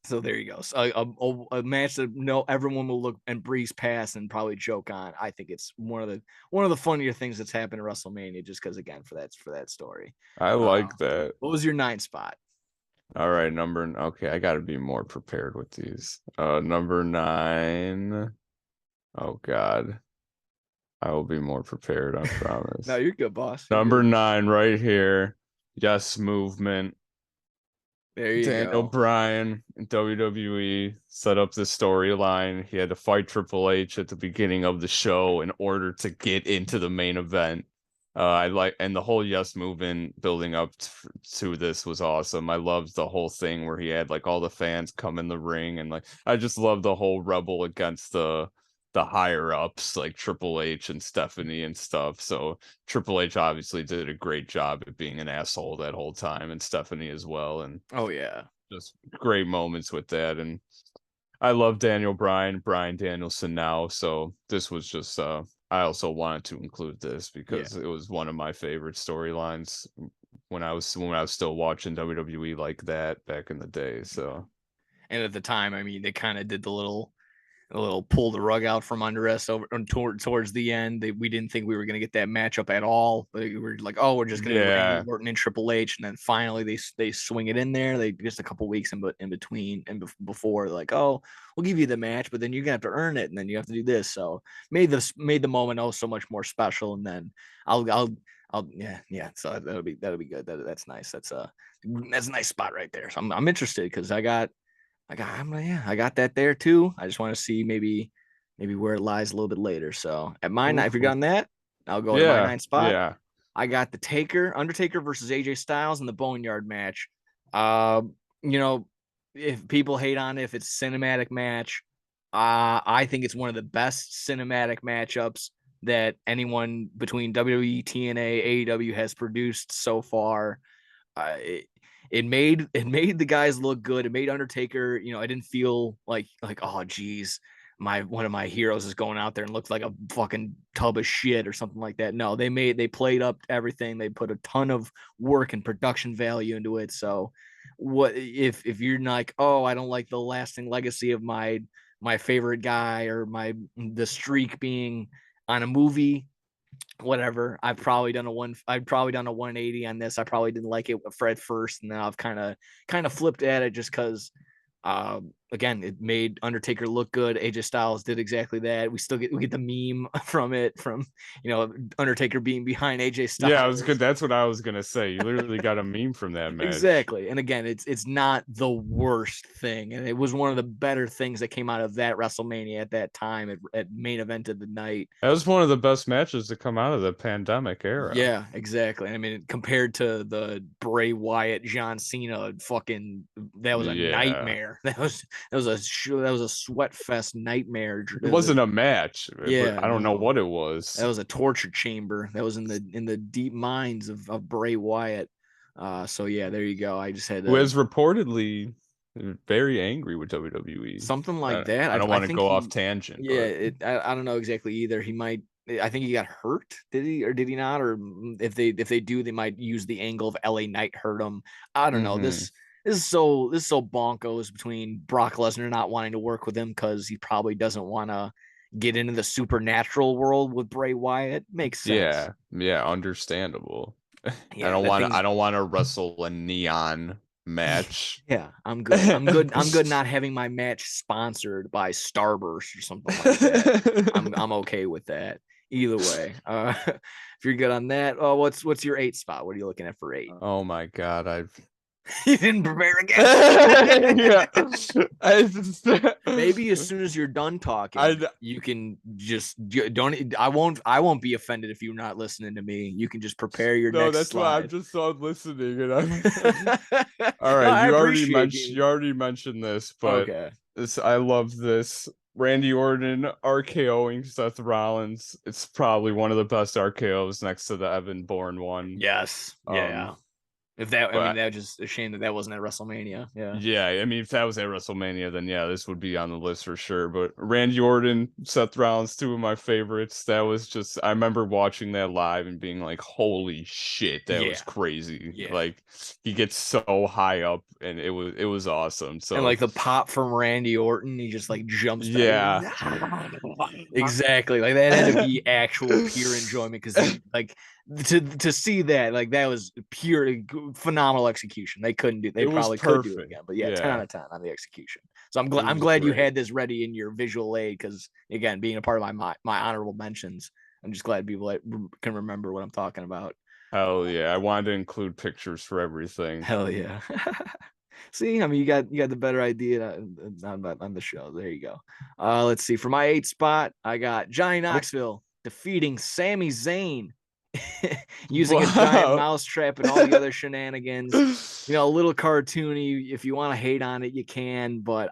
So there you go. So a match that everyone will look and breeze past and probably joke on. I think it's one of the funnier things that's happened at WrestleMania, just because again for that story. I like that. What was your 9th spot? All right, okay, I got to be more prepared with these. Number 9. Oh God, I will be more prepared. I promise. No, you're good, boss. Number 9, right here. Yes, movement. There you Daniel go. Bryan in WWE set up the storyline. He had to fight Triple H at the beginning of the show in order to get into the main event. And the whole Yes movement building up to this was awesome. I loved the whole thing where he had like all the fans come in the ring, and like I just love the whole rebel against the higher ups like Triple H and Stephanie and stuff. So Triple H obviously did a great job at being an asshole that whole time, and Stephanie as well. And oh yeah, just great moments with that. And I love Daniel Bryan Danielson now. So this was just I also wanted to include this because it was one of my favorite storylines when I was still watching WWE like that back in the day. So, and at the time, I mean, they kind of did the little pull the rug out from under us over towards the end. We didn't think we were going to get that matchup at all. We were like, oh, we're just going to Randy Orton and Triple H, and then finally they swing it in there. They just a couple weeks in between and before, like, oh, we'll give you the match, but then you're gonna have to earn it, and then you have to do this. So made the moment so much more special. And then I'll yeah. So that'll be good. That's nice. That's a nice spot right there. So I'm interested because I got that there too. I just want to see maybe where it lies a little bit later. So at my if you're done that, I'll go to my 9th spot. Yeah. I got the Undertaker versus AJ Styles in the Boneyard match. If people hate on it, if it's a cinematic match, I think it's one of the best cinematic matchups that anyone between WWE, TNA, AEW has produced so far. It made the guys look good. It made Undertaker, I didn't feel like oh geez, one of my heroes is going out there and looks like a fucking tub of shit or something like that. No, they played up everything. They put a ton of work and production value into it. So what if you're like, oh, I don't like the lasting legacy of my favorite guy or the streak being on a movie, whatever. I've probably done a 180 on this. I probably didn't like it at first, and then I've kind of flipped at it just because again, it made Undertaker look good. AJ Styles did exactly that. We get the meme from it, from Undertaker being behind AJ Styles. Yeah, it was good. That's what I was gonna say. You literally got a meme from that match. Exactly. And again, it's not the worst thing, and it was one of the better things that came out of that WrestleMania at that time at main event of the night. That was one of the best matches to come out of the pandemic era. Yeah, exactly. I mean, compared to the Bray Wyatt, John Cena, that was a nightmare. That was a sweat fest nightmare. It wasn't a match. Yeah, I don't know what it was. That was a torture chamber. That was in the deep minds of Bray Wyatt. So yeah, there you go. I just had who is reportedly very angry with WWE. Something like that. I don't want to go off tangent. Yeah, I don't know exactly either. He might. I think he got hurt. Did he or did he not? Or if they do, they might use the angle of LA Knight hurt him. I don't know. this is so bonkos between Brock Lesnar not wanting to work with him because he probably doesn't want to get into the supernatural world with Bray Wyatt. Makes sense. Yeah, understandable. Yeah, that thing's I don't want to wrestle a neon match. yeah, I'm good. I'm good. I'm good not having my match sponsored by Starburst or something like that. I'm okay with that. Either way. If you're good on that, what's your 8 spot? What are you looking at for 8? Oh my god, You didn't prepare again. yeah. Maybe as soon as you're done talking, you can just don't. I won't be offended if you're not listening to me. You can just prepare your No, next that's slide. why I'm just on listening, and I'm all No, right. I You appreciate already mentioned this, but okay. I love this. Randy Orton RKOing Seth Rollins. It's probably one of the best RKOs next to the Evan Bourne one. Yes. Yeah. If that, I mean, But that was just a shame that wasn't at WrestleMania. Yeah. yeah, I mean, if that was at WrestleMania, then yeah, this would be on the list for sure. But Randy Orton, Seth Rollins, two of my favorites. That was just, I remember watching that live and being like, holy shit, that was crazy. Yeah. Like, he gets so high up, and it was awesome. So, And like the pop from Randy Orton, he just like jumps back. yeah. Exactly. Like that had to be actual pure enjoyment because like to see that, like that was pure phenomenal execution. They couldn't do they It was probably could do it perfect. again. But yeah, 10 Yeah. out of 10 on the execution. So I'm It was glad you great. had this ready in your visual aid because again, being a part of my honorable mentions, I'm just glad people can remember what I'm talking about. Hell yeah. I wanted to include pictures for everything. Hell yeah. See, I mean, you got the better idea on the show. There you go. Let's see. For my 8 spot, I got Johnny Knoxville defeating Sami Zayn using a giant mousetrap and all the other shenanigans. You know, a little cartoony. If you want to hate on it, you can. But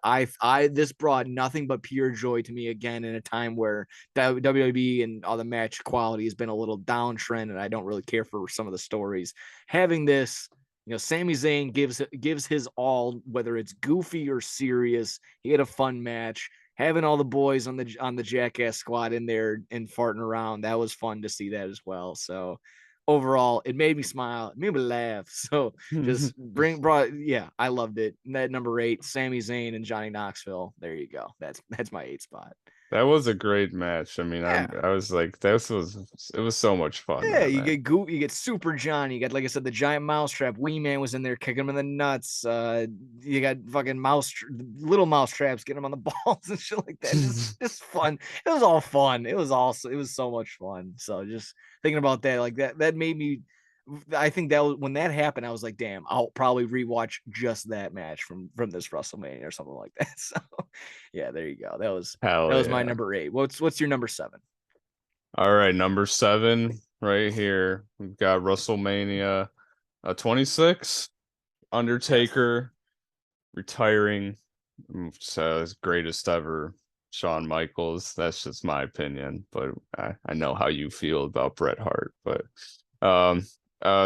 this brought nothing but pure joy to me again in a time where WWE and all the match quality has been a little downtrend, and I don't really care for some of the stories. Having this. You know, Sami Zayn gives his all, whether it's goofy or serious. He had a fun match. Having all the boys on the Jackass squad in there and farting around, that was fun to see that as well. So overall, it made me smile, it made me laugh. So just I loved it. And that number 8, Sami Zayn and Johnny Knoxville. There you go. That's my 8 spot. That was a great match. I mean, Yeah. I was like, it was so much fun. Yeah, you get Super Johnny. You got, like I said, the giant mousetrap. Wee Man was in there kicking him in the nuts. You got fucking little mousetraps getting him on the balls and shit like that. Just fun. It was all fun. It was so much fun. So just thinking about that, like that made me. I think that was when that happened. I was like, damn, I'll probably rewatch just that match from this WrestleMania or something like that. So, yeah, there you go. That was my number 8. What's your number 7? All right, number 7 right here. We've got WrestleMania 26. Undertaker retiring. His greatest ever, Shawn Michaels. That's just my opinion, but I know how you feel about Bret Hart. But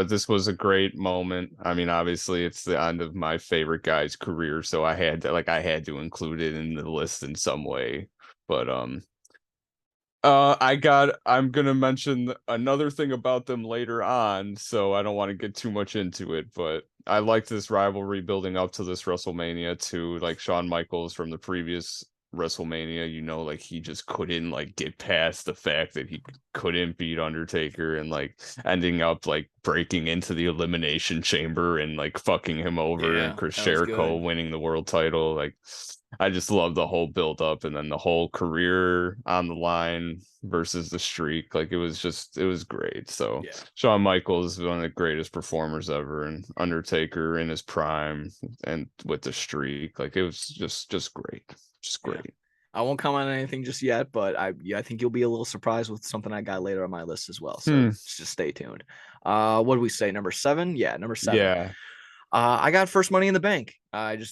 this was a great moment. I mean, obviously, it's the end of my favorite guy's career, so I had to include it in the list in some way. But I'm gonna mention another thing about them later on, so I don't want to get too much into it, but I liked this rivalry building up to this WrestleMania too. Like Shawn Michaels from the previous WrestleMania, you know, like he just couldn't like get past the fact that he couldn't beat Undertaker, and like ending up like breaking into the Elimination Chamber and like fucking him over, and Chris Jericho winning the world title. Like, I just love the whole build up, and then the whole career on the line versus the streak. Like, it was great. So Yeah. Shawn Michaels is one of the greatest performers ever, and Undertaker in his prime and with the streak. Like, it was just great. Just great. Yeah. I won't comment on anything just yet, but I think you'll be a little surprised with something I got later on my list as well. So just stay tuned. What do we say? Number 7? Yeah, number 7. Yeah. I got First Money in the Bank. I had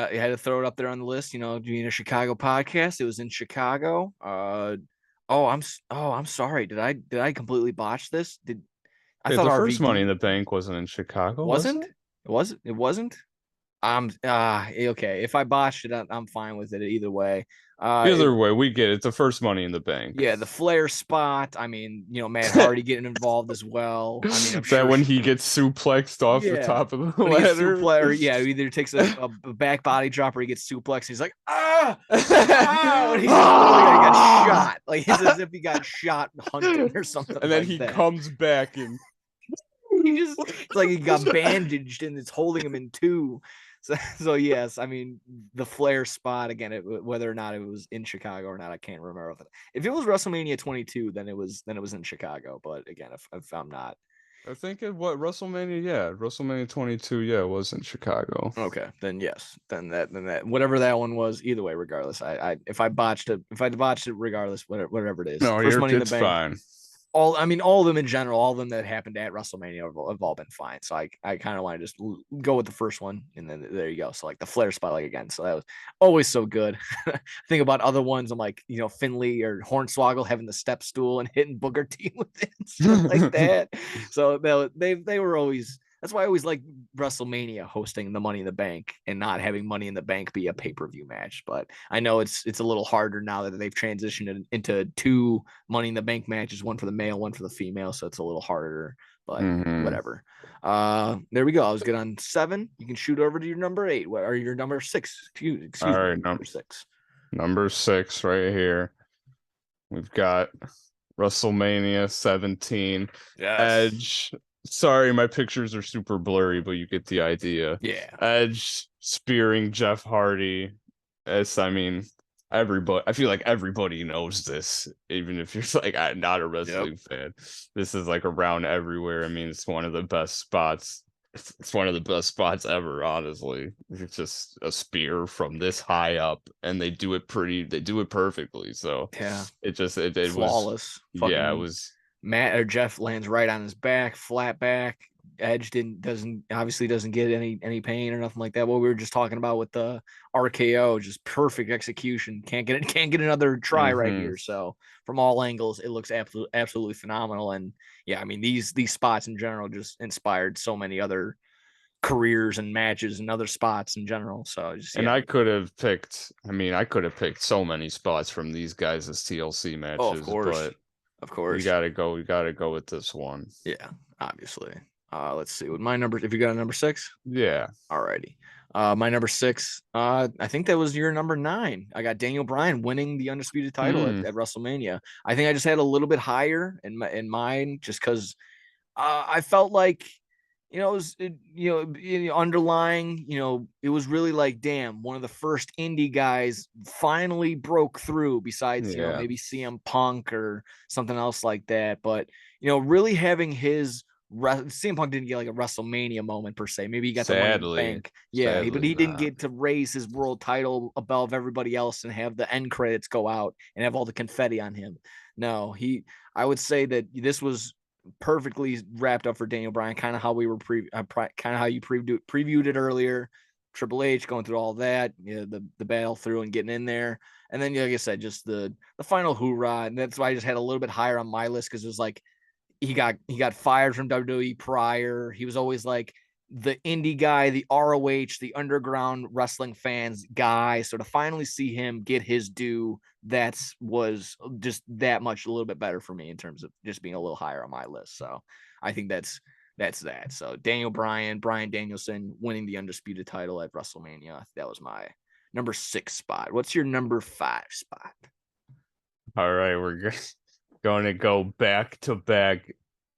to throw it up there on the list. You know, being a Chicago podcast, it was in Chicago. I'm sorry. Did I completely botch this? I thought the RVD... First Money in the Bank wasn't in Chicago. Wasn't? It wasn't? I'm okay. If I botched it, I'm fine with it either way. Either way, we get it. It's the first Money in the Bank. Yeah, the Flair spot. I mean, Matt Hardy getting involved as well. I mean, I'm that sure when he gets suplexed off the yeah. top of the When he gets ladder. either takes a back body drop or he gets suplexed. He's like, and he's just literally like, he got shot. Like it's as if he got shot hunting or something. And then like he that. comes back and it's like he got bandaged and it's holding him in two. So yes, I mean the Flair spot again. Whether or not it was in Chicago or not, I can't remember. If it was WrestleMania 22, then it was in Chicago. But again, if I'm not, I think WrestleMania 22, yeah, it was in Chicago. okay, then yes, then that whatever that one was. Either way, regardless, if I botched it, regardless, whatever it is, No, first Money in the it's Bank. fine. All of them in general, all of them that happened at WrestleMania have all been fine. So I kind of want to just go with the first one, and then there you go. So like the Flair spot, like again, so that was always so good. Think about other ones. I'm like, Finley or Hornswoggle having the step stool and hitting Booker T with it, and stuff like that. So they were always. That's why I always like WrestleMania hosting the Money in the Bank and not having Money in the Bank be a pay-per-view match. But I know it's a little harder now that they've transitioned it into two Money in the Bank matches, one for the male, one for the female. So it's a little harder, but whatever. There we go. I was good on 7. You can shoot over to your number 8 or your number 6. Excuse All right, me, number 6. Number 6 right here. We've got WrestleMania 17. Yes. Edge. Sorry, my pictures are super blurry, but you get the idea. Yeah. Edge spearing Jeff Hardy. I feel like everybody knows this, even if you're like not a wrestling fan. This is like around everywhere. I mean, it's one of the best spots. It's one of the best spots ever, honestly. It's just a spear from this high up, and they do it perfectly. So yeah, it flawless. Was, yeah, it was. Matt or Jeff lands right on his back, flat back. Edge doesn't get any pain or nothing like that. What we were just talking about with the RKO, just perfect execution. Can't get another try right here. So from all angles, it looks absolutely phenomenal. And yeah, I mean these spots in general just inspired so many other careers and matches and other spots in general. So I could have picked. I mean, I could have picked so many spots from these guys as TLC matches. Oh, of course. But of course, we gotta go with this one. Yeah, obviously. Let's see with my numbers. If you got a number 6, yeah. Alrighty. My number 6. I think that was your number 9. I got Daniel Bryan winning the undisputed title at WrestleMania. I think I just had a little bit higher in mine, just because I felt like it was underlying. It was really like, damn, one of the first indie guys finally broke through. Besides, maybe CM Punk or something else like that. But really having his CM Punk didn't get like a WrestleMania moment per se. Maybe he got the Money in the Bank. Yeah, but he didn't get to raise his world title above everybody else and have the end credits go out and have all the confetti on him. No, I would say that this was perfectly wrapped up for Daniel Bryan, kind of how we were kind of how you previewed it earlier. Triple H going through all that, the battle through and getting in there. And then, like I said, just the final hoorah. And that's why I just had a little bit higher on my list, because it was like, he got fired from WWE prior. He was always like the indie guy, the ROH, the underground wrestling fans guy. So to finally see him get his due, was just that much a little bit better for me in terms of just being a little higher on my list. So I think that's that. So Daniel Bryan, Bryan Danielson winning the undisputed title at WrestleMania. That was my number 6 spot. What's your number 5 spot? All right, we're good. Going to go back to back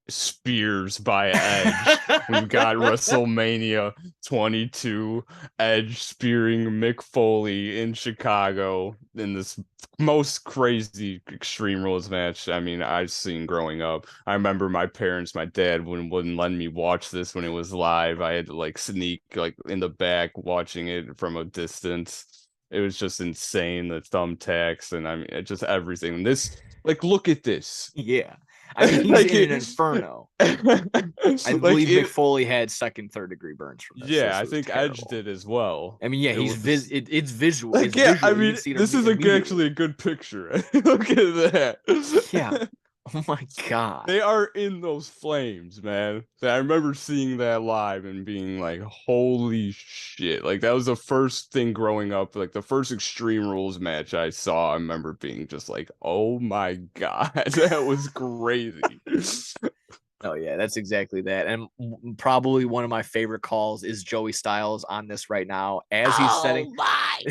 spears by Edge. We've got WrestleMania 22, Edge spearing Mick Foley in Chicago in this most crazy Extreme Rules match I've seen growing up. I remember my dad wouldn't let me watch this when it was live. I had to like sneak like in the back watching it from a distance. It was just insane, the thumbtacks and just everything. This, like, look at this. Yeah. He's like in an inferno. I believe Mick Foley had second, third degree burns from this. Yeah, I think terrible. Edge did as well. It's visual. Like, it's visual. This is actually a good picture. Look at that. Yeah. Oh my God. They are in those flames, man. I remember seeing that live and being like, holy shit. Like, that was the first thing growing up, like the first Extreme Rules match I saw. I remember being just like, oh my God, that was crazy. Oh yeah, that's exactly that. And probably one of my favorite calls is Joey Styles on this right now as he's setting. my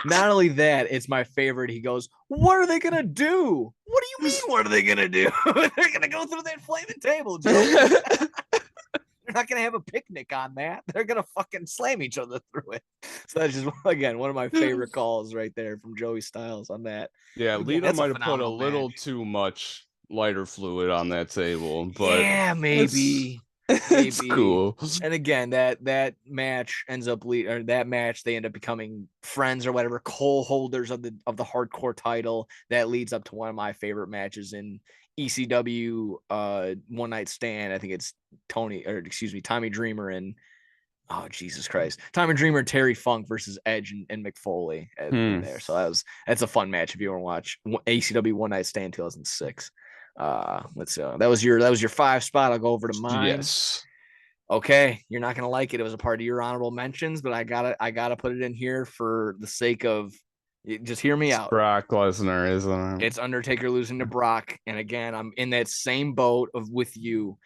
Not only that, it's my favorite. He goes, "What are they gonna do? What do you mean? What are they gonna do? They're gonna go through that flaming table, Joey. They're not gonna have a picnic on that. They're gonna fucking slam each other through it." So that's just again one of my favorite calls right there from Joey Styles on that. Yeah, Again, Lita that's a might have put a phenomenal little match. too much lighter fluid on that table, but Yeah, maybe. it's cool. And again, that match ends up that match they end up becoming friends or whatever, co-holders of the hardcore title. That leads up to one of my favorite matches in ECW One Night Stand. I think it's Tommy Dreamer and oh Jesus Christ, Tommy Dreamer, Terry Funk versus Edge and Mick Foley in there. So that's a fun match if you want to watch ECW One Night Stand 2006. Let's see. That was your 5 spot. I'll go over to mine. Yes. Okay, you're not gonna like it. It was a part of your honorable mentions, but I gotta put it in here for the sake of just hear me out. Brock Lesnar, isn't it? It's Undertaker losing to Brock, and again, I'm in that same boat of with you.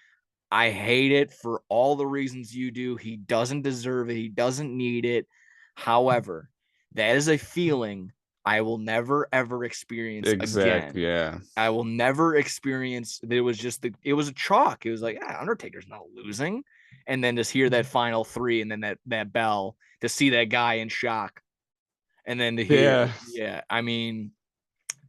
I hate it for all the reasons you do. He doesn't deserve it. He doesn't need it. However, that is a feeling I will never ever experience again. Yeah. I will never experience that. It was it was a chalk. It was like, Undertaker's not losing. And then just hear that final 3 and then that bell to see that guy in shock. And then to hear, I mean,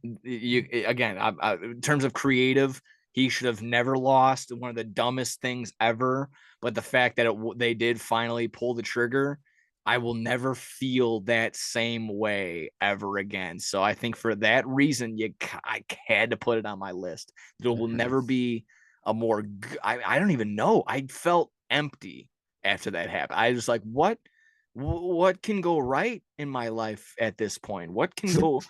you again, in terms of creative, he should have never lost. One of the dumbest things ever. But the fact that they did finally pull the trigger, I will never feel that same way ever again. So I think for that reason, I had to put it on my list. There will never be a more. I don't even know. I felt empty after that happened. I was like, what can go right in my life at this point? What can go?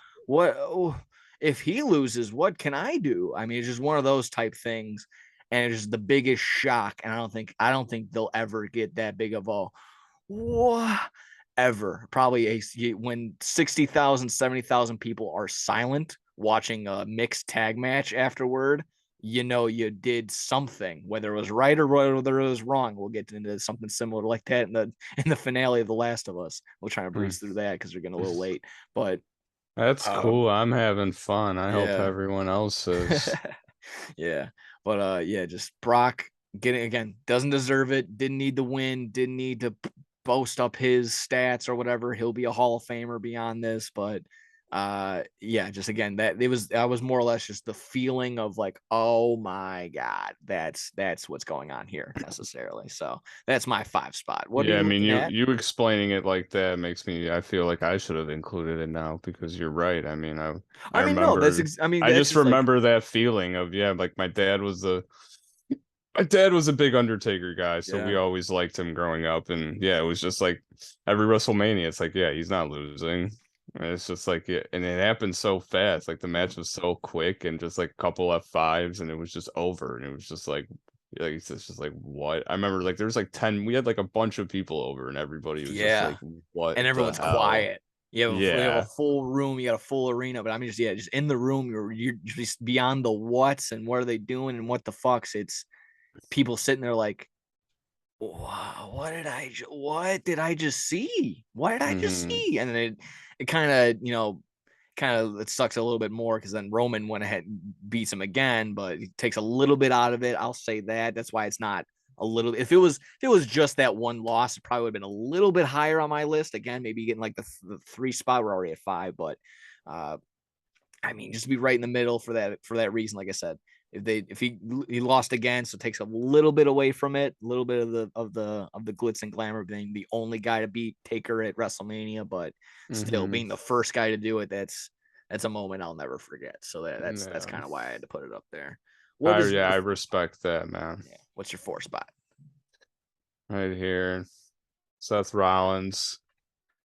If he loses, what can I do? I mean, it's just one of those type things, and it's just the biggest shock. And I don't think they'll ever get that big of a ever. Probably when 60,000, 70,000 people are silent watching a mixed tag match afterward, you did something, whether it was right or whether it was wrong. We'll get into something similar like that in the finale of The Last of Us. We'll try to breeze through that because we're getting a little late, but that's cool. I'm having fun. I hope everyone else is. Yeah, but just Brock doesn't deserve it. Didn't need the win. Didn't need to boast up his stats or whatever. He'll be a Hall of Famer beyond this, but just again, that was more or less just the feeling of like, oh my God, that's what's going on here necessarily. So that's my 5 spot. What are you looking at? You explaining it like that makes I feel like I should have included it now because you're right. I mean, I remember, I just remember that feeling of, like my dad was a big Undertaker guy, so we always liked him growing up, and it was just like every WrestleMania, it's like, he's not losing. And it's just like, and it happened so fast. Like the match was so quick, and just like a couple F5s, and it was just over. And it was just like it's just like, what? I remember like there was like 10. We had like a bunch of people over, and everybody was just like, what? And everyone's quiet. You have a full room, you got a full arena, but I mean, just in the room, you're just beyond the what's and what are they doing and what the fucks. It's people sitting there like, wow, what did I just see? What did I just see? And then it kind of it sucks a little bit more because then Roman went ahead and beats him again, but it takes a little bit out of it. I'll say that. That's why it's not a little. If it was just that one loss, it probably would have been a little bit higher on my list. Again, maybe getting like the 3 spot. We're already at 5, but I mean, just to be right in the middle for that reason. Like I said, if he lost again, so it takes a little bit away from it, a little bit of the glitz and glamour of being the only guy to beat Taker at WrestleMania, but still being the first guy to do it, that's a moment I'll never forget. So that's kind of why I had to put it up there. I respect that, man. Yeah. What's your 4 spot? Right here, Seth Rollins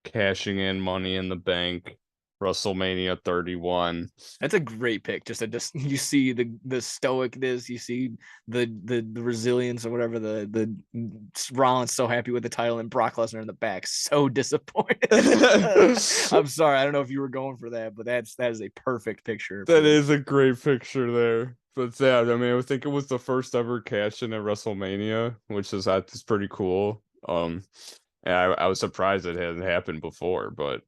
cashing in Money in the Bank WrestleMania 31. That's a great pick. Just you see the stoicness, you see the resilience or whatever. The Rollins so happy with the title, and Brock Lesnar in the back so disappointed. I'm sorry, I don't know if you were going for that, but that is a perfect picture. That is a great picture there. But yeah, I mean, I think it was the first ever cash in at WrestleMania, which is that's pretty cool. And I was surprised it hadn't happened before, but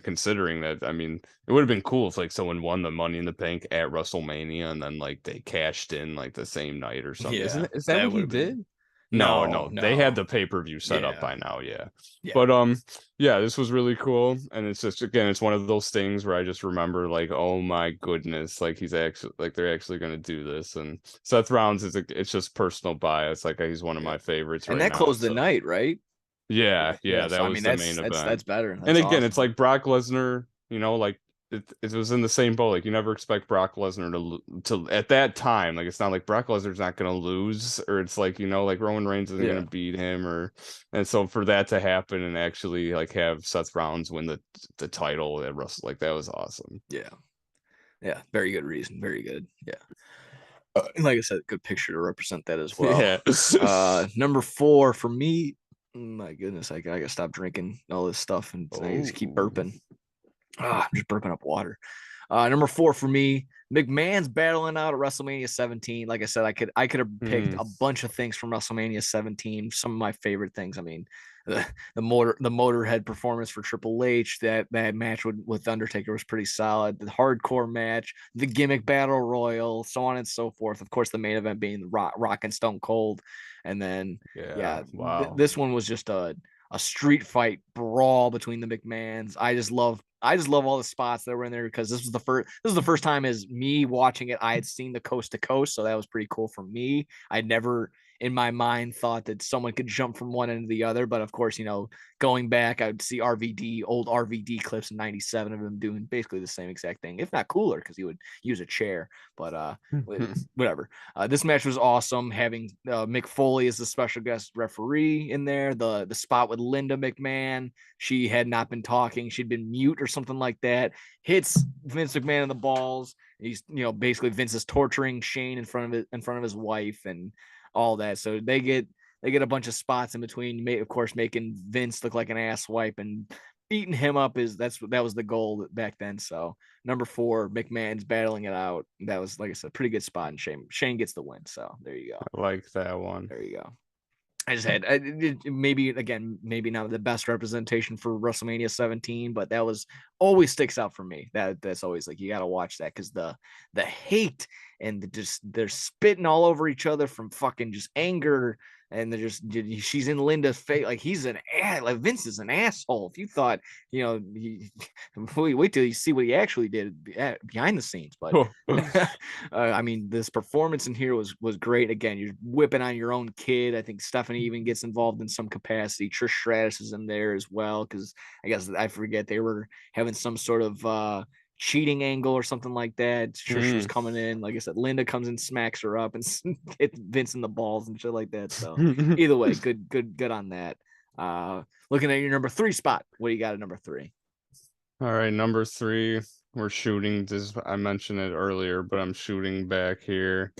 considering that, I mean, it would have been cool if like someone won the Money in the Bank at WrestleMania and then like they cashed in like the same night or something. Yeah, Is that what he did? No, they had the pay-per-view set up by now, yeah. But yeah, this was really cool, and it's just again, it's one of those things where I just remember like, oh my goodness, like they're actually gonna do this, and Seth Rollins it's just personal bias, like he's one of my favorites, and right that closed the night, right? Yeah, that so, was the main event. That's better. That's and again, awesome. it's like Brock Lesnar, like it was in the same boat. Like you never expect Brock Lesnar to at that time. Like it's not like Brock Lesnar's not gonna lose, or it's like like Roman Reigns isn't gonna beat him, and so for that to happen and actually like have Seth Rollins win the title at Russell, like that was awesome. Yeah, very good reason. Very good. Yeah. Like I said, good picture to represent that as well. Yeah. Number 4 for me. My goodness, I gotta stop drinking all this stuff and I just keep burping. I'm just burping up water. Number 4 for me, McMahon's battling out at WrestleMania 17. Like I said, I could have picked a bunch of things from WrestleMania 17. Some of my favorite things. I mean, the Motorhead performance for Triple H. That match with Undertaker was pretty solid. The hardcore match, the gimmick battle royal, so on and so forth. Of course, the main event being the Rock and Stone Cold, and then wow. This one was just a street fight brawl between the McMahons. I just love all the spots that were in there because this was the first time as me watching it. I had seen the coast to coast, so that was pretty cool for me. I'd never in my mind thought that someone could jump from one end to the other, but of course, going back, I would see old RVD clips in '97 of him doing basically the same exact thing, if not cooler, because he would use a chair. But whatever. This match was awesome. Having Mick Foley as the special guest referee in there, the spot with Linda McMahon. She had not been talking. She'd been mute or something like that. Hits Vince McMahon in the balls. He's, basically Vince is torturing Shane in front of his wife and all that. So they get a bunch of spots in between, of course, making Vince look like an ass wipe and beating him up that was the goal back then. So number 4, McMahon's battling it out. That was, like I said, pretty good spot, and Shane gets the win. So there you go. I like that one. There you go. I just had maybe not the best representation for WrestleMania 17, but that was always sticks out for me. That's always like, you got to watch that because the hate and they're spitting all over each other from fucking just anger. And she's in Linda's face. Like like Vince is an asshole. If you thought, wait till you see what he actually did behind the scenes. But I mean, this performance in here was great. Again, you're whipping on your own kid. I think Stephanie even gets involved in some capacity. Trish Stratus is in there as well, because I guess I forget they were having some sort of cheating angle or something like that. Trish was coming in. Like I said, Linda comes and smacks her up and hits Vince in the balls and shit like that. So either way, good on that. Looking at your number 3 spot, what do you got at number 3? All right, number 3, we're shooting this. I mentioned it earlier, but I'm shooting back here.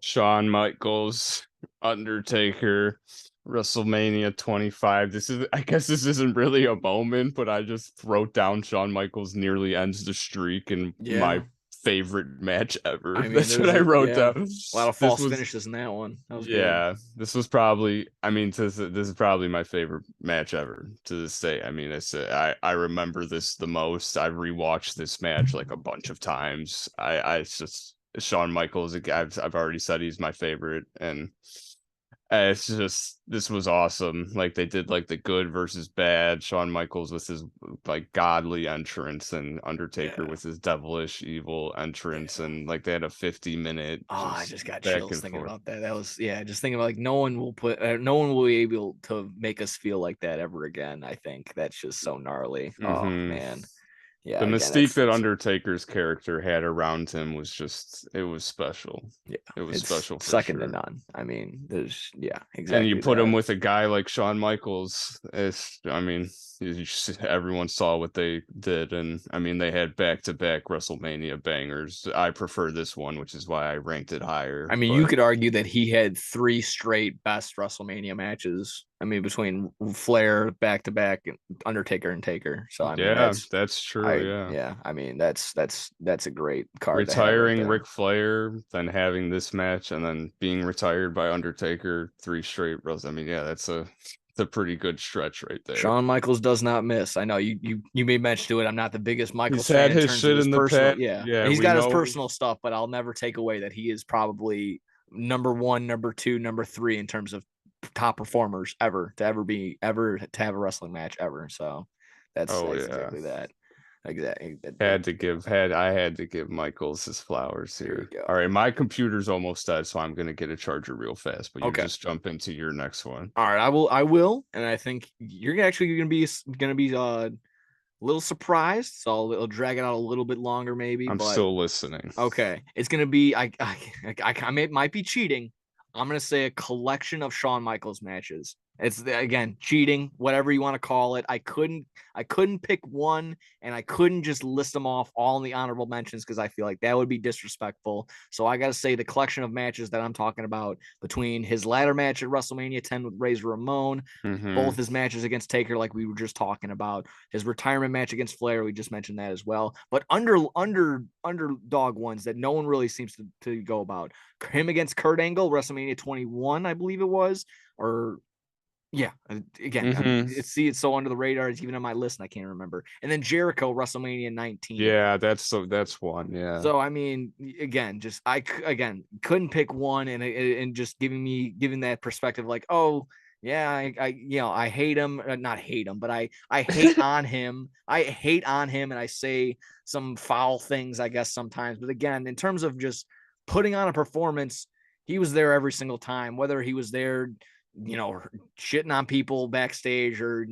Shawn Michaels, Undertaker, WrestleMania 25. I guess this isn't really a moment, but I just wrote down Shawn Michaels nearly ends the streak in my favorite match ever. I mean, that's what I wrote down. A lot of false finishes in that one. That was good. This was probably, this is probably my favorite match ever to this day. I mean, I remember this the most. I've rewatched this match like a bunch of times. It's just Shawn Michaels. I've already said he's my favorite, and it's just, this was awesome. Like they did like the good versus bad. Shawn Michaels with his like godly entrance, and Undertaker with his devilish evil entrance, and like they had a 50-minute. I just got chills thinking about that. That was just thinking about like no one will be able to make us feel like that ever again. I think that's just so gnarly. Oh man. Yeah, The again, mystique that it's Undertaker's character had around him was just, it was special. yeah, It was it's special for second to sure. none. I mean, there's And you exactly put him that. with a guy like Shawn Michaels, I mean, everyone saw what they did, and I mean, they had back-to-back WrestleMania bangers. I prefer this one, which is why I ranked it higher. I mean, you But could argue that he had 3 straight best WrestleMania matches. I mean, between Flair back to back, Undertaker and Taker. So I mean, yeah, that's true. Yeah, I mean, that's a great card to have right retiring there. Ric Flair, then having this match, and then being retired by Undertaker, 3 straight Wrestles. I mean, yeah, it's a pretty good stretch right there. Shawn Michaels does not miss. I know you made mention to it. I'm not the biggest Michaels He's had fan in his terms of shit his in the personal. past. Yeah, Yeah, he's we got his know. personal stuff, but I'll never take away that he is probably number 1, number 2, number 3 in terms of top performers ever to have a wrestling match ever. So that's Oh yeah, exactly that. Exactly. I had to give Michaels his flowers There you here. go. All right, my computer's almost dead, so I'm gonna get a charger real fast. But you Okay. just jump into your next one. All right, I will, and I think you're actually gonna be a little surprised. So I'll drag it out a little bit longer, maybe. I'm But still listening. okay, it's gonna be might be cheating. I'm gonna say a collection of Shawn Michaels matches. It's again cheating, whatever you want to call it. I couldn't pick one, and I couldn't just list them off all in the honorable mentions because I feel like that would be disrespectful. So I got to say the collection of matches that I'm talking about between his ladder match at WrestleMania 10 with Razor Ramon, both his matches against Taker, like we were just talking about, his retirement match against Flair, we just mentioned that as well. But underdog ones that no one really seems to go about. Him against Kurt Angle, WrestleMania 21, I believe it was, or yeah, again, it's so under the radar. It's even on my list, and I can't remember. And then Jericho, WrestleMania 19. Yeah, that's one. Yeah. So I mean, again, just couldn't pick one, and just giving that perspective, like, oh yeah, I hate him, not hate him, but I hate on him. I hate on him, and I say some foul things, I guess sometimes. But again, in terms of just putting on a performance, he was there every single time, whether he was there, shitting on people backstage or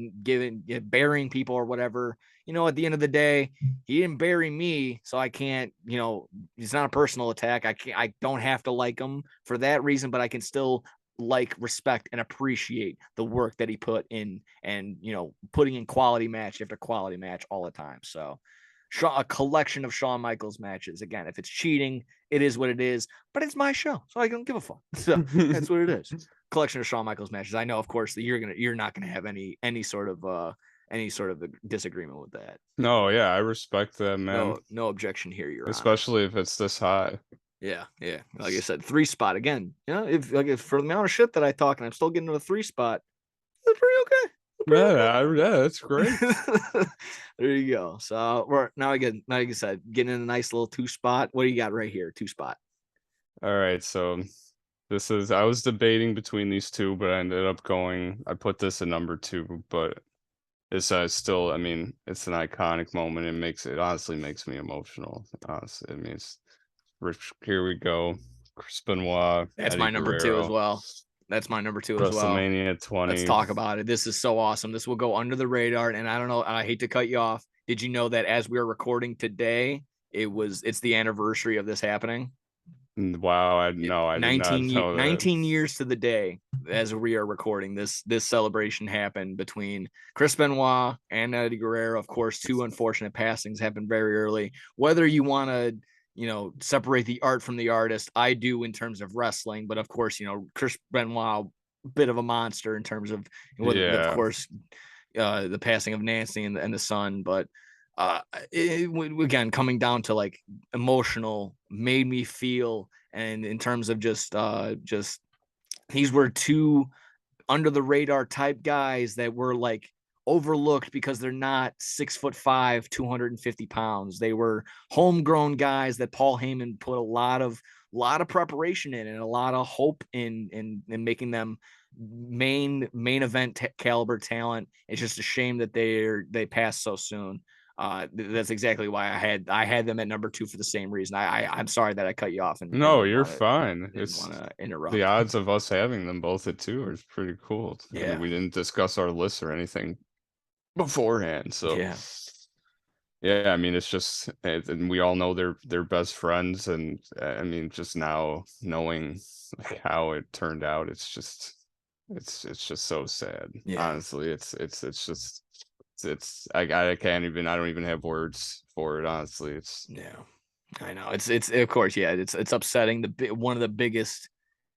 burying people or whatever. At the end of the day, he didn't bury me, so I can't, it's not a personal attack. I don't have to like him for that reason, but I can still like, respect, and appreciate the work that he put in, and putting in quality match after quality match all the time. So a collection of Shawn Michaels matches. Again, if it's cheating, it is what it is, but it's my show, so I don't give a fuck. So that's what it is. Collection of Shawn Michaels matches. I know, of course, that you're not gonna have any sort of disagreement with that. No, yeah, I respect that, man. No objection here, Your Honor. Especially if it's this high. Yeah. Like I said, 3 spot again. If for the amount of shit that I talk, and I'm still getting to a 3 spot, that's pretty okay. Yeah, that's great. There you go. So we're now again, like I said, getting in a nice little 2 spot. What do you got right here? 2 spot. All right, so I was debating between these two, but I put this at number 2, but it's still, I mean, it's an iconic moment. It honestly makes me emotional. Honestly, I mean, here we go. Chris Benoit. That's Eddie my number 2 as Guerrero, well. That's my number 2 as well. WrestleMania 20. Let's talk about it. This is so awesome. This will go under the radar. And I don't know, I hate to cut you off. Did you know that as we are recording today, it's the anniversary of this happening? Wow, I did not know that. 19 years to the day as we are recording this celebration happened between Chris Benoit and Eddie Guerrero. Of course, 2 unfortunate passings happened very early. Whether you want to separate the art from the artist, I do in terms of wrestling, but of course, Chris Benoit, bit of a monster in terms of, of course, the passing of Nancy and the son. But again, coming down to like emotional, made me feel, and in terms of just these were 2 under the radar type guys that were like overlooked because they're not 6'5", 250 pounds. They were homegrown guys that Paul Heyman put a lot of preparation in and a lot of hope in making them main event caliber talent. It's just a shame that they passed so soon. That's exactly why I had them at number 2 for the same reason. I'm sorry that I cut you off. No, you're fine. It's want to interrupt. The odds of us having them both at 2 is pretty cool. Yeah, we didn't discuss our lists or anything beforehand, so Yeah, I mean, it's just, and we all know they're best friends, and I mean, just now knowing like how it turned out, it's just so sad. Yeah. Honestly, it's just I can't even I don't even have words for it. Honestly, it's Yeah. I know. It's of course, yeah, it's upsetting. One of the biggest,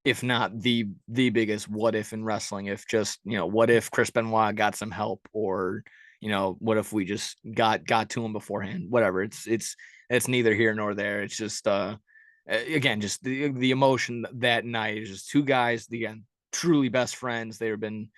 if not the biggest what if in wrestling, if just, what if Chris Benoit got some help, or what if we just got to him beforehand, whatever. It's neither here nor there. It's just again, just the emotion that night is just two guys, again, truly best friends. They've been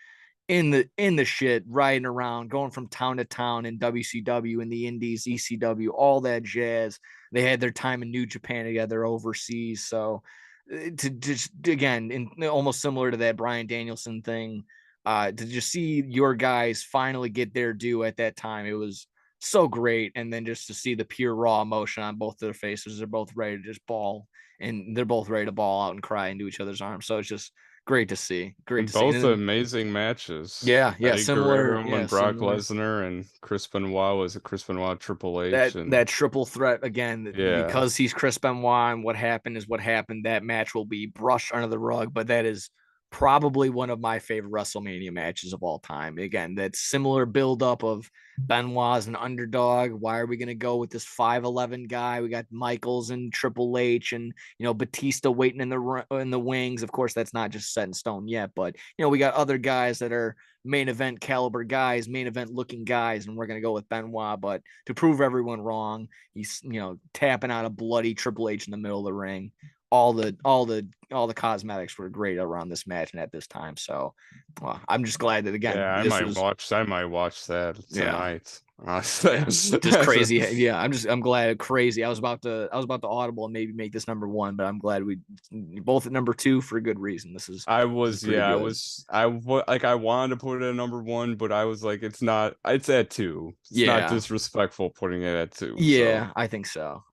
in the shit, riding around, going from town to town in WCW, in the Indies, ECW, all that jazz. They had their time in New Japan together overseas. So to just, again, almost similar to that Bryan Danielson thing, to just see your guys finally get their due at that time, it was so great. And then just to see the pure raw emotion on both their faces, they're both ready to just bawl, and they're both ready to bawl out and cry into each other's arms. So it's just great to see. Great and to see. And both then, amazing matches. yeah, Eddie similar. Guerrero Yeah, and Brock similar. Lesnar, and Chris Benoit was a Chris Benoit Triple That H, and that triple threat again, yeah. because he's Chris Benoit, and what happened is what happened. That match will be brushed under the rug, but that is probably one of my favorite WrestleMania matches of all time. Again, that similar buildup of Benoit as an underdog. Why are we going to go with this 5'11" guy? We got Michaels and Triple H, and Batista waiting in the wings. Of course, that's not just set in stone yet, but we got other guys that are main event caliber guys, main event looking guys, and we're going to go with Benoit. But to prove everyone wrong, he's tapping out a bloody Triple H in the middle of the ring. All the cosmetics were great around this match and at this time. So I'm just glad that, again, Yeah, this was, I might watch that yeah, tonight. Honestly. just crazy. Yeah, I'm glad. Crazy. I was about to audible and maybe make this number one, but I'm glad we both at number two for a good reason. This is pretty good. I wanted to put it at number one, but I was like, it's at two. It's not Yeah. disrespectful putting it at two. So, Yeah, I think so.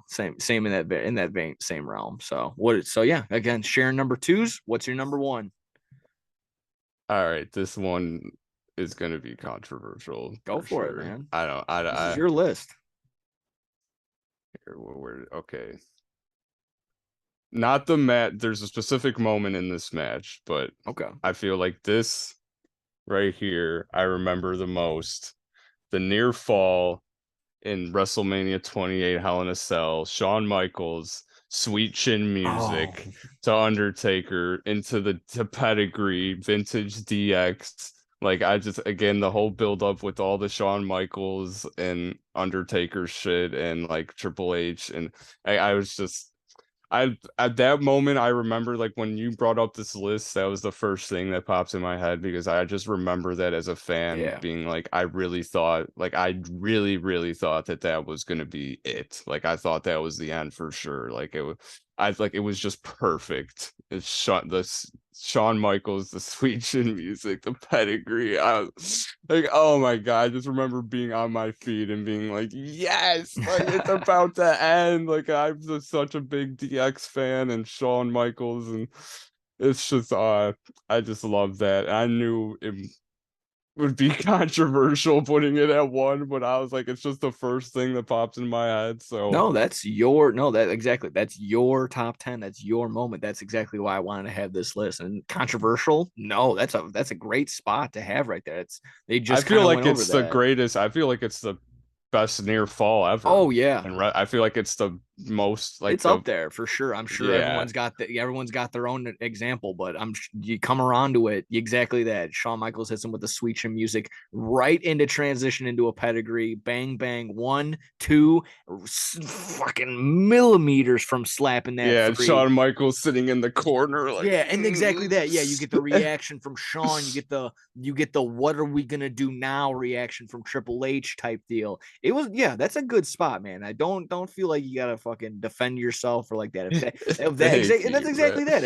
Same in that vein, same realm. So yeah, again, sharing number twos. What's your number one? all right, this one is gonna be controversial Go for for it, sure. man. I don't, This is your list. okay. Not the match. There's a specific moment in this match, but Okay. I feel like this right here, I remember the most. The near fall in WrestleMania 28 Hell in a Cell, Shawn Michaels, sweet chin music to Undertaker into the pedigree, vintage DX. Like, I just, again, the whole build up with all the Shawn Michaels and Undertaker shit and like Triple H. And I was just, at that moment, I remember, like, when you brought up this list, that was the first thing that pops in my head, because I just remember that as a fan Yeah. being like, I really thought, like, I really, really thought that was gonna be it. Like, I thought that was the end for sure. Like, it was just perfect. It's Shawn Michaels, the sweet chin music, the pedigree. I was like, oh my god! I just remember being on my feet and being like, yes, like, it's about to end. Like, I'm just such a big DX fan and Shawn Michaels, and it's just I just love that. I knew it would be controversial putting it at one, but I was like, it's just the first thing that pops in my head. So, That's your top 10. That's your moment. That's exactly why I wanted to have this list. And controversial? No, that's a great spot to have right there. They I just kind feel of like went over it's the that. greatest. I feel like it's the best near fall ever, Oh yeah. and I feel like it's the most, like, It's the up there for sure. I'm sure yeah. everyone's got their own example, but you come around to it exactly that. Shawn Michaels hits him with the sweet chin music right into transition into a pedigree. Bang bang, 1, 2, fucking millimeters from slapping that Yeah, and 3. Shawn Michaels sitting in the corner, like, Yeah, and exactly that. Yeah, you get the reaction from Shawn. You get the what are we gonna do now reaction from Triple H type deal. It was, yeah, that's a good spot, man. I don't feel like you gotta fucking defend yourself or like that. Thank And that's you, man. exactly that.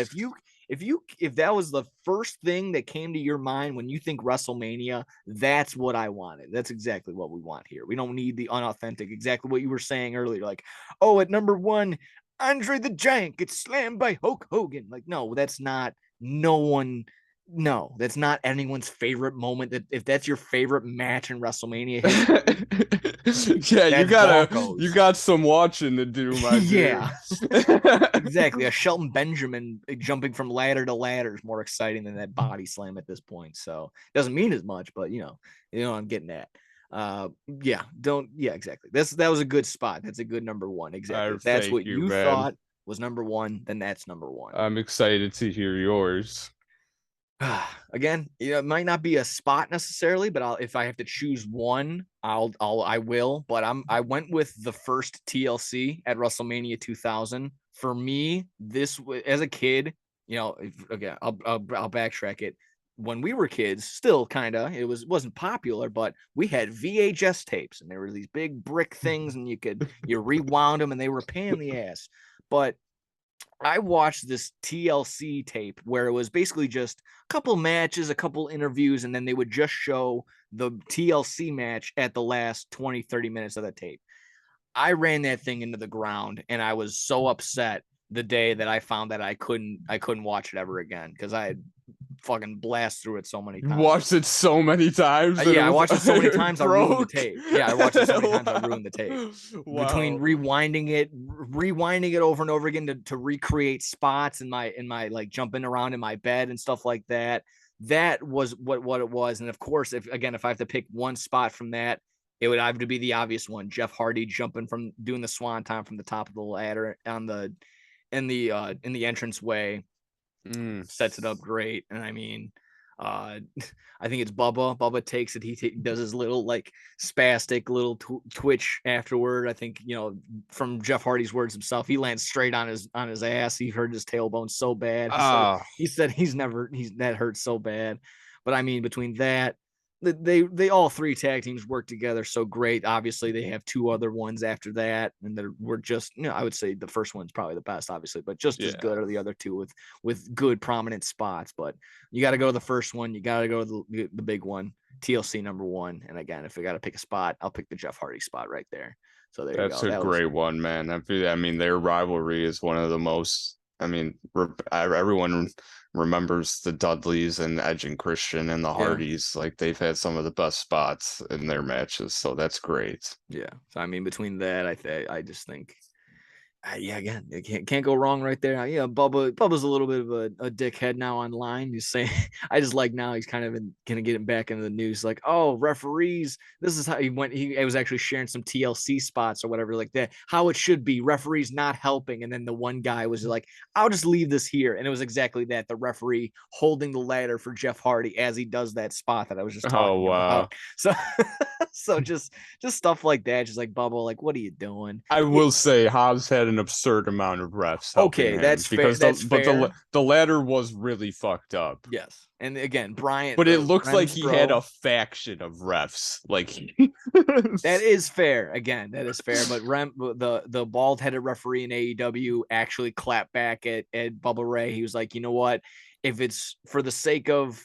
If that was the first thing that came to your mind when you think WrestleMania, that's what I wanted. That's exactly what we want here. We don't need the unauthentic. Exactly what you were saying earlier. Like, oh, at number one, Andre the Giant gets slammed by Hulk Hogan. Like, no, that's not. No one no, that's not anyone's favorite moment. That if that's your favorite match in WrestleMania history, Yeah, that's you bonkers. got some watching to do, my Yeah. dude. Exactly. A Shelton Benjamin jumping from ladder to ladder is more exciting than that body slam at this point. So doesn't mean as much, but you know what I'm getting at. Exactly. That was a good spot. That's a good number one. Exactly. If that's Thank what you, you man. thought was number one, then that's number one. I'm excited to hear yours. Again, it might not be a spot necessarily, but if I have to choose one, I will. But I went with the first TLC at WrestleMania 2000. For me, as a kid, I'll backtrack it. When we were kids, still kind of, wasn't popular, but we had VHS tapes, and there were these big brick things, and you rewound them, and they were a pain in the ass. But I watched this TLC tape where it was basically just a couple matches, a couple interviews, and then they would just show the TLC match at the last 20, 30 minutes of the tape. I ran that thing into the ground, and I was so upset the day that I found that I couldn't watch it ever again because I had fucking blast through it so many You times. watched it so many times. I watched it so many times I ruined the broke. tape. Yeah, I watched it so many times I ruined the tape. Wow. Between rewinding it over and over again to recreate spots in my like jumping around in my bed and stuff like that. That was what it was. And of course, if I have to pick one spot from that, it would have to be the obvious one. Jeff Hardy jumping from doing the swan time from the top of the ladder in the entrance way. Sets it up great. And I mean, I think it's Bubba. Bubba takes it. He does his little like spastic little twitch afterward. I think from Jeff Hardy's words himself, he lands straight on his ass. He hurt his tailbone so bad. He said he's that hurt so bad. But I mean, between that, they all three tag teams work together so great. Obviously, they have two other ones after that, and we're just I would say the first one's probably the best, obviously, but just as good are the other two with good prominent spots. But you got to go to the first one. You got to go to the big one, TLC number one. And again, if I got to pick a spot, I'll pick the Jeff Hardy spot right there. So there you go. That's a great one, man. I mean, their rivalry is one of the most. I mean, everyone remembers the Dudleys and Edge and Christian and the Hardys. Like they've had some of the best spots in their matches, so that's great. Yeah. So I mean, between that, I just think again, it can't go wrong right there. Yeah, Bubba's a little bit of a dickhead now online. You say, I just like now he's kind of gonna get him back into the news. Like, oh, referees, this is how he went. He was actually sharing some TLC spots or whatever like that. How it should be, referees not helping. And then the one guy was like, I'll just leave this here. And it was exactly that. The referee holding the ladder for Jeff Hardy as he does that spot that I was just talking about. So so just stuff like that. Just like Bubba, like, what are you doing? I will say Hobbs had an absurd amount of refs. Okay, that's fair. But the ladder was really fucked up. Yes, and again, Bryant. But it looks like he had a faction of refs. Like that is fair. Again, that is fair. But the bald-headed referee in AEW actually clapped back at Bubba Ray. He was like, you know what? If it's for the sake of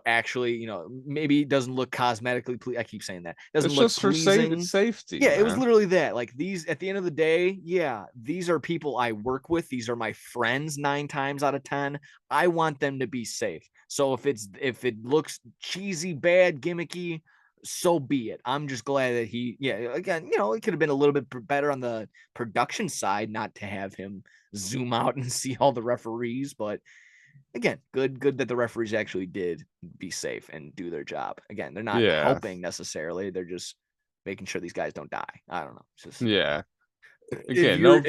actually, maybe it doesn't look cosmetically I keep saying that. Doesn't it's look just pleasing. For safety. Yeah, man. it was literally that. Like these, at the end of the day, yeah, these are people I work with. These are my friends 9 times out of 10. I want them to be safe. So if it looks cheesy, bad, gimmicky, so be it. I'm just glad that again, it could have been a little bit better on the production side, not to have him zoom out and see all the referees, but again, good that the referees actually did be safe and do their job. Again, they're not helping necessarily. They're just making sure these guys don't die. I don't know. It's just Again,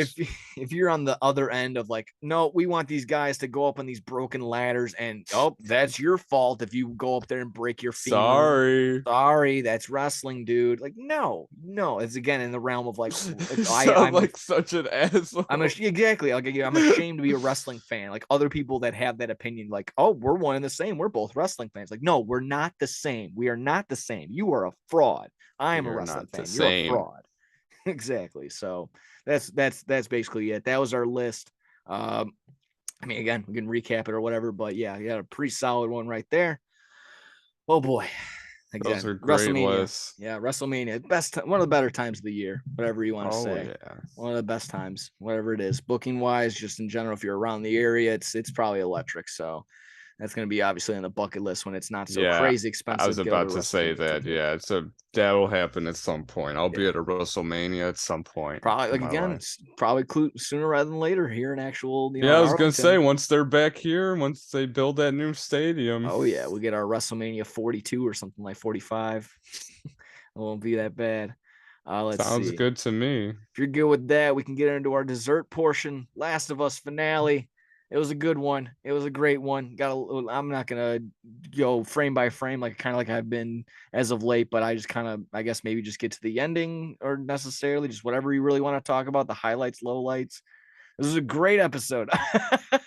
if you're on the other end of like, no, we want these guys to go up on these broken ladders, and that's your fault if you go up there and break your femur. Sorry, that's wrestling, dude. Like, no, it's again in the realm of like, I'm like such an asshole. Exactly. I'm ashamed to be a wrestling fan. Like other people that have that opinion, like, oh, we're one and the same. We're both wrestling fans. Like, no, we're not the same. We are not the same. You are a fraud. I am a wrestling fan. You're a fraud. Exactly. So that's basically it. That was our list. I mean, again, we can recap it or whatever, but yeah, you got a pretty solid one right there. Oh boy. Again, those are great lists. Yeah, WrestleMania, one of the better times of the year, whatever you want to say. Yeah. One of the best times, whatever it is. Booking wise, just in general, if you're around the area, it's probably electric. So That's going to be obviously on the bucket list when it's not so Yeah, crazy I was expensive. Get over about to say WrestleMania that. 2. Yeah, so that'll happen at some point. I'll be Yeah. at a WrestleMania at some point Probably in like my again, life. probably sooner rather than later here in actual, in Yeah, I was gonna say Arlington. once they're back here, once they build that new stadium. Oh yeah, we'll get our WrestleMania 42 or something like 45. It won't be that bad. Let's Sounds see. good to me. If you're good with that, we can get into our dessert portion. Last of Us finale. It was a good one. It was a great one. I'm not gonna go frame by frame like I've been as of late, but I just kind of I guess maybe just get to the ending or necessarily just whatever you really want to talk about, the highlights, lowlights. This is a great episode.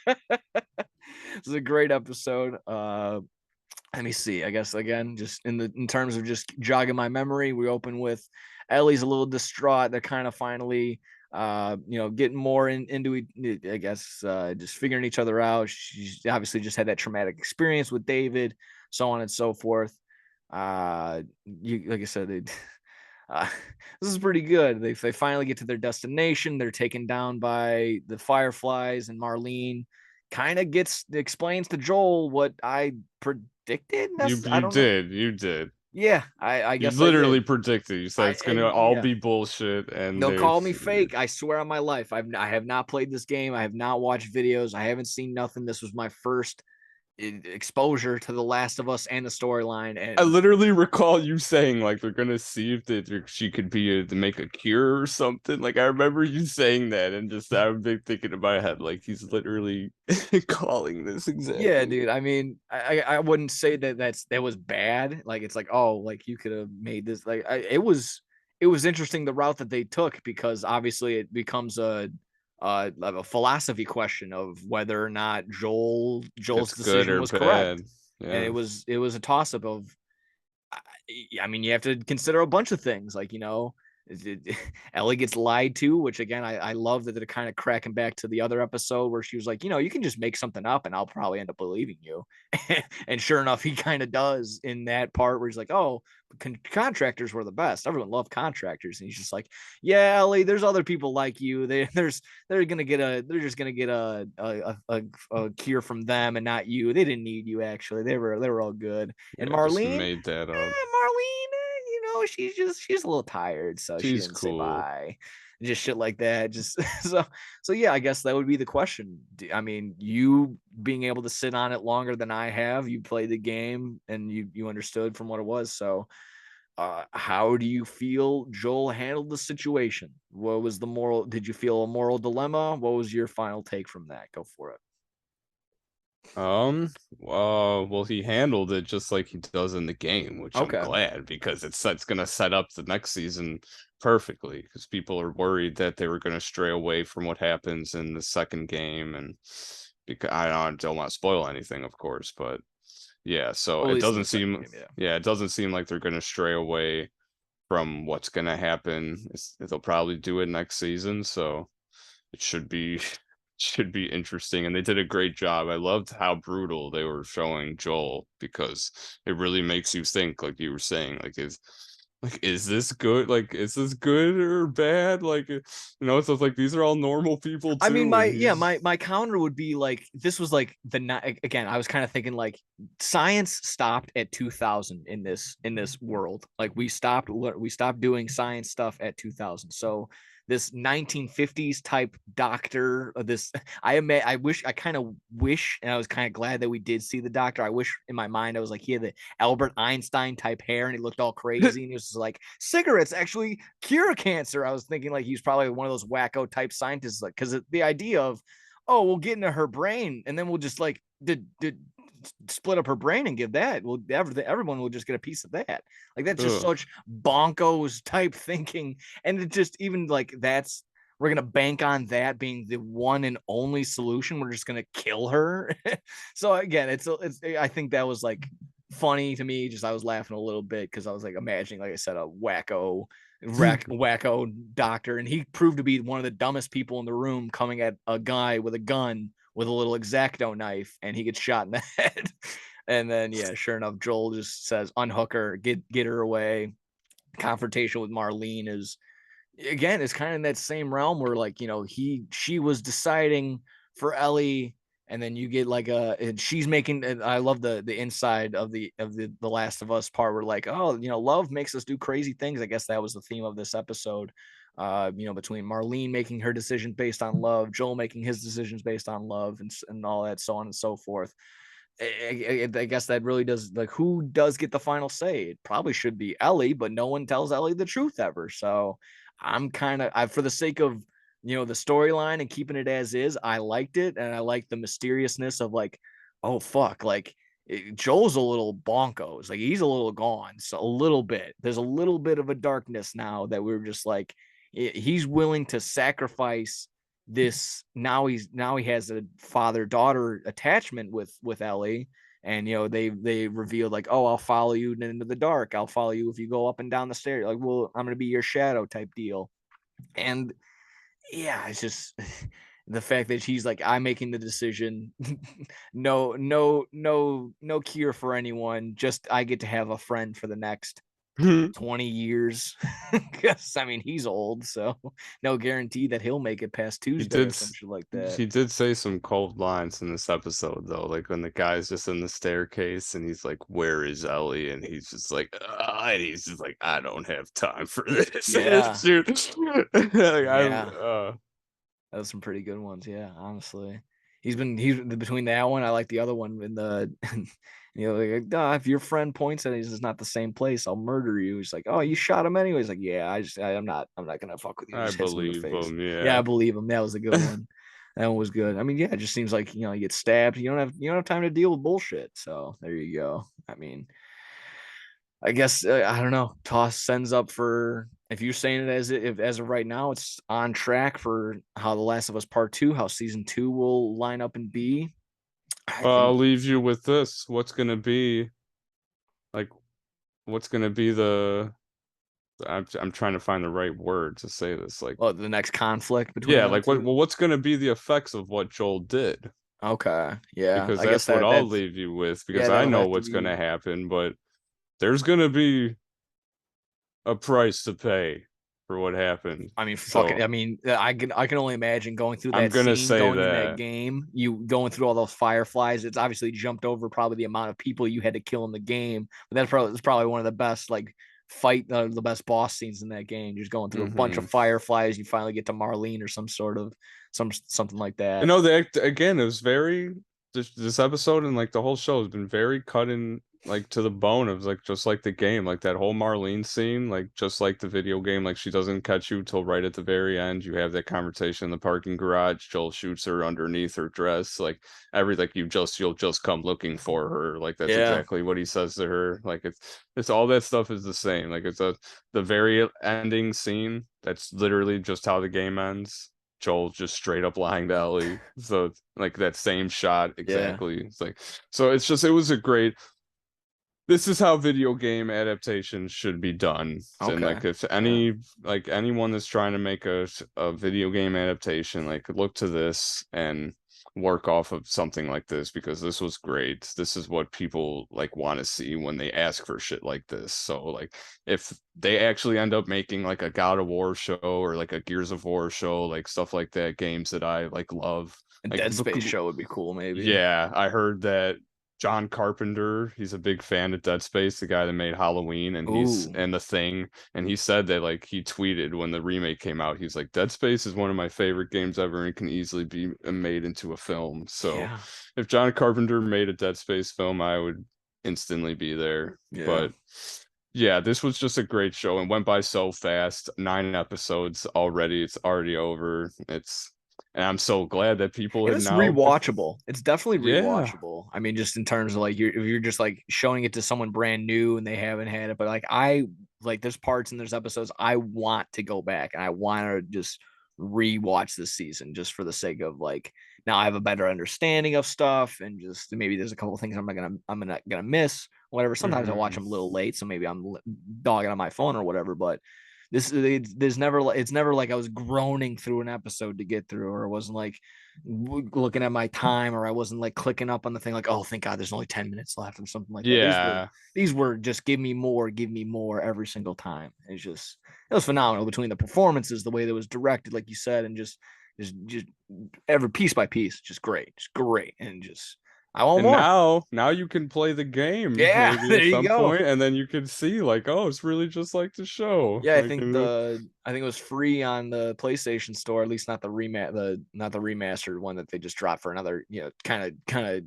This is a great episode. Let me see. I guess again, just in terms of just jogging my memory, we open with Ellie's a little distraught. They're kind of finally getting more into it, I guess, just figuring each other out. She's obviously just had that traumatic experience with David, so on and so forth. Like I said, uh, this is pretty good. They finally get to their destination. They're taken down by the Fireflies, and Marlene kind of explains to Joel what I predicted. I don't know. You did. Yeah, I You guess I literally did. predicted. You said it's gonna all Yeah. be bullshit, and They'll call me there's fake. I swear on my life. I have not played this game. I have not watched videos. I haven't seen nothing. This was my first exposure to The Last of Us and the storyline. I And literally recall you saying like they're gonna see if she could be to make a cure or something. Like I remember you saying that, and just I've been thinking in my head like he's literally calling this exactly. yeah, dude. I mean, I wouldn't say that was bad. Like it's like, oh, like you could have made this. Like it was interesting the route that they took because obviously it becomes a philosophy question of whether or not Joel's It's good decision or was correct, bad. and Yeah. it was a toss up of. I mean, you have to consider a bunch of things, like Ellie gets lied to, which again, I love that they're kind of cracking back to the other episode where she was like, you can just make something up and I'll probably end up believing you. And sure enough, he kind of does in that part where he's like, oh, contractors were the best. Everyone loved contractors. And he's just like, yeah, Ellie, there's other people like you. They're just gonna get a cure from them and not you. They didn't need you actually. They were all good. And Yeah, just Marlene, made that up. Marlene, she's a little tired, so she She's didn't say cool. bye. Just shit like that. Just so yeah, I guess that would be the question. I mean, you being able to sit on it longer than I have, you played the game and you understood from what it was. So how do you feel Joel handled the situation? What was the moral? Did you feel a moral dilemma? What was your final take from that? Go for it. Well, he handled it just like he does in the game, which I'm Okay. glad because it's gonna set up the next season perfectly because people are worried that they were gonna stray away from what happens in the second game, and because I don't want to spoil anything, of course, but yeah, so Well, at it least in doesn't the second seem, game, yeah. yeah, it doesn't seem like they're gonna stray away from what's gonna happen. They'll probably do it next season, so it should be interesting. And they did a great job. I loved how brutal they were showing Joel because it really makes you think, like you were saying, is this good? Like, is this good or bad? Like, so it's like these are all normal people I mean, too, and he's my counter would be like this was like again. I was kind of thinking like science stopped at 2000 in this world. Like we stopped doing science stuff at 2000. So this 1950s type doctor, this I kind of wish, and I was kind of glad that we did see the doctor. I wish in my mind I was like he had the Albert Einstein type hair and he looked all crazy and he was just like cigarettes actually cure cancer. I was thinking like he's probably one of those wacko type scientists, like because the idea of we'll get into her brain and then we'll just like did split up her brain and give that. Well, everyone will just get a piece of that. Like that's just ugh. such bonkos type thinking, and it just even like that's we're gonna bank on that being the one and only solution. We're just gonna kill her. So again, it's I think that was like funny to me. Just I was laughing a little bit because I was like imagining, like I said, a wacko doctor, and he proved to be one of the dumbest people in the room, coming at a guy with a gun with a little X-Acto knife, and he gets shot in the head. And then yeah, sure enough, Joel just says unhook her, get her away. Confrontation with Marlene is again, it's kind of in that same realm where like she was deciding for Ellie and then you get like and she's making. And I love the inside of the Last of Us part where like, oh, love makes us do crazy things. I guess that was the theme of this episode. Between Marlene making her decision based on love, Joel making his decisions based on love, and all that, so on and so forth. I guess that really does, like, who does get the final say? It probably should be Ellie, but no one tells Ellie the truth ever. So I'm kind of, for the sake of, the storyline and keeping it as is, I liked it. And I like the mysteriousness of like, oh, fuck. Like, Joel's a little bonkos. Like, he's a little gone. So a little bit, there's a little bit of a darkness now that we're just like, he's willing to sacrifice this. Now he has a father-daughter attachment with Ellie, and they revealed like, oh, I'll follow you into the dark, I'll follow you if you go up and down the stairs, like, well, I'm gonna be your shadow type deal. And yeah, it's just the fact that she's like, I'm making the decision. No cure for anyone, just I get to have a friend for the next 20 years. Because I mean, he's old, so no guarantee that he'll make it past Tuesday or some shit like that. He did say some cold lines in this episode though, like when the guy's just in the staircase and he's like, where is Ellie? And he's just like, and he's just like, I don't have time for this. Yeah. Yeah. That was some pretty good ones. Yeah, honestly, he's between that one. I like the other one in the, like, if your friend points at it, it's not the same place, I'll murder you. He's like, oh, you shot him anyway. He's like, yeah, I'm not gonna fuck with you. I Just hits him in the believe face. him. Yeah, I believe him. That was a good one. That one was good. I mean, yeah, it just seems like, you get stabbed. You don't have time to deal with bullshit. So there you go. I mean, I guess I don't know. Toss sends up for, if you're saying it as of right now, it's on track for how The Last of Us Part 2, how season 2 will line up and be. I'll leave you with this. What's gonna be the I'm trying to find the right word to say this. Like, the next conflict between what's gonna be the effects of what Joel did? Okay, yeah, because I guess that's what I'll leave you with, because I know what's gonna happen, but there's gonna be a price to pay for what happened. I mean, I can only imagine going through that I'm gonna scene, say going that. in that game, you going through all those fireflies. It's obviously jumped over probably the amount of people you had to kill in the game, but that's probably one of the best the best boss scenes in that game. Just going through a bunch of fireflies, you finally get to Marlene or something like that. Again, it was very this episode and like the whole show has been very cut in like to the bone of like just like the game, like that whole Marlene scene, like just like the video game, like she doesn't catch you till right at the very end. You have that conversation in the parking garage. Joel shoots her underneath her dress, like you'll just come looking for her. Like that's exactly what he says to her. Like it's all that stuff is the same. Like it's the very ending scene. That's literally just how the game ends. Joel just straight up lying to Ellie. So like that same shot exactly. It's like, so it was a great. This is how video game adaptations should be done. Okay. And like if anyone that's trying to make a video game adaptation, like look to this and work off of something like this, because this was great. This is what people like want to see when they ask for shit like this. So like if they actually end up making like a God of War show or like a Gears of War show, like stuff like that, games that I like love. A Dead Space show would be cool, maybe. Yeah, I heard that John Carpenter, he's a big fan of Dead Space, the guy that made Halloween and The Thing, and he said that like he tweeted when the remake came out, he's like, Dead Space is one of my favorite games ever and can easily be made into a film. So if John Carpenter made a Dead Space film, I would instantly be there. But yeah, this was just a great show and went by so fast. 9 episodes already. It's already over. And I'm so glad that people it's rewatchable. It's definitely rewatchable. I mean, just in terms of like if you're just like showing it to someone brand new and they haven't had it, but like there's parts and there's episodes I want to go back and I want to just rewatch this season just for the sake of like, now I have a better understanding of stuff and just maybe there's a couple of things I'm not gonna miss, whatever. Sometimes I watch them a little late, so maybe I'm dogging on my phone or whatever, but it's never like I was groaning through an episode to get through, or I wasn't like looking at my time, or I wasn't like clicking up on the thing like, oh, thank God there's only 10 minutes left or something like that. These were just give me more every single time. It was phenomenal between the performances, the way that was directed, like you said, and just just every piece by piece, just great, and just I want And more. now you can play the game Yeah, maybe there at you some go. point, and then you can see like, oh, it's really just like the show. Yeah, Like, I think it was free on the PlayStation Store, at least not the remastered one that they just dropped for another, kind of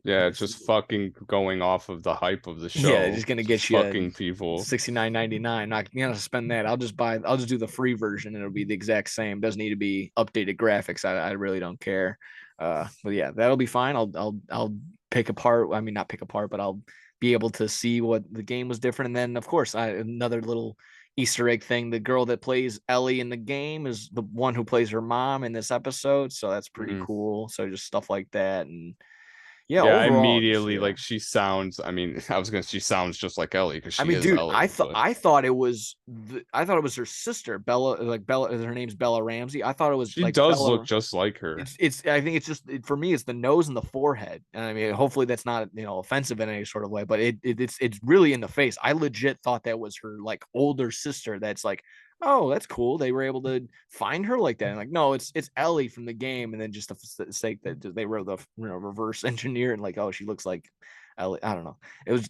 yeah, just fucking going off of the hype of the yeah, show, just gonna just get you fucking people. $69.99. Not gonna spend that. I'll just do the free version and it'll be the exact same. Doesn't need to be updated graphics. I really don't care. But yeah, that'll be fine. I'll pick apart. I mean, not pick apart, but I'll be able to see what the game was different. And then of course, another little Easter egg thing. The girl that plays Ellie in the game is the one who plays her mom in this episode. So that's pretty Mhm. cool. So just stuff like that. And yeah, Yeah, I overall, just immediately yeah. like she sounds. I mean, she sounds just like Ellie because I she mean, is dude, Ellie. But I thought it was her sister, Bella. Like Bella, her name's Bella Ramsey. I thought it was she like does look Bella. just like her. It's. I think it's just for me. It's the nose and the forehead. And I mean, hopefully that's not offensive in any sort of way. But it's really in the face. I legit thought that was her like older sister. That's like, oh, that's cool. They were able to find her like that. And like, no, it's Ellie from the game. And then just the sake that they wrote the reverse engineer and like, oh, she looks like Ellie. I don't know.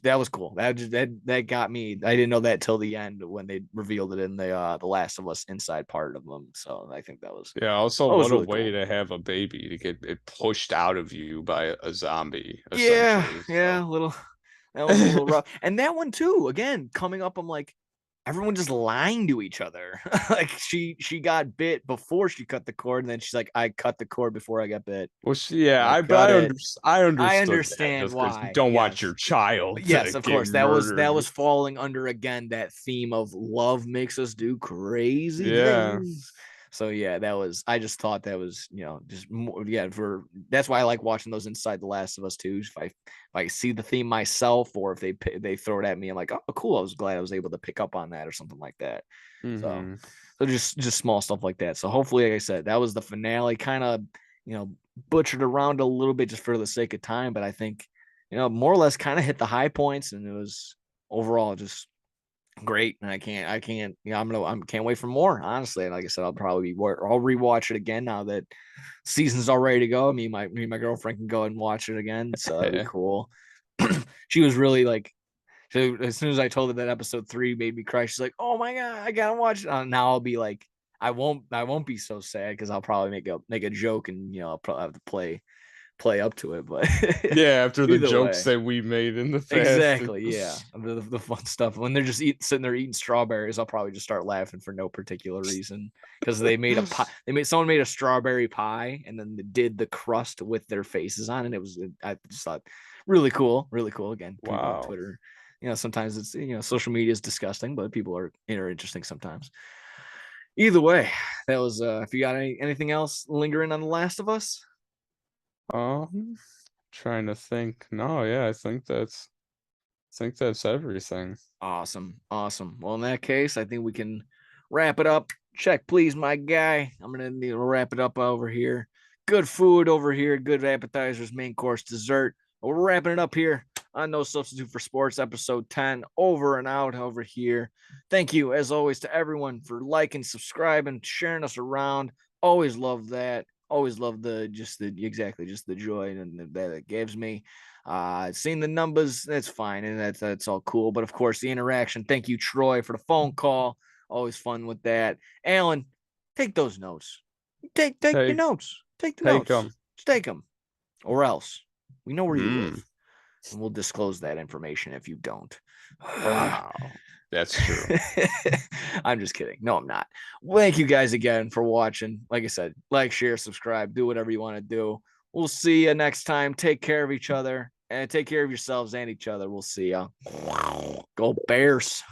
That was cool. That got me. I didn't know that till the end when they revealed it in the Last of Us inside part of them. So I think Yeah. Also, that was what a really way cool. to have a baby to get it pushed out of you by a zombie, Yeah, essentially. yeah, So. a little. That was a little rough. And that one too. Again, coming up, I'm like, everyone just lying to each other. Like she got bit before she cut the cord, and then she's like, I cut the cord before I got bit. Well, yeah, I but cut it. I I understood that understand just because you why. don't want your Yes. child Yes, to of get course. That murdered. was falling under again that theme of love makes us do crazy Yeah. things. So yeah, that was. I just thought that was just more, yeah. That's why I like watching those inside The Last of Us too. If I see the theme myself, or if they throw it at me, I'm like, oh cool. I was glad I was able to pick up on that or something like that. So Mm-hmm. so just small stuff like that. So hopefully, like I said, that was the finale. Kind of butchered around a little bit just for the sake of time, but I think more or less kind of hit the high points, and it was overall just great. And I can't, can't wait for more. Honestly, and like I said, I'll rewatch it again now that season's all ready to go. Me and my girlfriend can go and watch it again, so that'd be cool. She was really like, so as soon as I told her that episode 3 made me cry, she's like, "Oh my god, I gotta watch it." Now I'll be like, I won't be so sad because I'll probably make a joke and I'll probably have to play up to it. But Yeah, after the either jokes way, that we made in the past. exactly, yeah, the fun stuff when they're just sitting there eating strawberries, I'll probably just start laughing for no particular reason because they made a pie. Someone made a strawberry pie and then they did the crust with their faces on, and I just thought really cool, really cool. Again, people on Wow. Twitter. Sometimes it's social media is disgusting, but people are interesting sometimes. Either way, that was if you got anything else lingering on The Last of Us. Trying to think. No, yeah, I think that's everything. Awesome. Well, in that case, I think we can wrap it up. Check, please, my guy. I'm gonna need to wrap it up over here. Good food over here, good appetizers, main course, dessert. We're wrapping it up here on No Substitute for Sports, episode 10. Over and out over here. Thank you, as always, to everyone for liking, subscribing, sharing us around. Always love that. Always love the joy and that it gives me. Seeing the numbers, that's fine, and that's all cool. But of course, the interaction. Thank you, Troy, for the phone call. Always fun with that. Alan, take those notes. Take your Take notes. Take the take notes. them. Just take them, or else we know where you Mm. live, and we'll disclose that information if you don't. Wow. That's true. I'm just kidding. No, I'm not. Thank you guys again for watching. Like I said, like, share, subscribe, do whatever you want to do. We'll see you next time. Take care of each other and take care of yourselves and each other. We'll see ya. Go Bears.